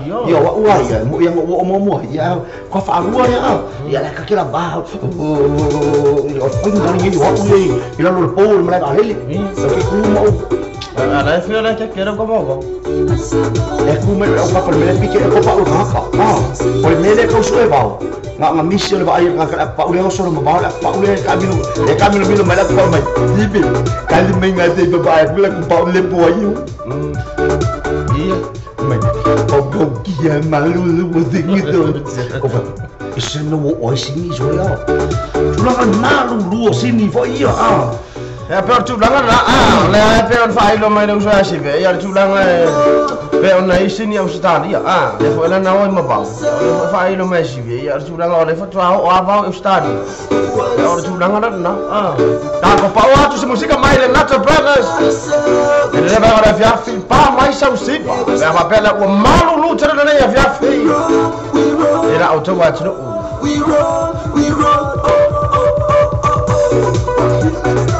Ya, wah ya. Yang mau ya. Kau faham ya? Ya, nak kira bah. Pun dari ini waktu ni. Bila lu pol mereka ahli. Tapi kau mau. Ada feel nak kira kau mau. Aku apa permele pikir aku pak uraka. Permele kau suai bau. Nggak misi oleh ayah ngangkat pak udah suruh membawa pak udah kami bilang malah kau mai. Ibu kali mengade bapak aku bilang pak udah puayu. Iya. Mai. Kau kia malu lu mesti gitu. Isenu oi sini soalnya. Tulangan malu lu sini for iya Ya per tulangan le per fai lo mai no sa si ve ya tulangan per na sini Australia le fo la na oi ma ba fai lo mai si ve ya tulangan le fo tra o ava Australia ya o tulangan na ta ko pa o tu se música mai le Nato Brothers le va ora Fiafi pa mai sa si ya va bella o malu lu tra na ya Fiafi era auto wa tu we roll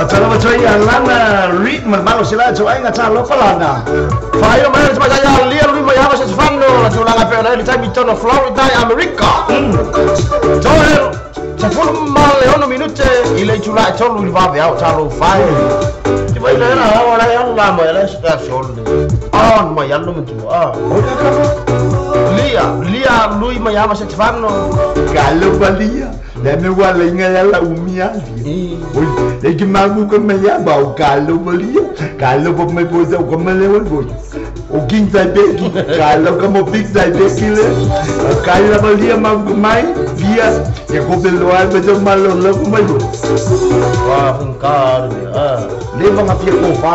Macam yang lana ritme malu sila coba ingat calo pelana. Fayo mana cuma saya lihat rumah yang masih Fano, lalu lang apa yang ada di Tono Florida, Amerika. Joel, 10 minute ile chula cholo li va via chalo fai. Ti vai na ora yang lama ya sudah solde. Ma yang lu mentu. Lia lui ma ya masih Fano. Kalau balia dan wala ngala umia. Oi, lagi magu kan maya bau kalau balia. Kalau pun mai boza ko malewan boy. O quinta beki, kalau kamu big side beki le. Kalau balia magu mai ia ya ko pe lo ai pe to malo lo ko mai Wah, engkar le mga pia ko fa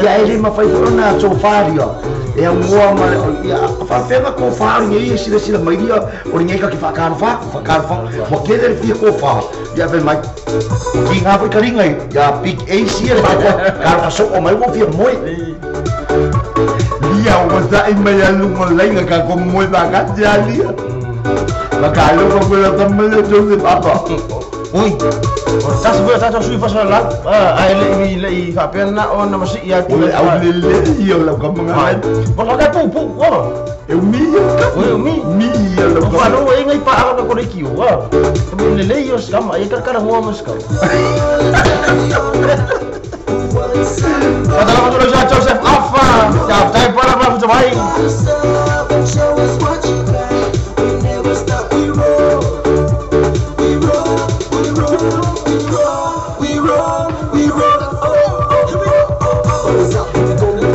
ya ele ma fai ona so fa dia e mua ma ya fa fe ma ko fa ni sila mai dia o ni ka ki fa kan fa mo ke der pia ko fa ya ve mai ki nga fa karingai ya big asia ba ka so o mai wo pia moi dia o sa i mai alu mo lai nga ko moi ba ka ja dia ba ka lo ko la tamma jo se papa ui tas bo ta sui fa sala ai le fa pena ona ma si ya o au le io la ko mga bo ka pu eu mi ia lo ko no e ngai pa ana ko ki wa le io skama e kar mo ma ska Padahal aku sudah Joseph Alpha, ya saya para pelaku terbaik.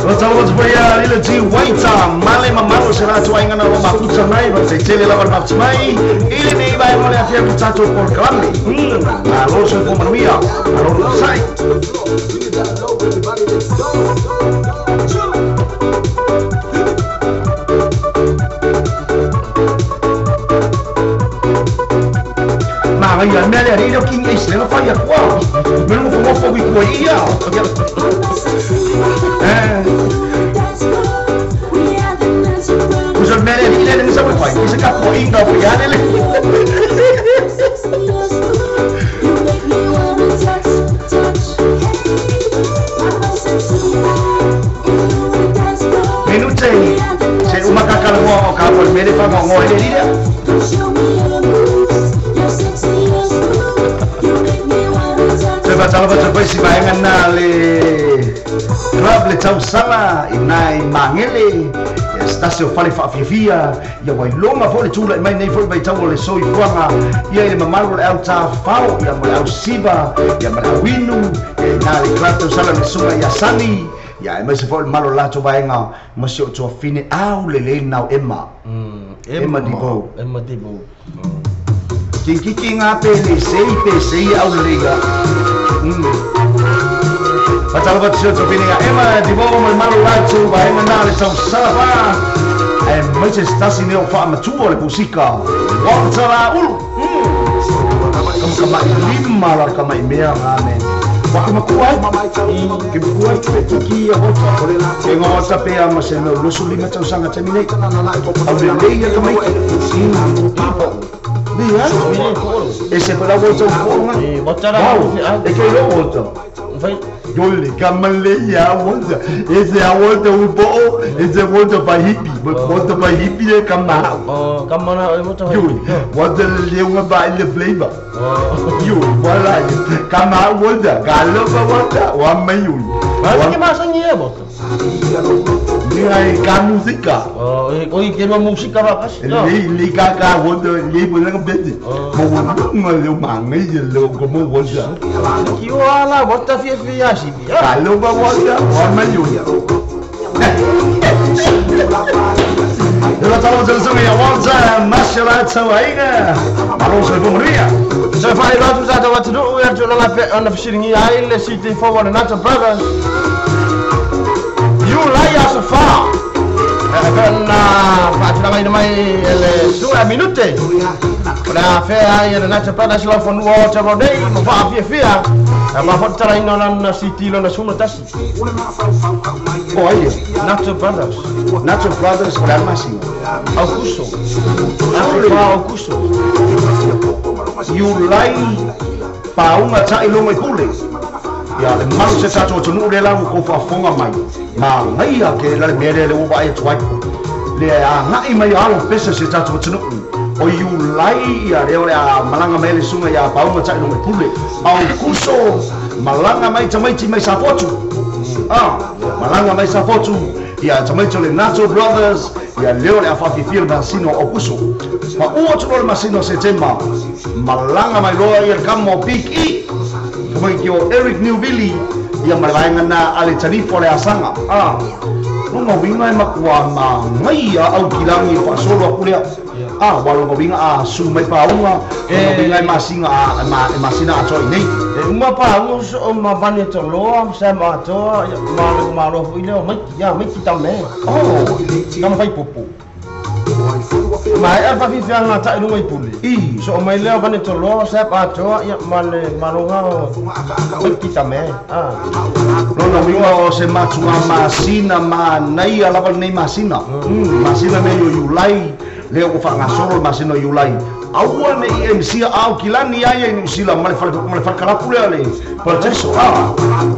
Bersama supaya lila ji waita malai mamaru sera tua ingana rumah putsa nai bersai celi lawan mak cemai ili ni ibai mulai afiat putsato por kelamni lalu suku manusia lalu selesai mà bây giờ mẹ này đi đâu kinh ấy sẽ nó phát hiện quá mình không có phô bị quấy ý à bây giờ mẹ này đi lên nó sẽ phải cái sẽ cặp quấy ý đâu phải giá đấy lên mình chơi sẽ umakakal mo kapal mede pa mo ngồi đi dia Sahabat sampai si bayangan nale Rab le tau sala inai mangele ya stasio fale fa fia ya wai longa fo le tula mai nei fo bai tau le soi kwanga ya le mamaru le auta fao ya mo au siba ya ma winu na le krato sala le sunga ya sani ya mai se fo le malo la to bayangan masio to fine au le nau emma di bo Kiki nga pe sei au lega Pasal bat sio pininga ema di bawah mo malu lacu bae menale sa sala e mese stasi ne fa matuo le musika wantara ulu kama lima la kama mea amen wakama kuai ke kuai te ki ho ke ngota pe ama se no lusu lima tau sanga termine au le leia kama Dia, esse pela volta um pouco, né? É que ele volta. Vai, Jolly, camale ya volta. Esse a volta um pouco, esse volta para hippie, volta para hippie é camar. Oh, camar é muito. Jolly, volta ele uma baile flavor. Jolly, voilà, camar volta, galo para volta, o amai Jolly. Mas que mais ainda é volta? Ni ka musika. Oi que uma música bakas. Li ka volta, li pula ka bete. Mo lo mangai lo como volta. Que wala volta fia si. Kalau ba volta, wa mayu. Ela tá usando a volta, mas ela tá ainda. Alonso Bomria. Saya fai lá tu já tava tudo eu já lá na fisirinha aí le city forward na Nato Brothers. You lie as far. Na fatura mai ele 2 minute. Na fe ai na Nato Brothers lo for water all day, mo fa fia. Ma fatura ino na city lo na suma tasi. Oh aí, Nato Brothers. Nato Brothers para Massimo. Augusto. Augusto. You lie pa uma tai lo mai kule. Ya le malu se tato tunu le la ko fa fonga mai. Ma ngai ya ke la mere le uba e twai. Le a ngai mai alo pesa se tato tunu. O you lie ya le a malanga mai le sunga ya pa uma tai lo mai kule. Au kuso malanga mai tamai ti mai sapotu. Malanga mai sapotu. Ya tamai le Nato Brothers ya leo le afafi fil Masino Okuso. Ma outro le Masino Setema. Malanga mai loa ia kamo Big E. Como que o Eric Newbilly ia malanga na ale tanifo le asanga. No winga e makua ma ngai au kilangi fa solo akulia. walo winga su mai paunga winga masinga masina cho nei uma paunga so ma bani to lo sa ma to ma lo ile mai kita me kama fai popo mai apa fi fianga ta inu mai puli so mai le bani to lo sa pa to ya male maronga mai kita me no winga se matua masina ma nei ala nei masina masina me yo yulai leo ko fanga solo masino yulai aua ne MC au kilani ai ni sila male fal kala pule ale processo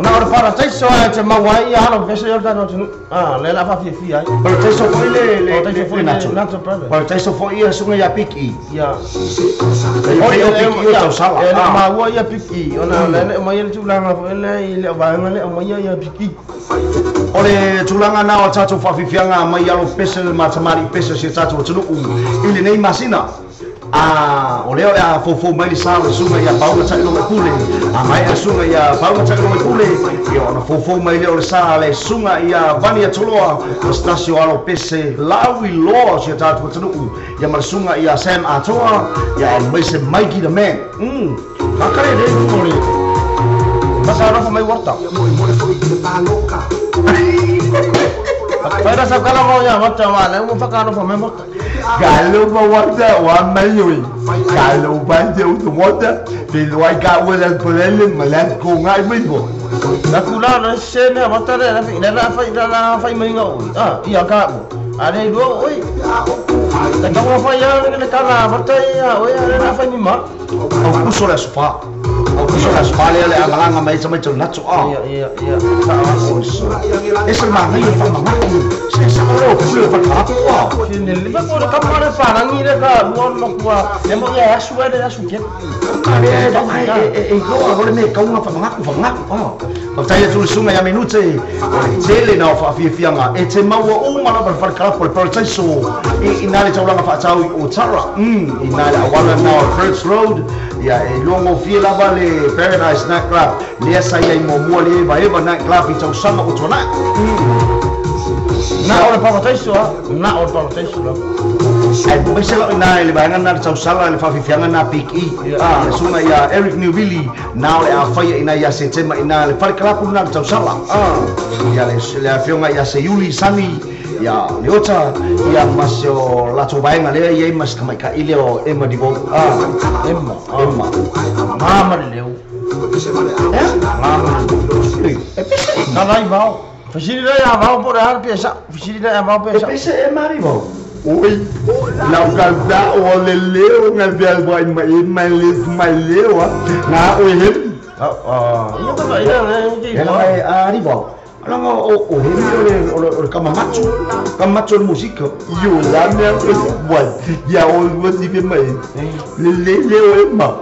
na ora para tesso te mawai ya no vese yo da no le la fa fi ai processo foi le foi nato processo foi ia sunga ya piki ya oi eu sala ma wa ya piki ona le mo ye tulanga foi le ba ngale mo ya piki ole tulanga na o tatu fa fianga mai alo pese matamari pese se tatu tulu ile nei masina ole ya fofo mai sala sunga ya paula tsa no kule mai sunga ya paula tsa no kule yo na fofo mai le sala sunga ya vania toloa stasio alo pese lawi lo se tatu tulu ya mar sunga ya sam atoa ya mai se mai ki the man makare de kule masara fa mai warta Pada sakala mau ya macam mana mau fakano fa memang kalau mau warta wa mai kalau banjir untuk warta pilih ka wala pelele malan ko ngai bibo nakula na sene matare na fa mai ngau iya ka ada dua oi tak mau fa ya ni kala matai ya oi ada fa ni ma au kusora spa kusora spa le amalanga mai sama tu natsu iya ese mangai fa mangai se lo kulo fa ka ni liba ko kamara fa ngi de ka luon no kwa emo ya suwe de suke ko agora me ka uma fa mangai tai tu sunga ya minute tele na fa fianga e te maua uma na fa ka por processo inale taulanga fa tau o tara inale awala na First Road ya e longo fila vale Paradise Night Club le sa ya mo mo le ba eba night club i tau sama o tona na ora pa processo ai bo se la na le ba ngana tau sala le fa fianga na piki sunga ya Eric Newville na le a fa ina ya se tema ina le fa club na tau sala ya le fianga ya se Yuli Sani ya leota ya masio la tobaenga le ye mas kamai ka ileo ema divo emma mama leu mama nalai mau fasirida ya mau por ar pesa fasirida ya mau pesa pesa e marivo oi la galda o le leo na vial vai mai leo na oi he iya ba ya mai arrivo Alanga o he kamamatsu musika yo la me buat ya o wasi be mai le o emma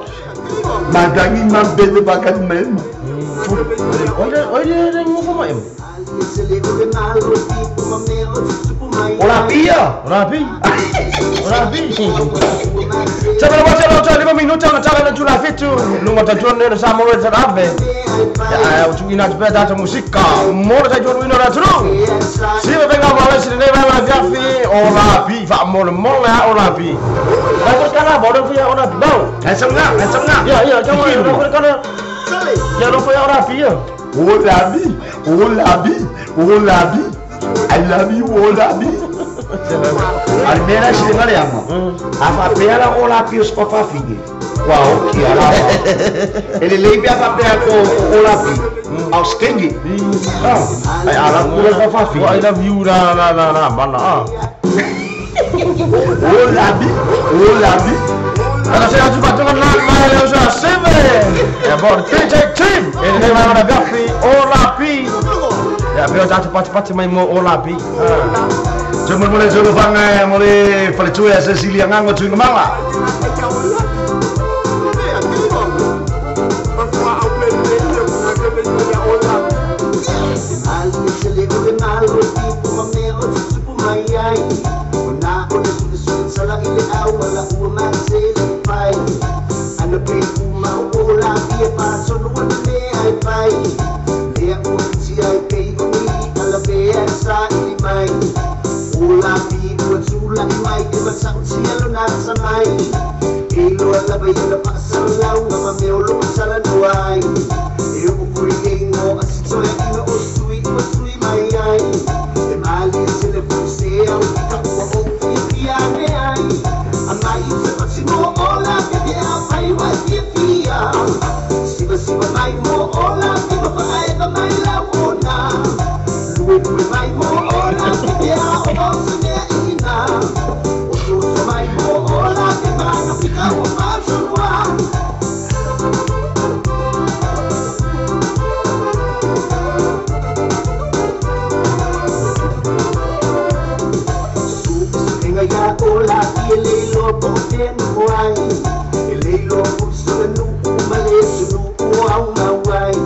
magangi mambele bakat mai Oye, mo fa mai Rapi. Sabara wacha 5 minuti anataka na tula vitu. Lunga tajone na samo wetu rabe. Ya utuina tupeta hata musika. Mora tajone wino na tulu. Siwe benga wala sine wala gafi o rapi fa mona o rapi. Bagus kana bodo punya o rapi. Bau. Handsome nga. Ya, kamu bagus kana. Ya lo punya o rapi ya. O labi. I love you, Olabi. Almera singale ama. Apa pera Olabi os papa figi. Wow, que ala. Ele leibe apa pera ko Olabi. Aus kengi. Ai ala pura papa figi. I love you na bana. Olabi. Ana saya cuba dengan nama yang sudah sebe. Ya bor team. Ini mana gafi Olabi. Ya biar cepat-cepat main mau Olabi. Cuma mulai jono banga mulai percaya Cecilia ngango cuy kemala. Olabi buat sulang mai di basang cielo na la bayana pa sa law nga mamiolo sa lanuay e ukuri ngo asito ina osui mai ai e mali sile puse au kapua o fiane ai amai se pasimo ola que dia ai wa dia siba mai mo ola que pa ai da mai la ona lui mai mo ola que dia o se ina o mai mo ola que vai ficar o passo ya ola ele lo poten wai ele lo sunu male sunu au na wai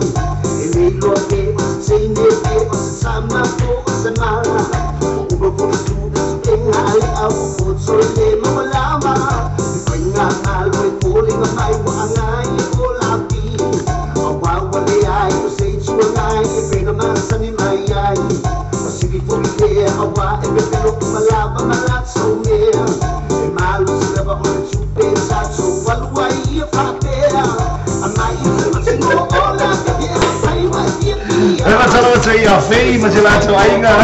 ele lo ke sine ke sama ko sama ubo ko su tenga ai au ko sole malama pinga alwe pulling mai wa ngai ola pi awa wale ai sei chua ngai e pena masani mai ai Sige fuke awa e pelo malaba malat so mea e malu seba o chupe sa so walwai e fatea amai se no ola que ai wa dia Ela falou isso aí, ó, feio, mas ela tá ainda.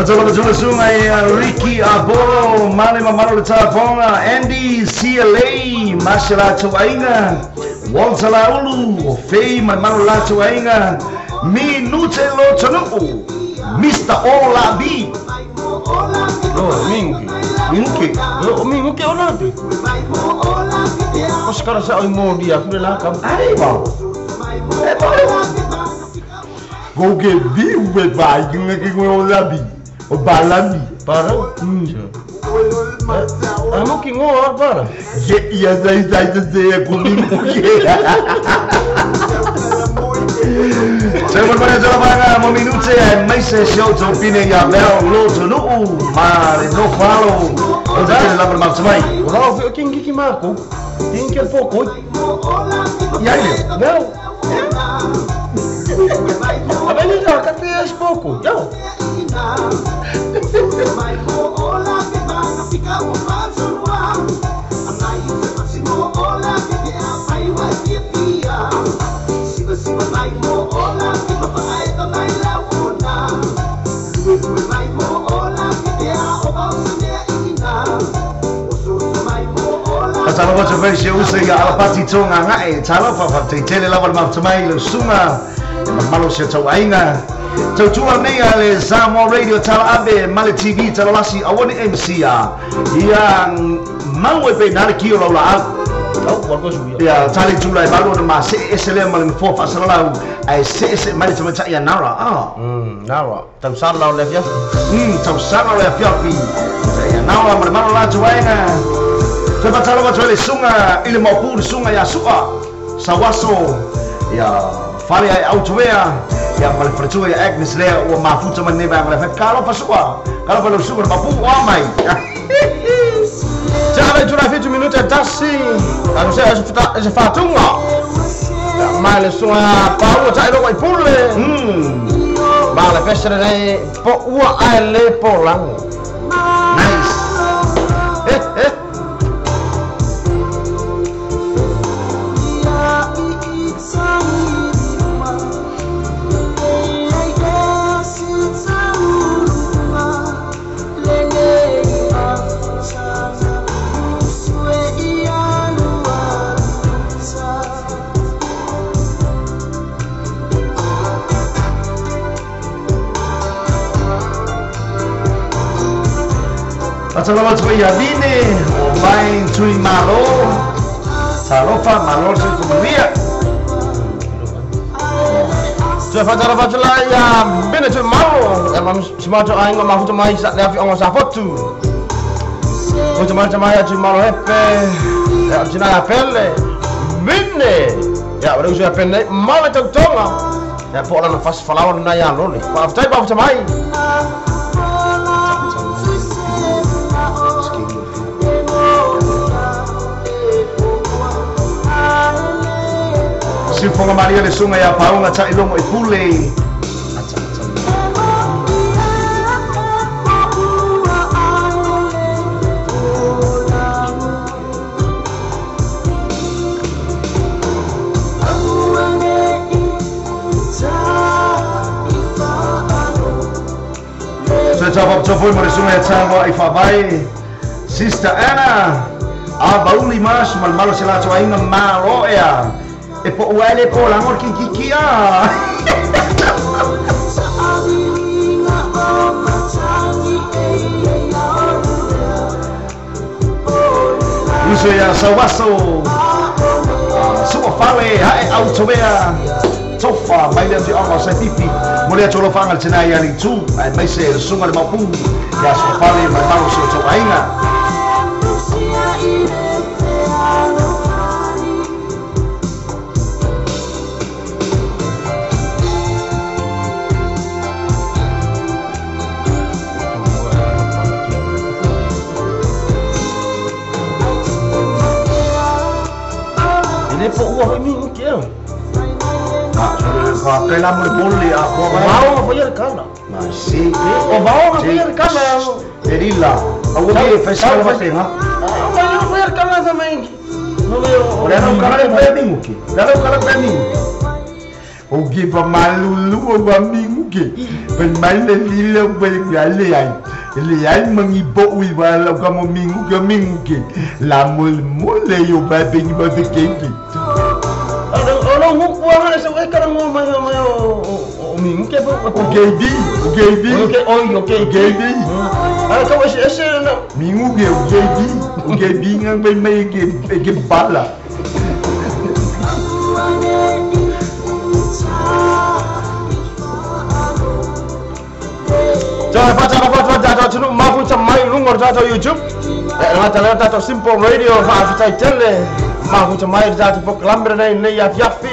Betul sungai Ricky Apollo, Mane Mamaro de Tafonga, Andy CLA, Mashala Chuainga, Walter Laulu, Fei Mamaro La Chuainga, Minute Lo Chanuku, Mr. Olabi. Oh, Minki, Olabi. Os caras são imodia, tudo lá, cara. Aí, bom. Go get bill with by you making Olabi. O balami para amo que ngor para ia dai de comigo que Saya bermain dalam mana mau minute mais show to pine ya leo lo to no mare no falo udah lá bermain mai Olá eu quem que marco tem que pouco e aí não a bem já que tem pouco não Kalau kau coba usaha ala pasti tonga ngai, kalau apa tele lawan macamai lu sunga, malu sih Chuainga. Tujuan ni ale Samo Radio tala abe male TV tala lasi awani MC ya yang mau pe nari kio la oh warga suya ya tali Julai baru nama SLM maling four pasal ai male cuma cak ya nara nara tam salah lef ya tam salah lef ya pi ya nara maling la Chuainga coba tala macam sunga ile mau pur sunga ya suka sawaso ya fali ai autowea yang paling percuma ya Agnes Lea wa mafu teman ni bang lepas kalau pasua kalau belum syukur mafu wamai jangan curah video minut tasi kalau saya sefatunga male sunga pau tak ada kau pule male festival ni pokwa ale polang nice Pasal tu ya bini, main cui malo, salofa malo tu kemudian. Cepat lah ya, bini cui malo, emang semua tu aing mahu tu mai sak lefi orang sapot tu. Macam-macam ya cui malo hepe, ya cina apel, vine ya ora usa penne mala tonga ya po la fas falawan na ya loni pa aftai pa mai si fonga Maria le sunga ya paunga cha ilongo I pule Coba mo resume at sawa ifabay Sister Anna bauli mas malmalo sila so ay nga malo ya e po wale po lang or kikikia Uso ya sawaso suwa fale hai autobea Sofa, mai le ti anga sa pipi. Mole cholo fanga tsena ya ri tu, ai mai se sunga le mapu. Ya so fale mai mau so to ainga. Ini po uang ini kieu. Kaya lang mo boleh ako mau bayar kana masih mau bayar kana Erila aku ni festival apa sih ha mau bayar kana sama ini dalam kalau planning mungkin dalam kalau planning oke pamalulu ba minggu pemain lila bergale ai liai mengibo wala kamu minggu lamul mole yo ba bengi ba bekenge Orang uang ada sesuai kerana mau minggu ke apa? Ugebi. Ada kau ese na minggu ke ugebi ngang mai ke bala. Jangan baca jatuh cuma mampu camai lungor jatuh YouTube. Jatuh Simple Radio apa tele. Mampu camai jatuh program bernai ya Fiafi.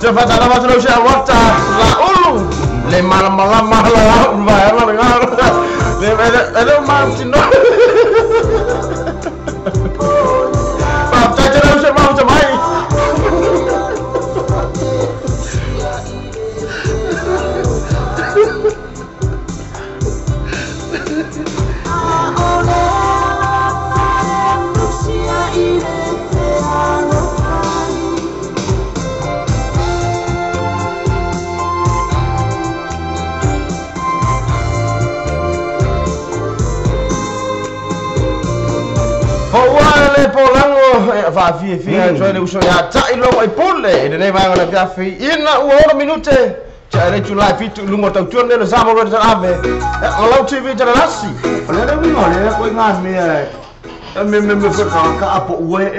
Cepat dalam terus ya waktu la ulu le malam la bayar dengar le mancing no Pak caca terus mau camai fa fi so le uso ya tai lo ai pole de ne vai na cafe ina ora minute cha le tu live tu lungo tau tuan le samo ro ta ave lo tv ta lasi le le mi ngole ko ngan me ka apo we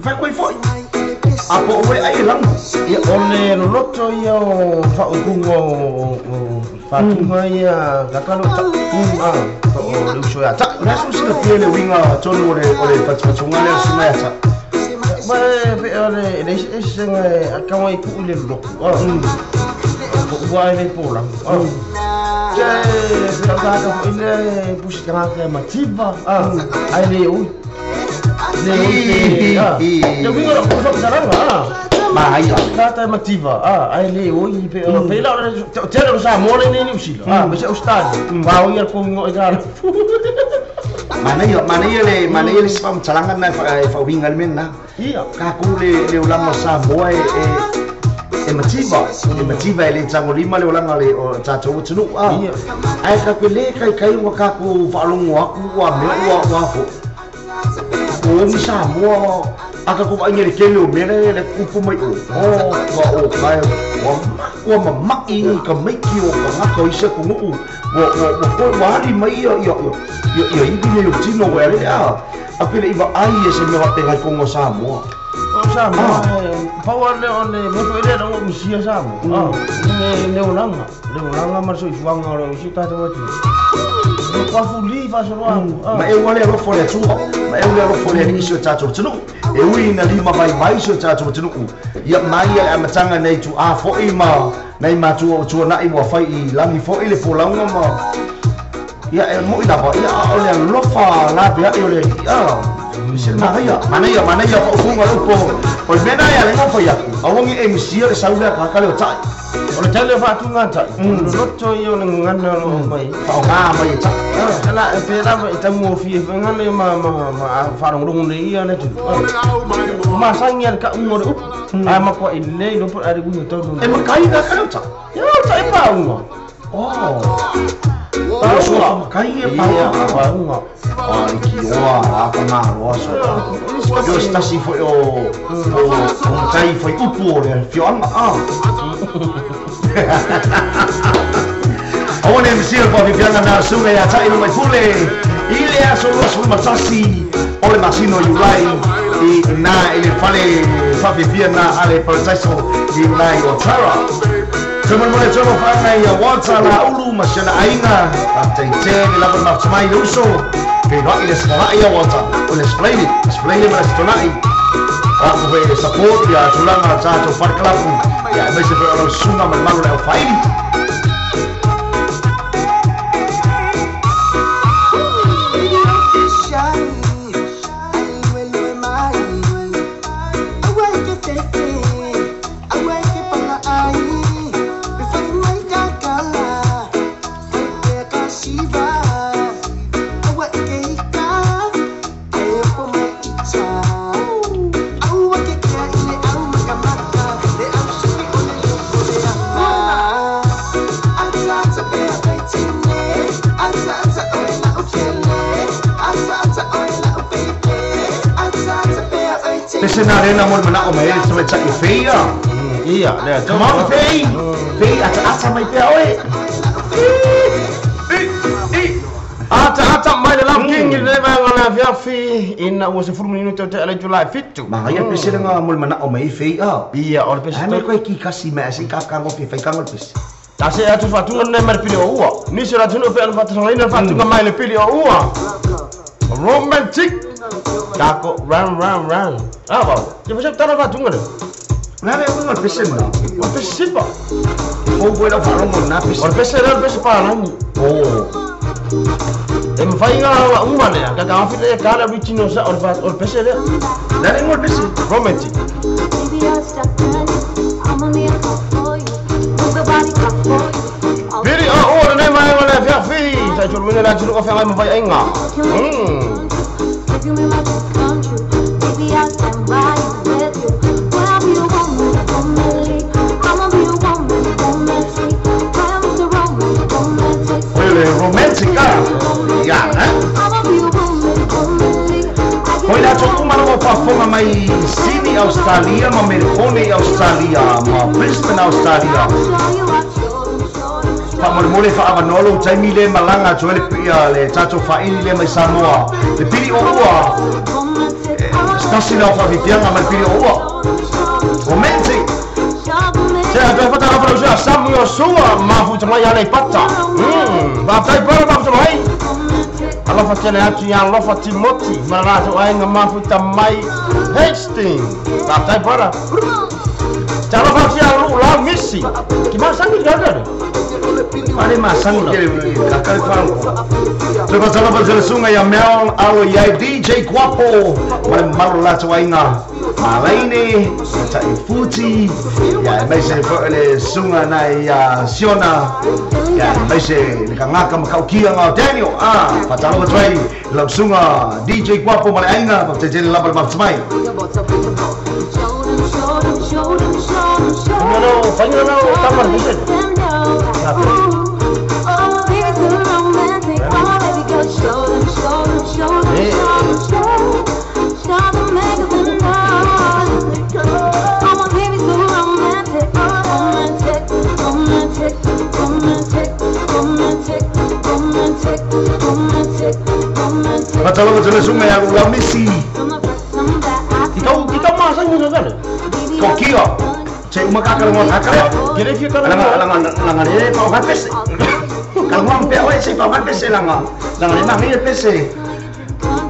fa ko fo apo we ai lang ya ole no loto yo fa ukungo fa tumaya kakalo ta lu so ya ta na so sila pele winga tono ole pachungale sima ya ma pe ole le senga akamai ku le lo ko wa le pola je pero ka ile pushkana ka matiba ai le u le winga ko so saranga Mahia. Tata mativa. Ai le oi pe la tera sa mole ni usilo. Bisa ustad. Wa oi ko ngo igala. Mana ia le spam calangan na fa wingal men na. Iya. Ka ku le ulang sa moa mativa le tango lima le ulang le o tato tunu. Iya. Ai ka ku le kai wa ka ku fa longo aku wa me wa fo. O mi sa moa aka ku ba ngere kelo mere le ku mai o kai wa ma i ka mai ki o ka ko isa ku mu wa ko wa ri mai yo ibi le tino wa le a pele iba ai se me va pegar con o Samoa. O Samoa power le on me pele no misia Samoa. Le ulanga marso ifuanga o si tata wa tu. Kwa fuli fa so wa. Ma e wale ro fole tu. Ma e wale ro fole ni so tata tu. E wi na lima mai so tata tu. Ya mai ya matanga nei tu a fo i ma nei ma tu na i wa fai i langi fo i le polanga ma. Ya el mo ila ba ya ole lofa la bia ole misil mahaya mana ya ko funga lupo o mena ya lengo fo ya awongi MC le saula ka ka le tai ole tele fa tu ngata lotto yo le ngana lo mai fa nga mai ta ala pe la ba ita mo fi ngale ma fa rong le ya le tu ma sangya ka umor ma ko ile lo por ari gu to e ma kai ka ka ta ya ta pa ungo Pasua kai e pa ungo ai ki oa a na roa so yo sta si fo o kai foi upu le fiona Awan MC po viviana na sunga ya tai no mai fule ile a so matasi ole masino yulai i na ile fale fa viviana ale proceso yulai o tara Teman mole tolo fa na ya wata la ulu masana aina atai te la ba mai uso ke no ile sala ya wata ole explain it mas tonai aku ve support ya tulanga cha to far club ya me se pero sunga mal mal la fa Sena arena mo mana o mai se cha feia. Iya, le. Come on, fei. Fei ata mai pe oi. Ata mai le lam king le va ngana via fi ina o se furu minuto te ale July fitu. Ma ia pe sena mo mana o mai fei a. Iya, o pe se. Ai ko ki kasi me asi ka ka ngopi fei ka ngol pes. Ta se atu fatu ne mer pili o ua. Ni se la tuno pe an fatu ngina fatu mai le pili o ua. Romantic. Kako run. Apa? Dia macam tanah batu ngada. Nada eu ngol pes na. O pesi pa. O boy la faro mo na pes. O pesi pa nani. Oh. Em fai nga umane ya. Kaka afi le kala bichino sa o pesi le. Nada ngol pes. Romantic. Biri ne mai wala via fi. Sa jul mene la jul ko fa mai fai enga. Romantic ya Koi la tōku mana mo pafonga mai Sydney, Australia, ma Melbourne, Australia, ma Brisbane, Australia. Pa mole fa avanolo taimi le malanga tuele pia le tato faini le mai Samoa. Le pili o ua. Stasi na fa vipianga ma pili o ua. Romantic. Saya ada pata apa usia Samuel Sua mafu cuma yang naik pata. Bapak ibu bapak cuma hai. Allah fatene hatu yang Allah fatimoti mana tu ai ngamafu tamai Hastings. Bapak ibu. Cara fatia lu lau ngisi. Messi. Gimana sangat gagal? Mari masang ke kakak farang. Coba pasal sungai yang mel au ya DJ Guapo. Mari marulah cuainga. Malai ni cai Fuji. Ya mesej le sungai na ya Siona. Ya mesej ngakam kau kia ngau Daniel. Pasal cuai lam sungai DJ Guapo malai ainga pasal labar macamai. Panjang kamar bisa. Macam sungai yang ulang Messi. Kita masang juga kan? Kau kira? Cek rumah kakak Kira-kira langan ini kau kan pes. Kalau mau piawai sih kau kan pes langan emang ini pes.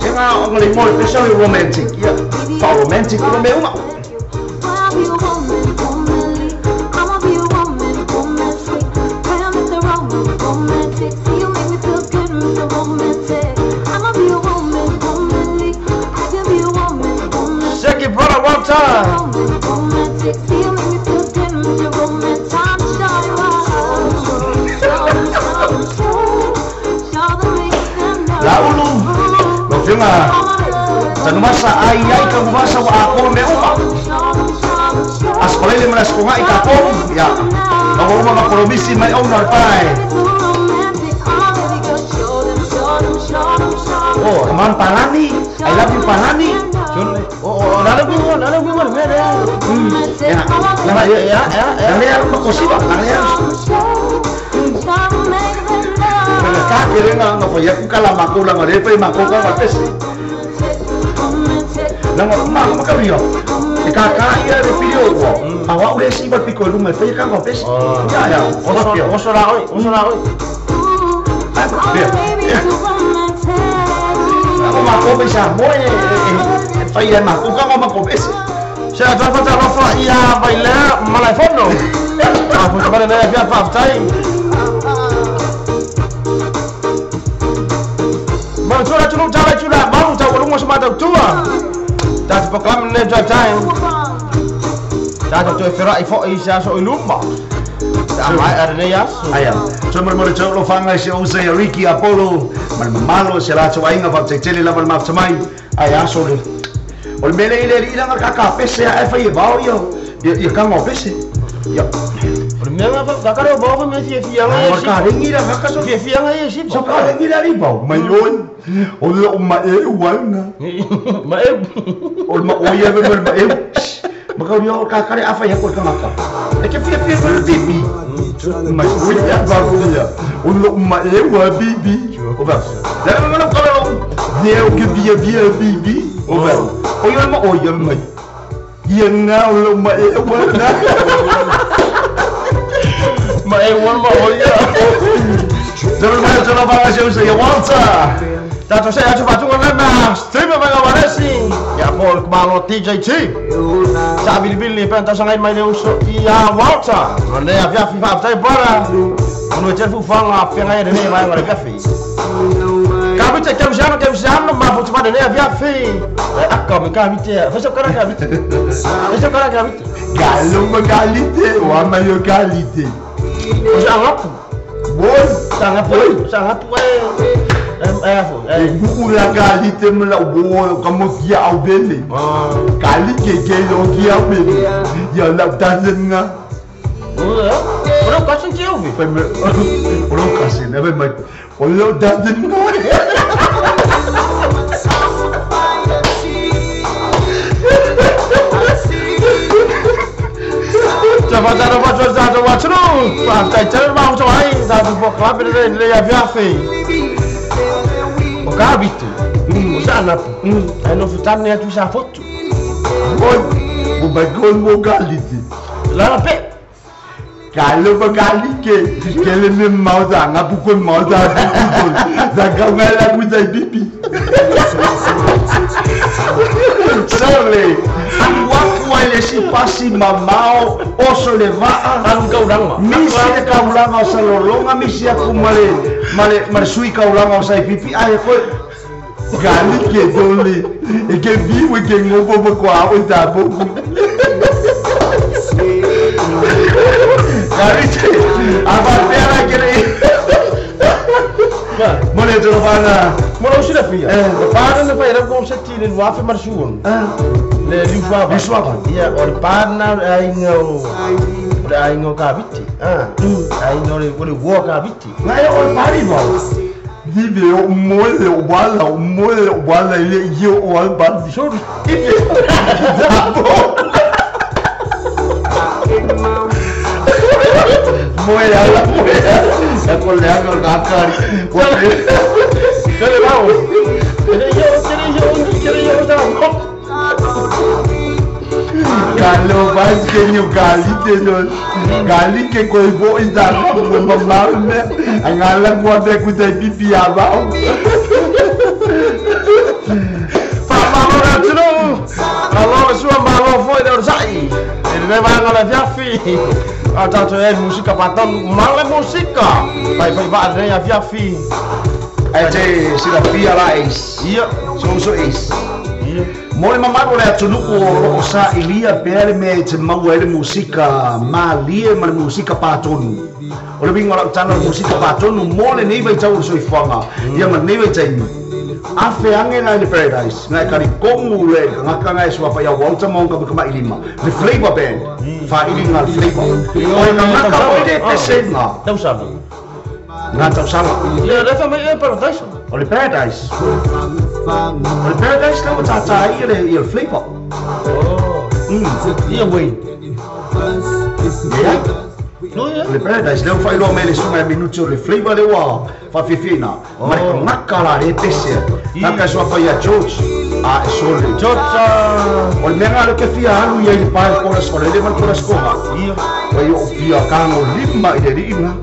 Jangan ngelimol pes romantic. Ya, kau romantic kau memang. Shake it, brother, one time. Laulu, lo dengar? Jangan masa ayah ikan masa aku memang. Aspalai lima sekolah ikan pom, ya. Kalau rumah kompromi mai owner pai. Oh, teman Palani, I love you Palani. Oh, nada gue mana? Ya. Namanya makasih pak, namanya. Kira nggak payah aku kalah maku lah nggak ada maku kan ngapain? Nggak makan dia. Kakak ya ada video gua. Awak udah sih berpikir rumah payah kan ngapain? Ya. Usah Aku maku bisa, boleh. Payah maku kan nggak maku bisa. Saya dapat telepon iya baiklah malah phone. Aku coba nanya biar paham time. Sudah cukup jalan sudah baru tahu rumah semata tua. Dah program ni drive time. Dah tu Ferrari for Asia so lumba. Sampai ada ni ya. Ayam. Cuma mau coba lo fangai si Ose Ricky Apollo. Malo si la coba ingat apa cecili level map semai. Ayam so le. Ol mele ile ilang kakak pese FI bau yo. Ya kan mau pese. Ya. Memang apa? Kakak bawa Messi yang ayah. Kakak dengi dah kakak so yang ayah sih. So kakak dengi dah ribau. Mayon. Oleh umma uang. Maaf. Oleh oya memang maaf. Maka dia kakak apa yang kau kakak? Dekat via bibi. Mayon ya baru dia. Oleh umma bibi. Obat. Dan memang kalau dia ke via bibi. Obat. Oya mai. Yang ngau umma Maewan ya. Jangan bahasa saya Walter. Tato saya coba na stream mga waresi. Ya Paul Kmalo TJT. Sabi bili pentas ngayon may uso iya Walter. Mande ya FIFA tay para. Ano chefu fanga fanga ya ni may ngare kafi. Kabite kemsiano mabuti pada ni ya fi. Akka mkamite. Fasa kara kabite. Galong magalite, wa mayo galite. Sangat Bukulah kali temela bo kamu kia au beli. Kali ke lo kia beli. Ya nak tanenga. Orang kasih kau ni. Orang kasih, tapi orang tanenga. Cepat ada wacro. Pantai jalan mau coba ini. Satu program ini dia biasa. Kabito. Sana. Ano futan niya tu sa foto. O bagol mo galiti. La pe. Kalau bagali ke, kele me mauda, ngapukon mauda. Zakangala kuza bibi. Sorry. Waku wale si pasi mamao oso le vaa kaulanga misi le kaulanga o salolonga misi aku male sui kaulanga o sai pipi ai ko gali ke dole e ke viu e ke ngopo ko a o ta bo gali te abatera kere mole to bana molo sila fia para na pa era com setile no afe marsuon le liswa ia or partner ai ngo kabiti ai no le wo kabiti ngai o pari mo vive o mole wala ile yo o alba so ibe moela ya con le hago la cara Kere mau. Kere yo da. Kalau vas que yo gali que coibo está como mamá me angala quando é que tá pipi aba. Fala tro. Alô, sua malo foi da sai. Ele vai ngala fiafi. Atato é música patão, mal é música. Vai vai a fiafi. Aje sila pia rais. Iya, so is. Iya. Mole mamado le atuluku o sa ilia pere me te mau ele musika malie ma musika patonu. O le bingo la tana musika patonu mole nei vai tau so ifanga. Ia ma nei vai tai. Afe angela in paradise. Ngai kari komu le ngaka ngai so fa ya wauta monga ka mai lima. The flavor band. Fa ilinga flavor. O ngaka o de te senga. Tau sabe. Ngata sala. Ya, leva mai é paradise. Olha paradise. Olha paradise não tá aí ele flavor. Oh. Ia wait. Yeah. No ya. Olha paradise não faz lo mele suma minuto de flavor de wa fa fifina. Mas nakala de tese. Naka sua fa ya George. Ah, sorry. George. Olha menga lo que fia alu ia de pai por as fora de mal por as coma. Ia. Oi o fia kano lima ide lima.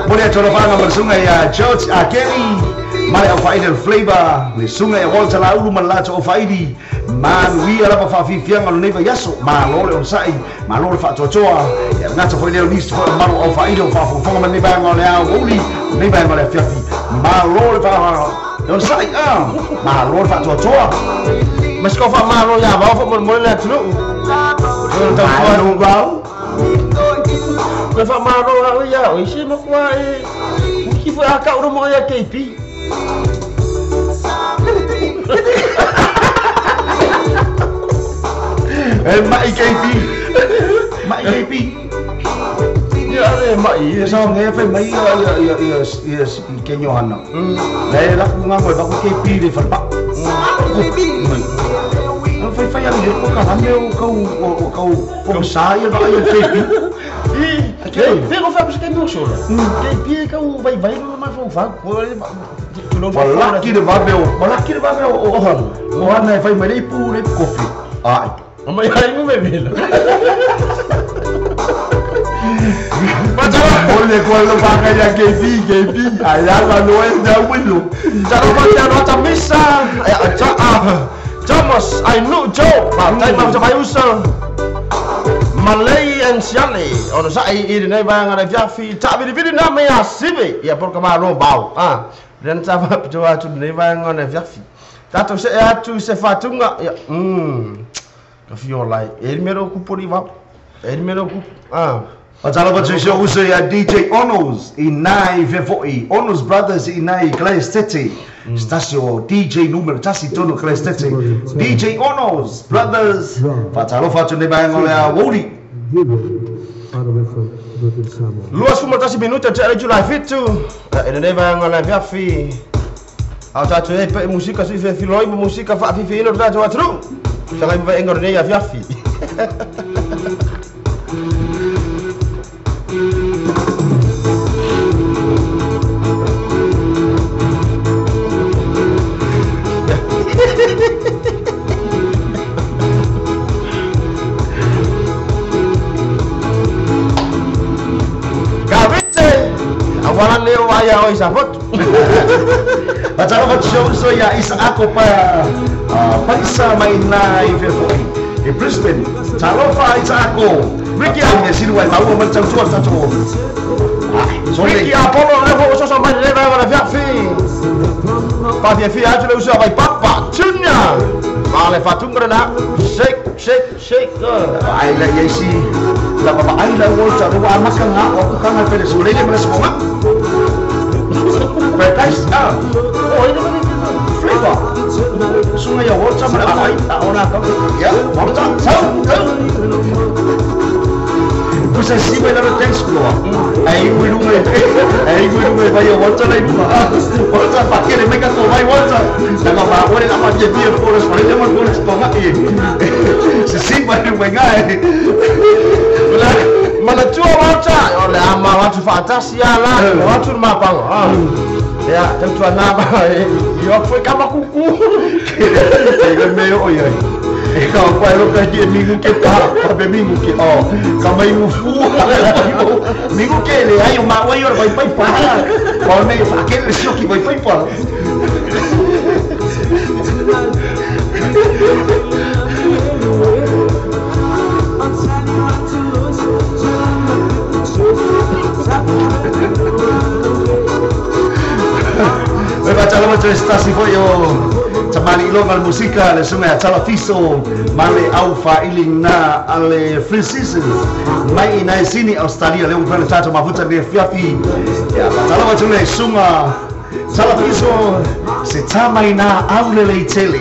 Boleh coba panggil bersungai ya George Kelly. Mari au faida flavor. Ni sungai ya Walter la ulu malacho au faidi. Man wi ala pa fi fiang al neva yaso. Ma lole on sai. Ma lole fa chochoa. Ya ngato foi leo nis foi maru au faida fa fo man neva ngol ya uli. Neva ngol ya fiafi. Ma lole fa on sai ma lole fa chochoa. Mas kau fa ma lole ya ba fo mo le tru. Ma lole ba. Lefa maro ya, o isi mo kwa ki foi aka uro mo ya KP. Mai KP. Mai KP. Ya re mai. So nge fa mai ya kenyo hana. Lai la ku nga mo ba ku KP de fa pa. Não foi falha ali com caramba kau saya ba yo KP. Vem não faz que meu show. KP kau vai no mais vou falar. Balaki de babel o hana fai mai pu de coffee. Ai. Mas aí não me vê. Olha quando paga ya KP. Aí lá no é da window. Cara baca nota missa. Thomas, I know Joe. Tay mau sampai usul. Malay and Shelley. Ono sai ini nai bang ada Jaffi. Tak bidi nama ya sibe. Ya por kamaro bau. Dan sama coba tu nai bang ada Jaffi. Tato se atu se fatunga. Ya. Kafiolai. Ele mero ku puri bau. Ele mero ku. Atala ba show uso ya DJ Onos inai vevoi Onos Brothers inai Klestete stasio DJ numero tasi tono Klestete DJ Onos Brothers fatalo faccio ne bango la wodi Luas fumo tasi minuto c'era July fit tu e ne bango la Jaffi Autato e musica sui filoi musica fa fino da già tru sai vai engordare ya Jaffi Awalan leo ayah oi sabot. Atala ba show so ya isa ako pa isa may na ifefoi di Brisbane. Talofa Isako. Ricky Ame sini wai tahu macam suar satu. Ricky Apollo level usaha sampai level mana Fiafi. Fiafi aja le usaha vai papa Junior. Male fatung kerana shake. Ai la yesi. La papa ai la wota ro amak kan aku kan ada sore ni mana semua. Paradise oh ini mana flavor. Sungai ya wota mana ai orang kau ya wota tahu. Bisa sih dalam teks keluar. Ayo rumah bayar water lagi rumah. Water pakai mereka tu bayar water. Jangan bawa orang apa jadi orang boros. Orang jangan boros tengah ini. Sesi bayar mengai. Mana cua water? Oleh ama water fantasi lah. Water mapang. Ya, tentu nama. Yo foi kama kuku. Kira meio oi. Ikaw pa lo kaji minggu kita, pabe minggu ki. Oh, kamay ufu. Minggu kele ayo mawa yor pai pa. Kau ni fakir shoki pai pa. Baca lama cerita si boyo. Samali ilong al musika le sungai acala fiso male au failing na ale free season mai ina sini Australia le un tato mafuta de Fiafi ya batala wachule sunga cala fiso se tamai na au le tele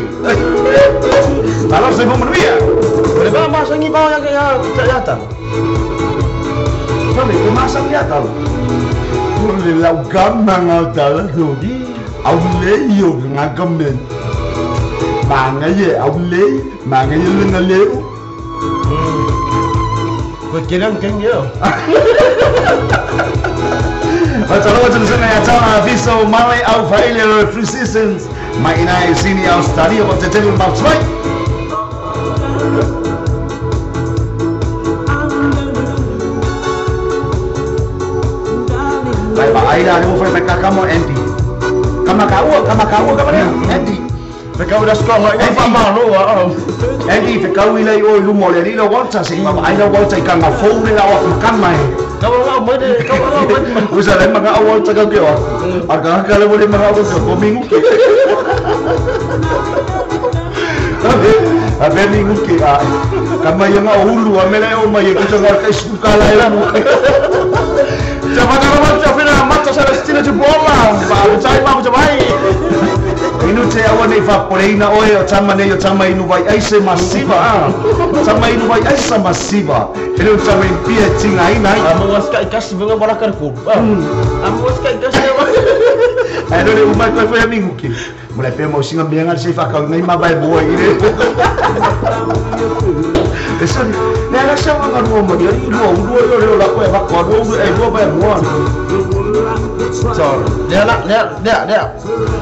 kalau se bom dia boleh ba masang ni ba ya kelihatan boleh ke masang kelihatan boleh lau gamang ada di au le yo ngagamen Mangaya awle, mangaya lengaleu. Kau kira kan yo. Macam sana ya tahu viso malay au failure free seasons. Mai ina sini Australia waktu jadi mau try. Baik, Aida ada mau mereka kamu Andy. Kamu dia Andy. Ficau da escola e fa malo Andy ficau ile o lumo le lo volta se ma ai la volta ka nga phone la wa kan mai ka wa mo de ka wa mo usa le ma ka volta ka ke wa aga ka le mo de ma ka ko mingu ke a ver mingu ke a kama yang ulu a mele o mai ke nga ka escola la no Jangan kalau macam mana mata saya stila je bola, baru saya mau cobai. Inu saya awak ni faporeina oe, sama ni yo sama inu vai aise masiva, sama inu vai aise masiva. Inu sama impia tinga ina. Amu waskai kas bunga bola karku. Amu waskai kas ni. Inu ni umai kau faham minggu ki. Mulai pemo singa biangan saya fakau ngai mabai boy ini. Kesan, ni ada siapa kan rumah dia? Dua lah kau yang fakau dua bayar buat. So, dia.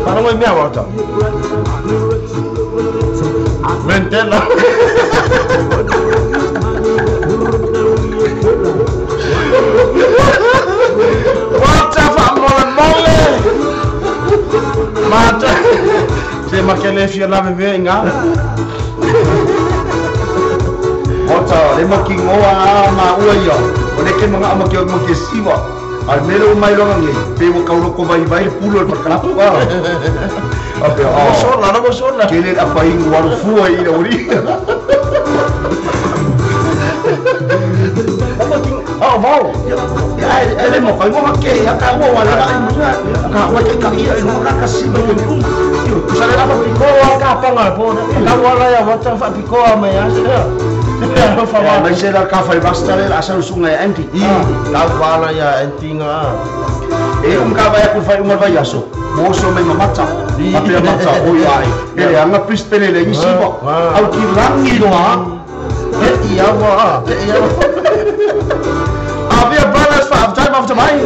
Mana mau mian macam? Maintain lah. Macam apa mole? Macam. Saya makan lefian lah bebe ingat. Macam, dia makin orang ma uaya. Mereka mengamuk yang mengkesiwa. Almelo mai longan ni, pemo kau loko bayi pulur perkenapa? Apa? Bosor lah. Kini apa yang warufu ini ori? Oh mau? Ya, ada mau kau mau makan? Ya kau mau wala kau macam kau ini orang kasih baju. Misalnya apa piko? Apa ngal pun? Kau wala ya macam apa piko amaya sudah. Ya, saya kafai bastalel asal sungai anti. Kau wala ya anti nga. Kau ya kufai umur bayaso. Boso may mamatsa. Tapi mamatsa oy ay. Ang pistele le isibo. Au kirangi do ha. Iya wa. Avia balas fa time after mine.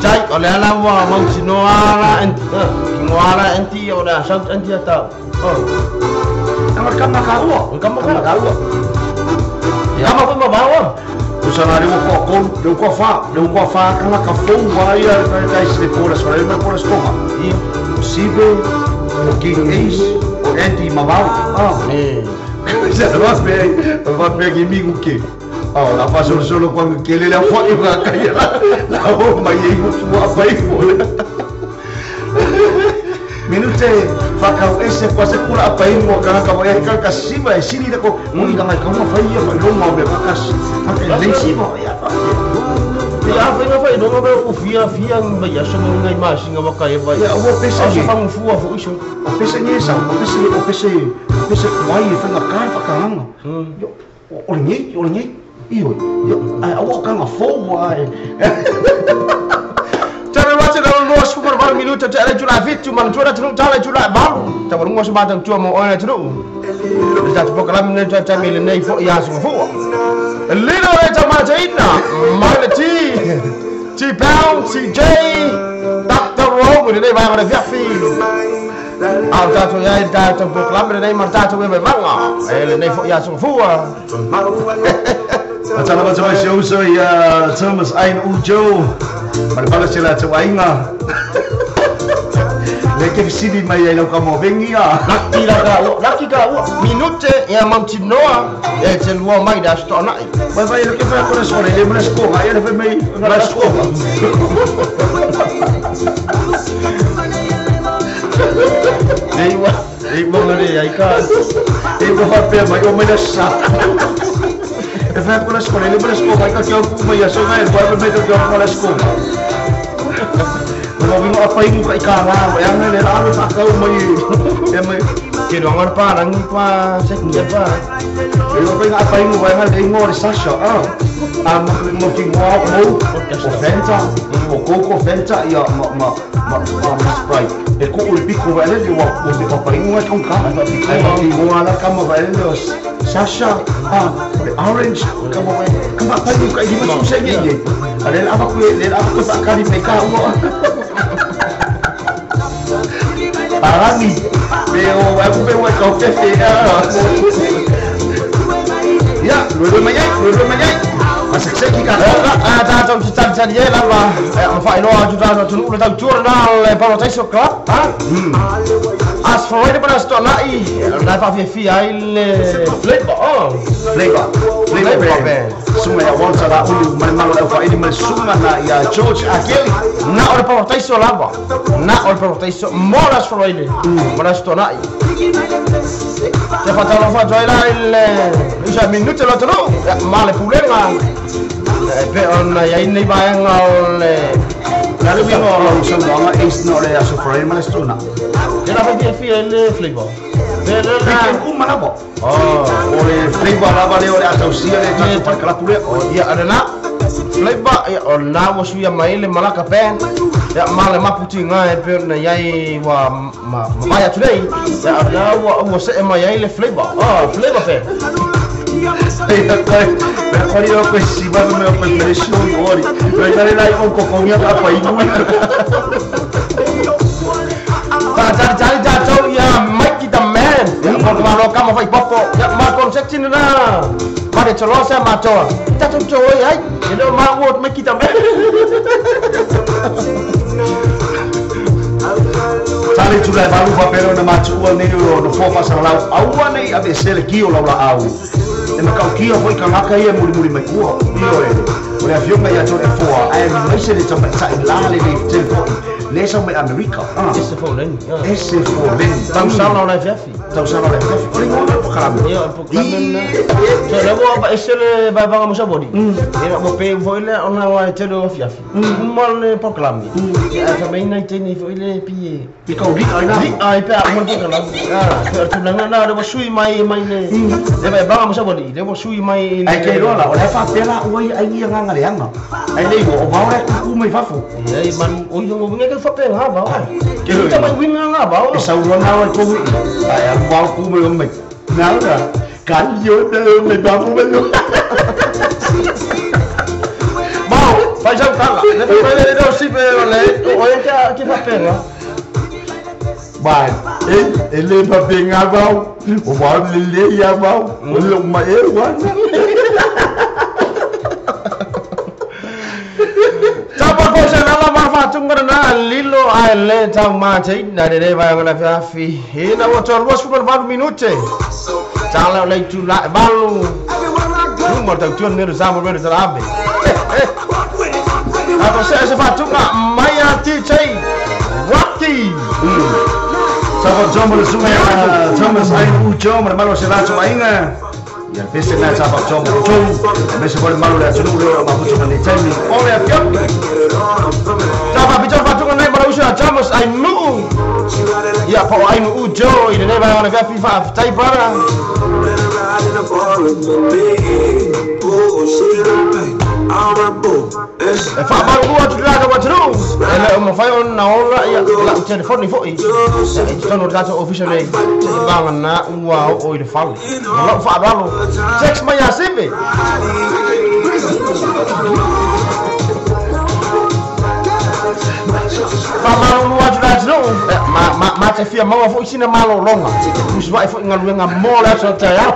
Jai oleh ala wa mau sinoara ngoara enti ora saut enti atau. Kamar kamar kau. Ya mau pun bawa. Usana de ko fa kana ka fo wa ia ka se por as para por as toma. E possível o que o enti mabau. Já vai pegar amigo que la paso solo cuando quiere la foto y la calle la bomba y eu apa itu. Minute fakau ese quase pura apa ini mau kana ka vai ka siba sini da ko mui ka mai ka ma fai ya no mau be ka ka nem siba ya. Ya foi não vai o fia ya so ngai mais nga maka e vai. Ya o pesa so fang fua fo iso. O pesa ni sa, o pesa vai fa na ka fa ka nga. Yo o ni iyo ai awo ka nga fo vai. Cara wacha dalam 2 minuto cara jula fit cuma jula tu cara jula baru. Ta baru ngos batang cua mo ona tu. Dah tu program ni cara mil nei fo ya so fo. Lino eta Martina, Marty, T-Pound, CJ, Dr. Rowe, ini vai ada Fiafi. Tato ya tato program ni martato we manga. Ele nei fo ya so fo. Macam show ya Thomas Ain Ujo. Pada sila cuainga. Leke sini mai ai kamu bengi ya. Laki ka minute ya mamtinoa e telua mai da sto na. Vai leke fa ko sole le mena sko ai le mai na sko. Ei ngore ai ka. Ei ko fa pe mai o mena sa. E fa ko sole le mena sko ai ka ke o mai so mai vai mai to ko sko. Kalau bingung apa ini kau ikan lah, yang ni dah tak tahu mai, ke doangan pa rangi pa sekian pa. Kalau bingung apa ini kau yang ni ngor Sasha, mungkin mau Fanta, Coco Fanta, ya Sprite. Kau lebih kau ada di waktu apa ini kau kan? Kau ada kamu ada Sasha, orange, kamu apa ini kau ini macam saya ni? Ada apa kau tak kali mereka Parami, aku bawa kau kafe ya, dua menyai, masih seki kan? Ada cerita dia lah, Faino juga tu letak jurnal Paradise Club, as for ini pada stok nai, dah pakai flavor, Sungai yang wanita dah ulu, mana apa ini sungai na ya George Akeli, nak orang Paradise lava, nak orang Paradise molas for ini, pada stok nai. Siapa tahu apa jual bisa minut lah tu, malah pulang lah. Peon ya ini bayang oleh. Kalau bingung orang semua es nak oleh asal foreign mana stuna. Kenapa dia feel flavor? Bikin mana bo? Oleh flavor apa dia oleh atau sia dia tak kalau pulang. Ya ada nak flavor ya orang was dia maile malaka pen. Ya malah maputing ngai peon ya wa maya today. Ya ada wa se maile flavor. Flavor pen. Kali aku siapa tu aku beresho ori. Mereka ni aku kokongnya apa ini? Cari jatuh ya make kita man. Kalau kamu fai popo, ya makon seksi na. Mari colo saya maco. Kita tu cowok ya. Jadi mau make kita man. Cari juga baru papel na macu ni no fofa salau. Awan ni abe selekio la au. E kau kia foi ka ngaka ia muri mai kua. Iyo e. Ora fiona ia tone foa. Ai mai se le tama sai la le telefon. Le sa mai America. Esse foi len. Esse foi len. Tau sala na fiafi. Tau sala na fiafi. Ora ngona po karam. Iyo po kamen. So levo ba esse le ba ba mo sabodi. Era mo pe foi le ona wa telo fiafi. Mal le po kalam. Ya sa mai nai teni foi le pie. Pi kau dik ai na. Dik ai pe mo po kalam. Per tu na de sui mai le. Le ba mo sabodi. Le mo sui mai. Ai ke rola, ora fa pela oi ai ia nganga le anga. Ai le go o ba ku mai fafu. Ai man o yo mo ngeke fa pe ha ba. Ke ta mai winga nga ba. Sa ro na wa ko. Ai ba ku mai. Nào ra. Kan yo de mai ba ku mai. Bao, phải sao ta là. Nó phải lên đâu xin pe ole o ke papel. Ba, ele papel ngabau. O ba le ya bau. O le ma wa. Tapa ko sa nala mafatung na lilo ale tama chai na de ba ngala fafi. He na wa tol was for 1 minute. Chala lai tu la balu. Mo ta tuan ni sa mo be sa abe. Apa saya fatung maya ti chai. Rocky. Tapa jomo le sunga Thomas ai u jomo malo se la chumainga. Ya pese na tapa jomo chung. Pese por malo le chunu le ma mucho ni chai ni. Ole afiam. Tapa bicara fatung na malo se Thomas ai mu. Ya po ai mu jo ine ne ba ona va FIFA tai para. Fa ba gua tu la gua tru. Ele mo fai on na ora ya la telefone foi. Sono dato officially ba na wa o ile fa. Lo fa ba lo. Sex ma ya sibe. Pamalo no ajuda não, mas te fia mal foi sina malo longa. Os vai foi ngaluenga mola só tá ya.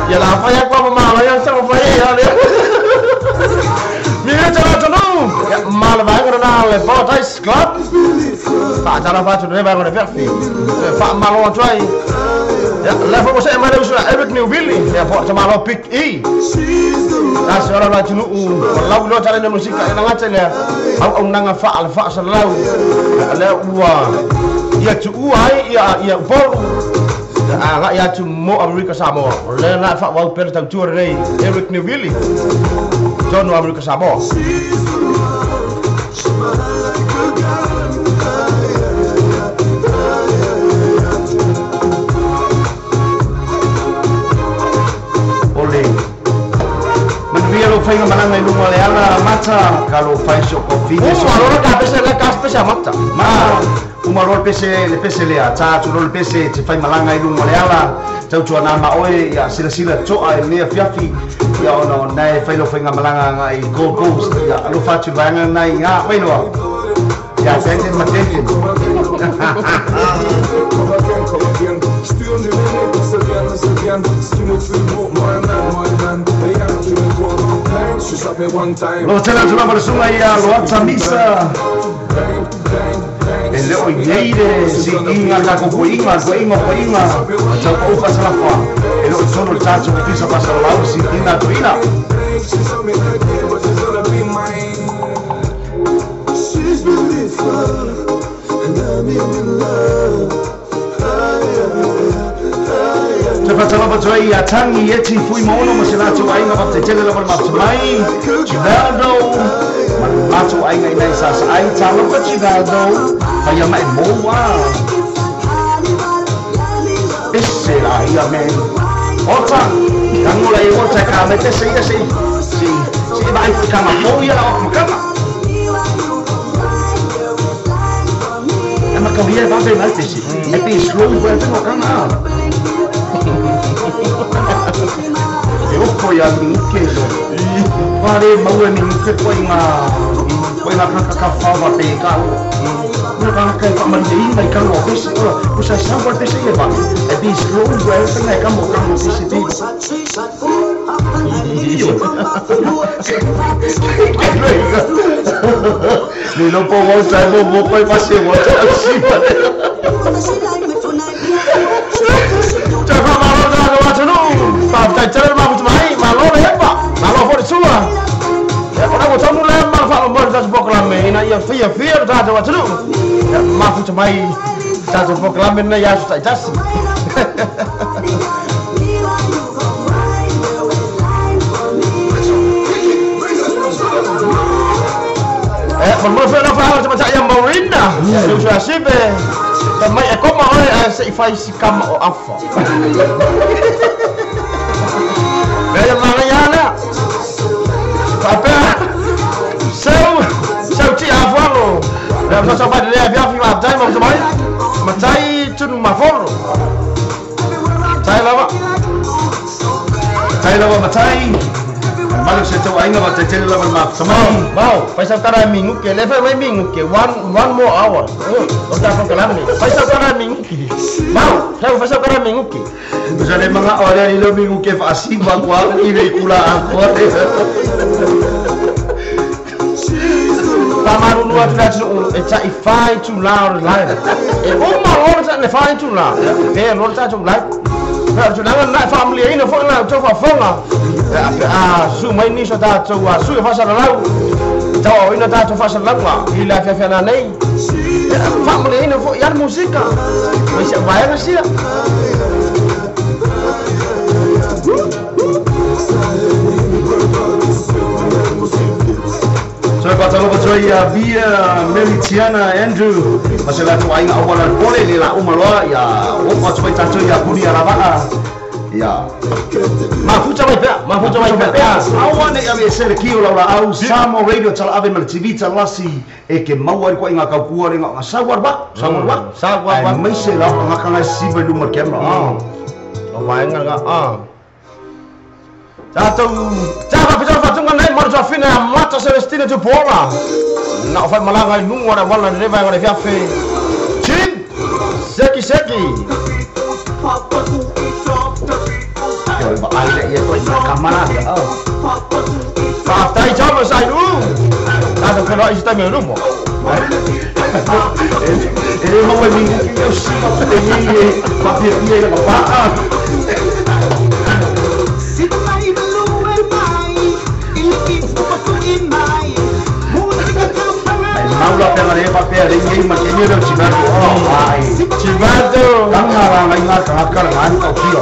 Ya la fa ya kwa malo ya só foi ya le. Mira tá não. Mal vai agora na le Fortis Club. Tá já la fa tu vai agora perfeito. Fa malo try. Ya la fa você mais usa Eric Newbilly. Ya fa malo pick E. Nasi orang lah cunu, lau lo cara musik kat nang atas le, au nang fa alfa salau, le ua, ia tu uai ia bol, ngak ia tu mo Amerika Samoa, le nak fa wau per tang tour rei Eric Newbilly, John Amerika Samoa. Kalau fai ngamalanga ilu maleala mata kalau fai so kopi so alora ka pese la ka pese mata ma umarol pese le ta tu rol pese te fai malanga ilu maleala tau tu na ma oi ya sila to ai ne fiafi ya ono nai fai lo fai ngamalanga ngai go ya alu fa tu banga nai nga fai lo ya sente matente Lo tena tu nama sunga ya lo atsamisa. Ele o yeire si inga ka ko inga. Tau ko pa sala fa. Ele o sono tacho ko pisa pa sala lau si inga tu ina. She's beautiful and I'm in love. Tepatama patoi atangi eti fui mono masilatu ainga baptetele la mapsamai Chivaldo matu ainga ina sasa ai talo ka Chivaldo kaya mai moa esse la ia men ota kangula i ota ka mete si vai kama moia la kama ama kawia ba be malte si e pe slow ba te kama eu foi a mim que pare mau ni que foi na ka fava pe ka no ka ka mandi mai ka no que o sa sa por te se va e bi slow well se na ka mo se ti ni no puedo usar vos puedes pasar vos así Pak cara mau cemai malo le pak malo for sua ya orang mau tamu le mal fa umur das proklame ina ya fear da wa tru ya mau cemai das proklame na ya sudah jas mau fa fa macam ayam bawina lu sudah sibe tamai aku mau se ifai sikam o afa Gaya Malayana, apa? Sau ci avalo. Dalam satu pada dia biar film macam mau semai, macai cun maforo. Cai lama macai. Malu saya tahu ainga baca cerita lawan mak. Semang. Mau, paisa kara minggu ke level mai minggu ke one more hour. Kita akan kelam ni. Paisa kara minggu ke. Mau, tahu paisa kara minggu ke. Jadi mga orang ini minggu ke fasih bawa ini kula aku. Tamaru luar tidak tu, cak ifai tu laur lain. Umar orang cak ifai tu lah. Orang cak tu lain. Kalau jangan nak family ini, fong lah, coba fong lah. Su main ni sudah coba, su pasal lalu. Tahu ini dah coba pasal lalu lah. Bila fiafana ni, family ini fong yang musik ah. Masih bayar sih. So patalo patoi via Melitiana Andrew masalah tu aing awalan boleh ni lah umalwa ya opa coba tato ya kunia lava ya Mafu coba ya. awan ya biasa kio la au samo radio tal ave mal TV tal lasi ke mawar ko inga kau kuar inga sawar ba mai se la ngakanga si belu markem la Mai nganga Tato, jangan bicara patungan naik marjo fina mata Celestina tu bola. Nak fai malangai nunggu ada wala reva ada fiafe. Chin, seki. Kalau bagai dia tu kamera ya. Fatai jam saya dulu. Tato kalau istana merumo. Ini mau minggu kita siap ini papir dia apa? Mau lah pengen ada papel ini macam ni dah cibatu. Tangan orang ingat akar mantap dia.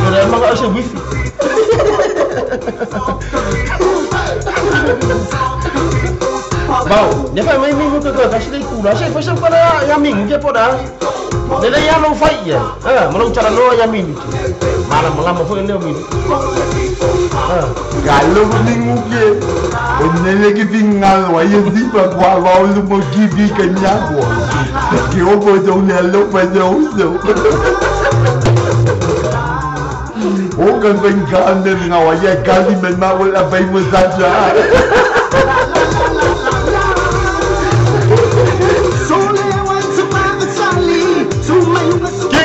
Sudah emang ada wifi. Mau, dia kan main minggu tu kasih dia kura. Saya pasal pada yang minggu dia pada. Dia yang long fight ya. Melong cara lo yang minggu. Malam apa yang dia minggu. Kalau minggu ke, ini lagi tinggal wajib di bawah lalu mau gibi kenyang. Kau boleh lalu pada usul. Bukan pengkan dengan wajib kali memang apa yang saja.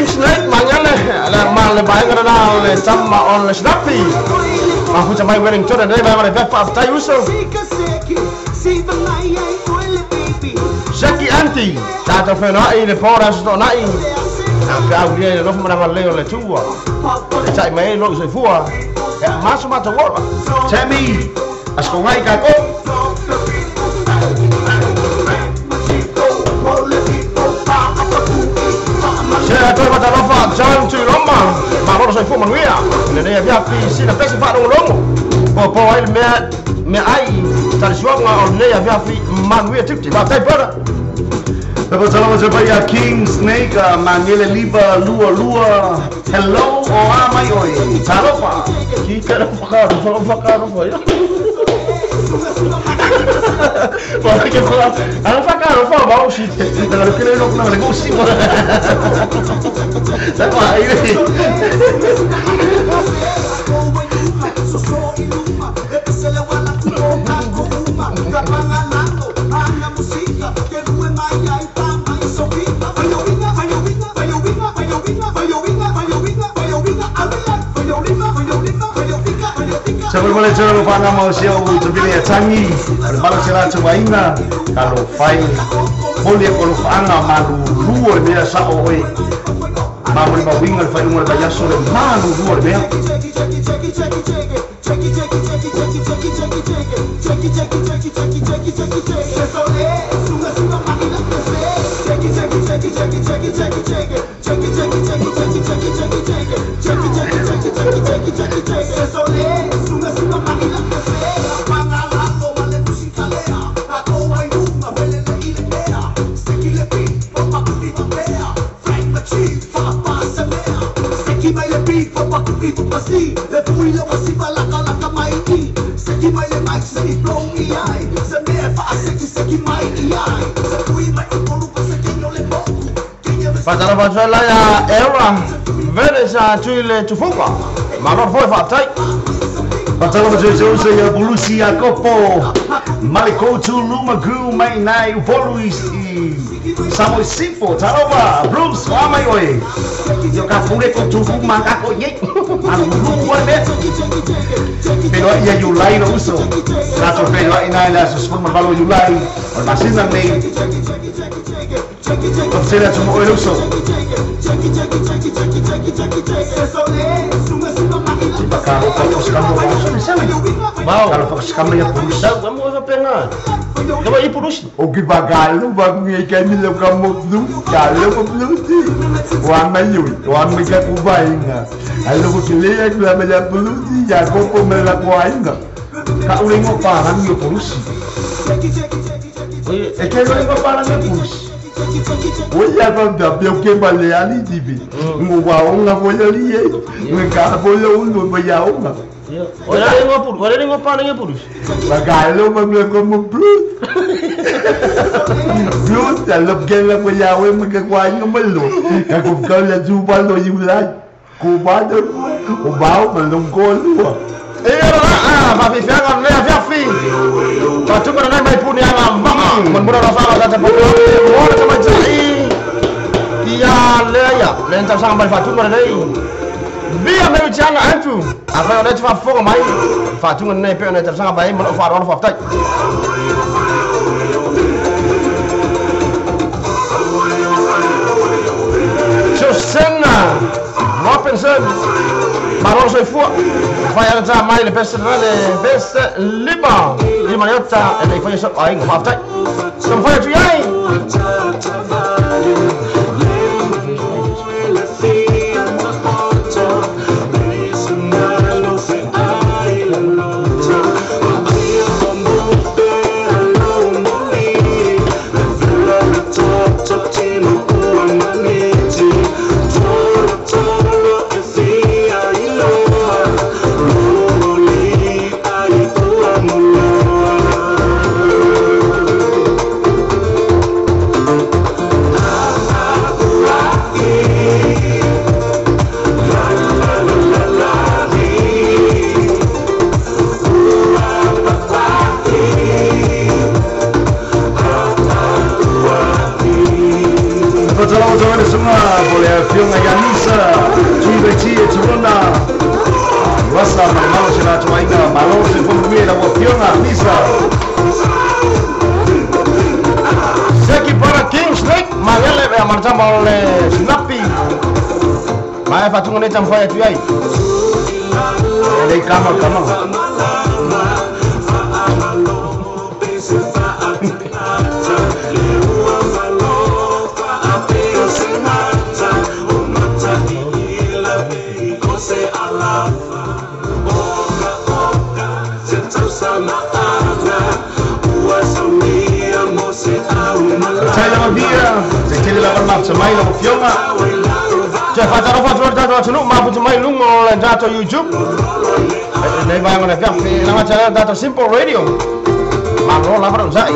Snake mangale ala mal bayang ada le sama on le snappy aku cuma wearing tu dan dia memang ada apa tai usul Seki anti tato fena ini poras to nai kau dia lo mana leo le tua cai mai lo se fua masuk mata wala Temi, asko ngai kako. Saya tu pada lafaz jangan cuy lomba, mahu saya fu manuia. Ini dia pi sini pesi pak long. Po il me ai tar suang ngau ne dia pi manuia tip tip. Tai pada. Dapat salam saya King Snake mangile liba lua. Hello amai oi. Taropa. Kita fakar ya. Porque que fala, não faz cara, não fala mal, shit. Kalau kena nak nak negosi. Siapa ini? Saya boleh cakap lupa nama siapa terpilih canggih. Kalau saya coba ingat, kalau file boleh kalau anga malu luar biasa oi. Mamu lima wingal file umur bayar sudah malu luar biasa. Fatara fatala ya era vele sa tuile tufuka. Malor foi fatai. Fatala fatala ya polusi ya kopo. Maliko tu luma gu mai nai poluis i Samoy Sifo taroba Bruce amai oi. Yo ka fure ko tufu manga ko ye. Alu ne. Pero ya Yulai no uso. Rato pero ina la sus malo Yulai. Masina nei. Observa como el uso. Kalau fokus kamu ya pulus. Kamu apa pengen? Kamu ini pulus? Oke bakal bang kami lo kamu tu kalau kamu tu wan mayu wan mereka kubainga kalau kile ya kula pulus ya kopo mereka kubainga ka ulengo parang yo pulus ekelo ngo parang yo pulus Oya kanda pio ke bale ali dibi ngwa onga boya liye ngka boya uno boya onga Ora ngo parang yo pulus bagalo mamle como plus plusalo que la boya we me kwa ngomelo ka ko kala juba lo yula ko bado o bao malong ko lo Papi fiangan lea fiafi. Patu mana mai puni angam bang. Menbura rasa kata pokok. Orang sama jai. Dia lea ya. Lentang sang bal patu mana dai. Biar mai jangan antu. Apa yang ada cuma fong mai. Patu mana pe mana tersang bai mana ofar orang fakta. Susena. Robinson. Marron soi fu. Vai già mai le peste lima yotta e dei fai so ai ma fai sono fai tu ai Patungan ni jam fire tu ai. Dari kamar. Saya nama dia. Sekali lawan mak semai lawan Fiona. Cioè faccio no ma può mai lungo l'entrato YouTube nei vai con la macchina dato Simple Radio ma non la farò sai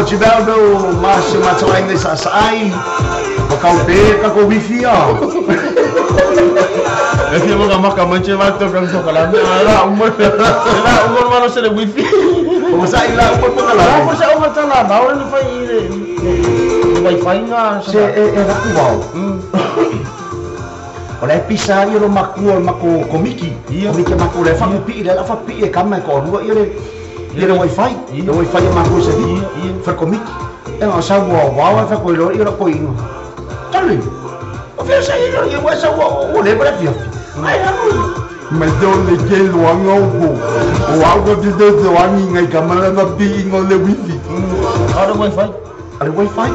Cibaldo, Márcio Mato ainda sai, o caldeira com o wifi ó. Dia makan macam tu kan so kalau lah umur mana saya wifi. Masa ila umur pengalam. Apa saya umur tanah, tahu ni wifi nga. Se aku wow. Oleh pisah dia rumah mako komiki. Komiki mako le fa pi le fa pi e kamai ko ru ia wifi. Ia wifi mako se di. Fa komiki. Sa wow fa ko lo ia ko ino. Tali. O fa sa ia wa sa o le para fi. Ai mas dole que lo angogo o algo de do ani ngai kamera na pi ngole wifi. Ada wifi. Ada wifi.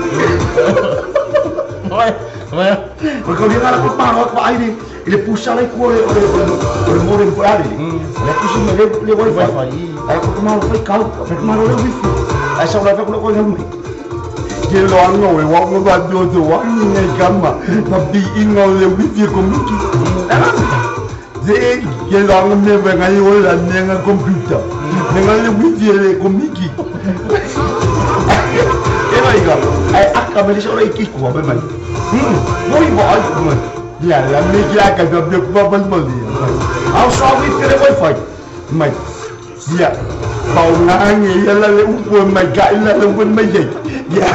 Vai. Porque dia ngala ko pa ko ai ele puxa lá ko o moro em parade. Ele puxa le wifi. Ai ko tomar foi cal, foi tomar o wifi. Ai só lá ko ko não. Que lo angogo o algo da do ani ngai kama na pi ngole wifi ko miki. Jadi kalau orang ni bengai orang dengan komputer, dengan wifi le komiki. Kena juga. Akak beli seorang ikut kuah memang. Moi buat apa? Ya, lama ni akak dah biar kuah beli. Aku suami kena wifi. Mai. Ya. Bau ngangi, ya lalu upun mai gai lalu upun mai jai. Ya.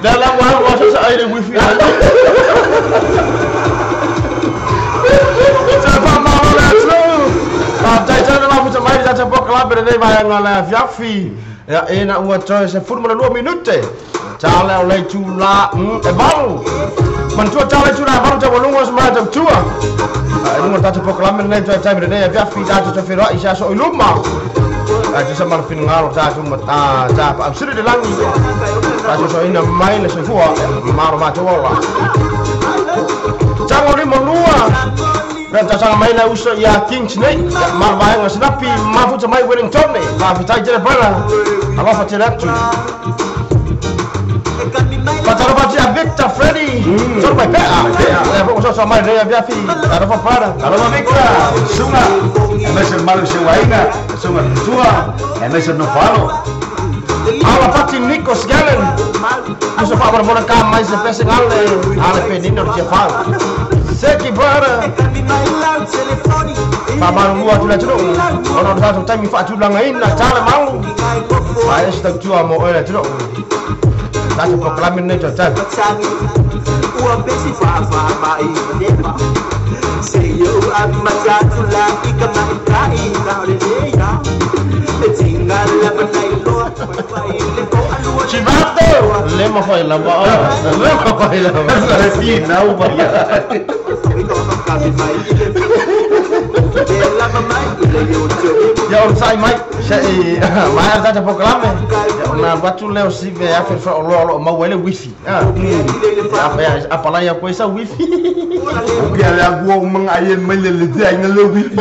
Dalam masa saya ada wifi. Siapa mau lalu? Tapi jangan lupa macam mana kita buat kelab berdiri bayang oleh Fiafi. Ya, enak buat coy. Sepuluh mana 2 minit. Cale oleh cula. Baru. Mentua cale cula baru coba lungus macam cua. Ini mau tak buat kelab berdiri coy berdiri Fiafi. Jadi coba Fira Isya so iluma. Jadi sama final jadi mata jadi sudah dilangi. Jadi so ini main sesuatu. Maru macam apa? Jangan ni menua. Dan jangan main lah usah ya Kings ni. Mar bayang senapi mafu semai Wellington ni. Mafu cai je bala. Apa pacaran tu? Pacaran pacar Victor Freddy. Sorry PA. Lepas usah semai dia Fiafi. Ada apa pada? Kalau Victor, sunga. Emerson malu sewainga. Sunga. Emerson no falo. Ala pati Nikos Galen. Musa pa berbola kamai sepesi ngale. Ale penino dia fal. Seki bara. Paman gua tu lah cedok. Orang satu time fa tu langain nak cara mau. Saya sedang jua mau oleh cedok. Tak cukup kelamin ni cocok. Uang besi fa mai depa. Seyo amat satu lagi kemai kai kau dia. Tinggal lepas lo. Chivato, lema foi la ba. Lema foi la ba. Resina ubaya. Ya on sai mai. Sai mai ada tak program. Ya na batu leo si ve a fer lo mau ele wifi. Apa lah ya coisa wifi. Biar aku mengayen melele dia ngelo wifi.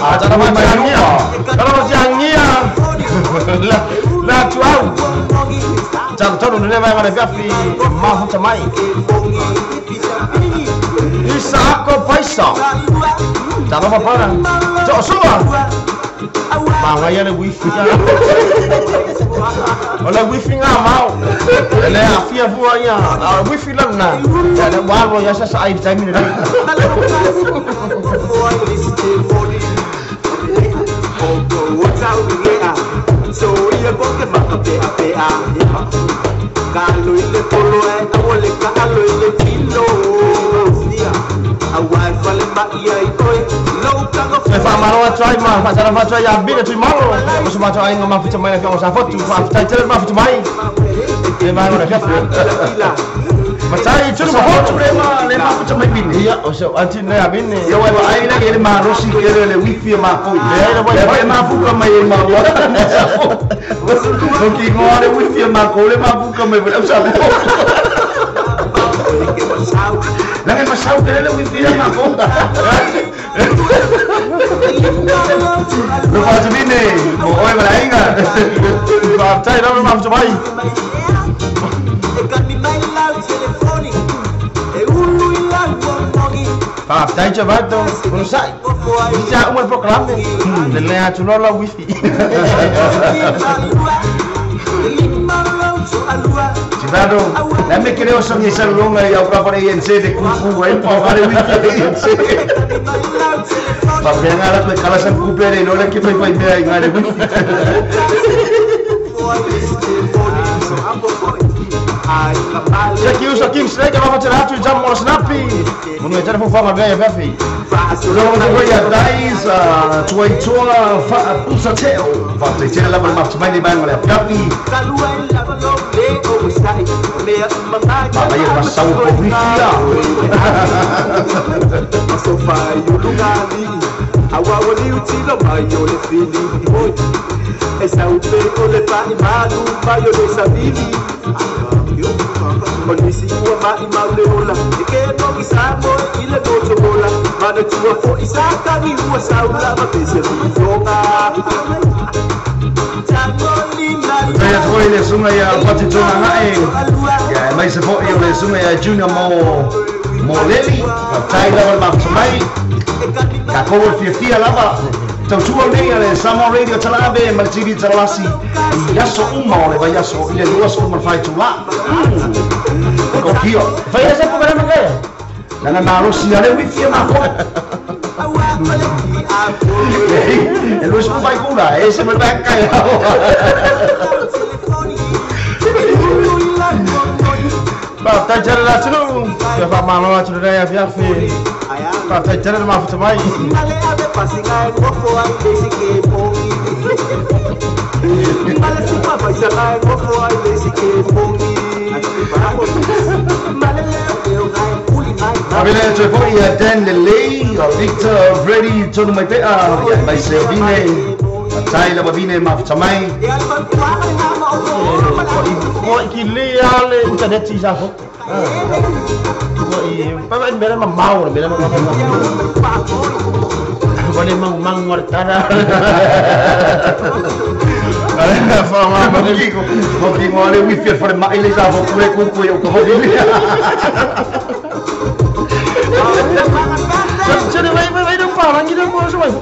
Acara macamnya. Kalau macamnya, lah cuau. Jangan dunia memang ada Fiafi mahu camai. Isa aku paisa. Jangan apa apa. Jauh semua. Mangaya ada wifi. Oleh wifi nggak mau. Oleh Afia buahnya. Wifi lana. Ada baru ya saya air time ini. So ia boke maka PA. Kalau ile polo awale kalau ile kilo. Awal paling mak ia ikoi. Fa maro try ma pacara fa try ya bina tu maro. Musu ma try ngama ficha mai ka usa foto fa try tell ma ficha mai. E ma ora ka. Macai tu ma foto lema ficha mai bin. Iya, usa anti ne ya bin. Ya wa ai na ke ma rosi ke le wifi ma ko. Ya ma fu ka mai ma wa. Ki ngore wifi ma ko le ma fu ka mai ba usa. Lagi masau ke le wifi ma ko. Lupa sini, mau oi balai enggak? Partai dah memang cobai. Dai cevato, non sai. Bisa umur proklame. Lele atu lola wifi. Citado, la me creo son mi salón y ahora para INC de Kung Fu, el para INC. Para bien a la cara se cumple y no le quiero ir para ir a ir. Check you so King Snake apa macam hatu jam mau snappy. Mungkin cara fufang apa ya Fafi. Long the way guys, cuai cua fa pusa teo. Fa te lah bermaksud main di bang oleh Fafi. Mama ya pasau publiknya. Sofa yulungali, awawali utilo mayo le fili boy. Esa upe ole pa imanu mayo le sabili. Polisi kuwa maimauleula Iketo kisamo ile gocho bola Mana chua fo isaka ni uwa saula Mapese rujonga Saya tuoi le sungai ya pati tona ngai. Ya mai se fo yo le sungai ya Junior mo leli. Tai la ma mai. Ka ko fia lava. Tau tua nei le Samo Radio Talabe ma TV Talasi. Yaso uma le vai yaso ile luas como fai tu la. Ko kio. Vai essa programa kaya. Nana maro si ale wi fia ma ko. El luas ko vai kula, ese me vai kaya. Ba ta jara la tu. Ya fa ma ma tu ya fi afi. Ba ta jara ma fu mai. Abile to foi a Dan Lele, Victor Ready to my pe ya mai se vine. Tai la vine ma tamai. Ko ikili ale internet si sa fo. Pa ba bela ma mau bela ma. Boleh mang mortara. Fama mogi ngole wifi for ma ile sa fo kule ku yo ko hobi. Jadi vai não fala, aqui não pode mais.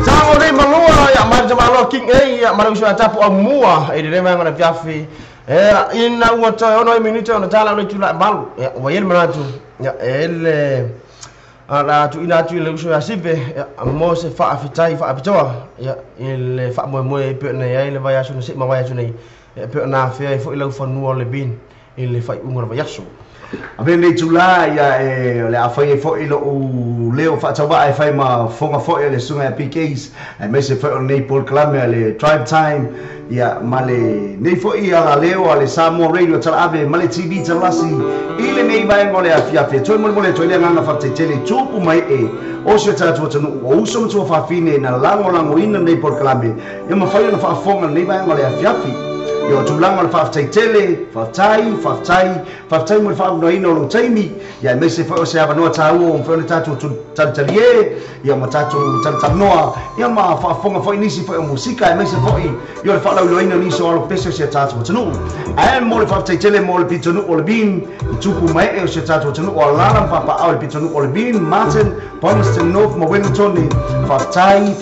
Jangan ni malua ya macam malo king ya malu sudah capu amua ini memang ada piafi. Ina uoto ono minuto ono tala ono chula malu ya wayel manatu ya ala tu ina tu le uso asibe mo se fa afitai fa apitoa ya il fa mo pe na ya ile vaya sunu se ma vaya sunu pe na fe fo ile fa nu le bin il fa ungor vaya su Abe nei tula ya le afai fo ilo u leo fa taba ai fai ma fonga fo le sunga PKs e me se fo nei Paul Clame le Tribe Time ya male nei fo ia leo ale Samo Radio Talabe male TV Talasi ile nei vai ngole afia fe toi mo le toi le nganga fa tele tupu mai o se tatu tanu o so mo fa fine na lango ina nei Paul Clame ya ma fai na fa fonga nei vai ngole afia yo tulang al faftai tele faftai mo fa no ino lo taimi ya me se fa o se ava no tau o fa no tatu talie ya ma tatu noa ya ma fa fonga fa inisi fa musika me se fa yo fa lo ino ni so lo pese se tatu tunu ai mo le faftai tele mo le pitunu o le bin tuku mai e se tatu tunu o la pa pa o le pitunu o le bin Martin Palmerston North mo Wellington faftai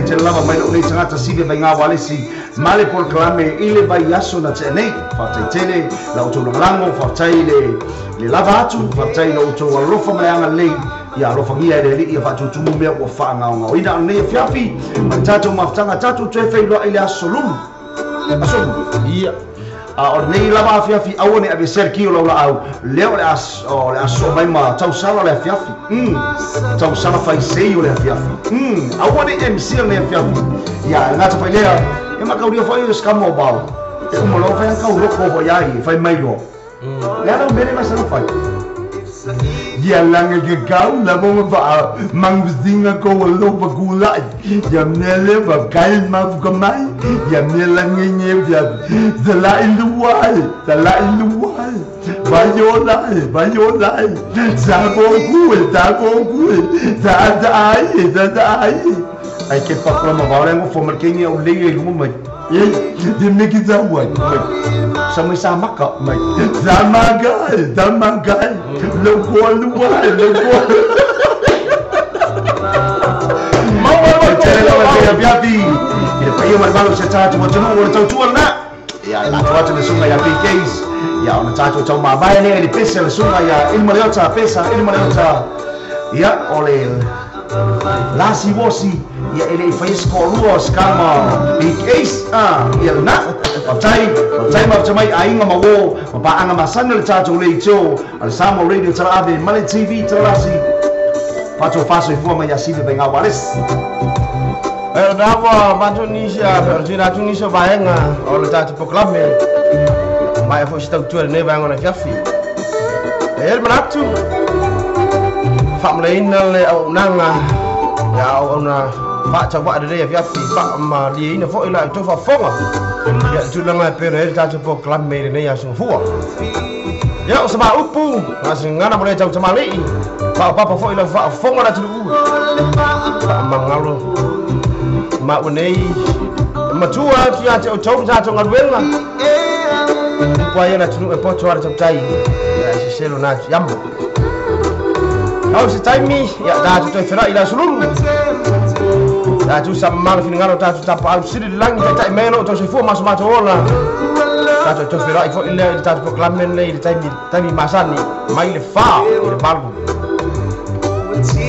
tele lava mai no ni tangata sibe mai nga walisi male Paul Clame ile vai yaso na tene fatai tele la uto lango fatai le lava atu fatai lo uto rofa mai anga le ya rofa ngia le li fa tu me o fa nga ina ne fiafi tatu maftanga tatu trefe lo ile asolum ia o nei lava fiafi awone abe serki lo la au leo le aso mai ma tau sala le fiafi tau sala fai sei le fiafi awone MC le fiafi ya ngata fa lea e ma kauria foi os camo bal e como lo fai kau roko ho yai fai mai lo le não bene mas não fai Ya lang ke kau la mo ba mang zinga ko lo ba gulai. Ya mele ba kai ma kamai. Ya mele ngenye ya zala iluai. Bayolai. Zabo kuil. Zadai. Ai ke pakla ma wale mo former king o lei mo mai. Dia make it that way. Samai sama ka mai. Zamagai. Lo kual. Biabi. Ida pai mai balu se tatu mo tunu o tau tual na. Ya la tuata le sunga ya PKs. Ya ona tatu tau ma vai ne di pesa le sunga ya ilma leota pesa ilma leota. Ya ole lasi wosi ya ele fai skolua skama PKs ya na patai ma chamai ainga mawo pa anga masana le tatu le cho al samo radio tara ave mali TV tarasi pato faso fu ma ya sibe benga waris. Dawa bantu Indonesia, Perjina Tunisia baenga, oleh tatu proklame. Mai fo sta tuer ne baenga na fiafi. Manatu. Famle le au nanga. Ya ona fa coba ada dia fiafi, fa ma dia ina fo ila tu fa fonga. Ya tu langa pero tatu proklame ne ya sung fuwa. Ya sama upu, ngasing ngana boleh jauh cemali. Fa papa fo ila fa fonga na tu. Fa mangalo. Ma unei matua tia te chou sa chonga wenga kwa yana tunu e poto ara tai ya selo na yambo au se taimi ya da tu te fera ila sululu da tu sa mal finngaro ta tu tapa al siri lang ta meno to se fu mas mato ola ta tu fera ifo ila ta proklamen le taimi masani mai le fa le balbu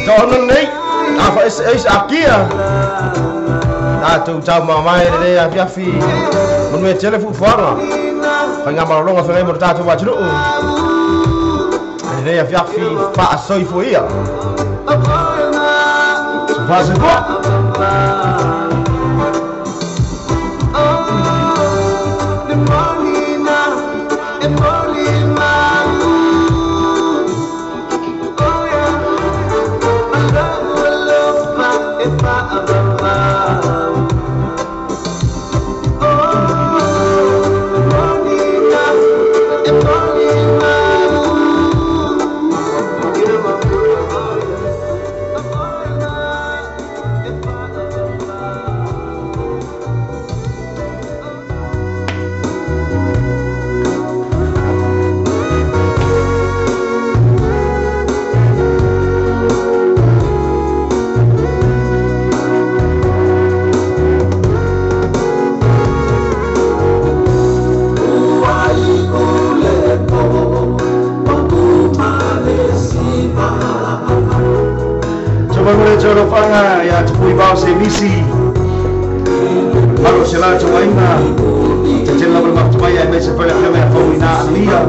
to non nei apa es akia tu chau mamai de ya fiafi mun me telefon fora fanga malonga fanga mo tatu wa churu de ya fiafi fa soi fo ia fa se ko Joro fanga ya tupui bao se misi Maro sela chawaina Tachela bermak tumaya Mese pala kame ya fawina Alia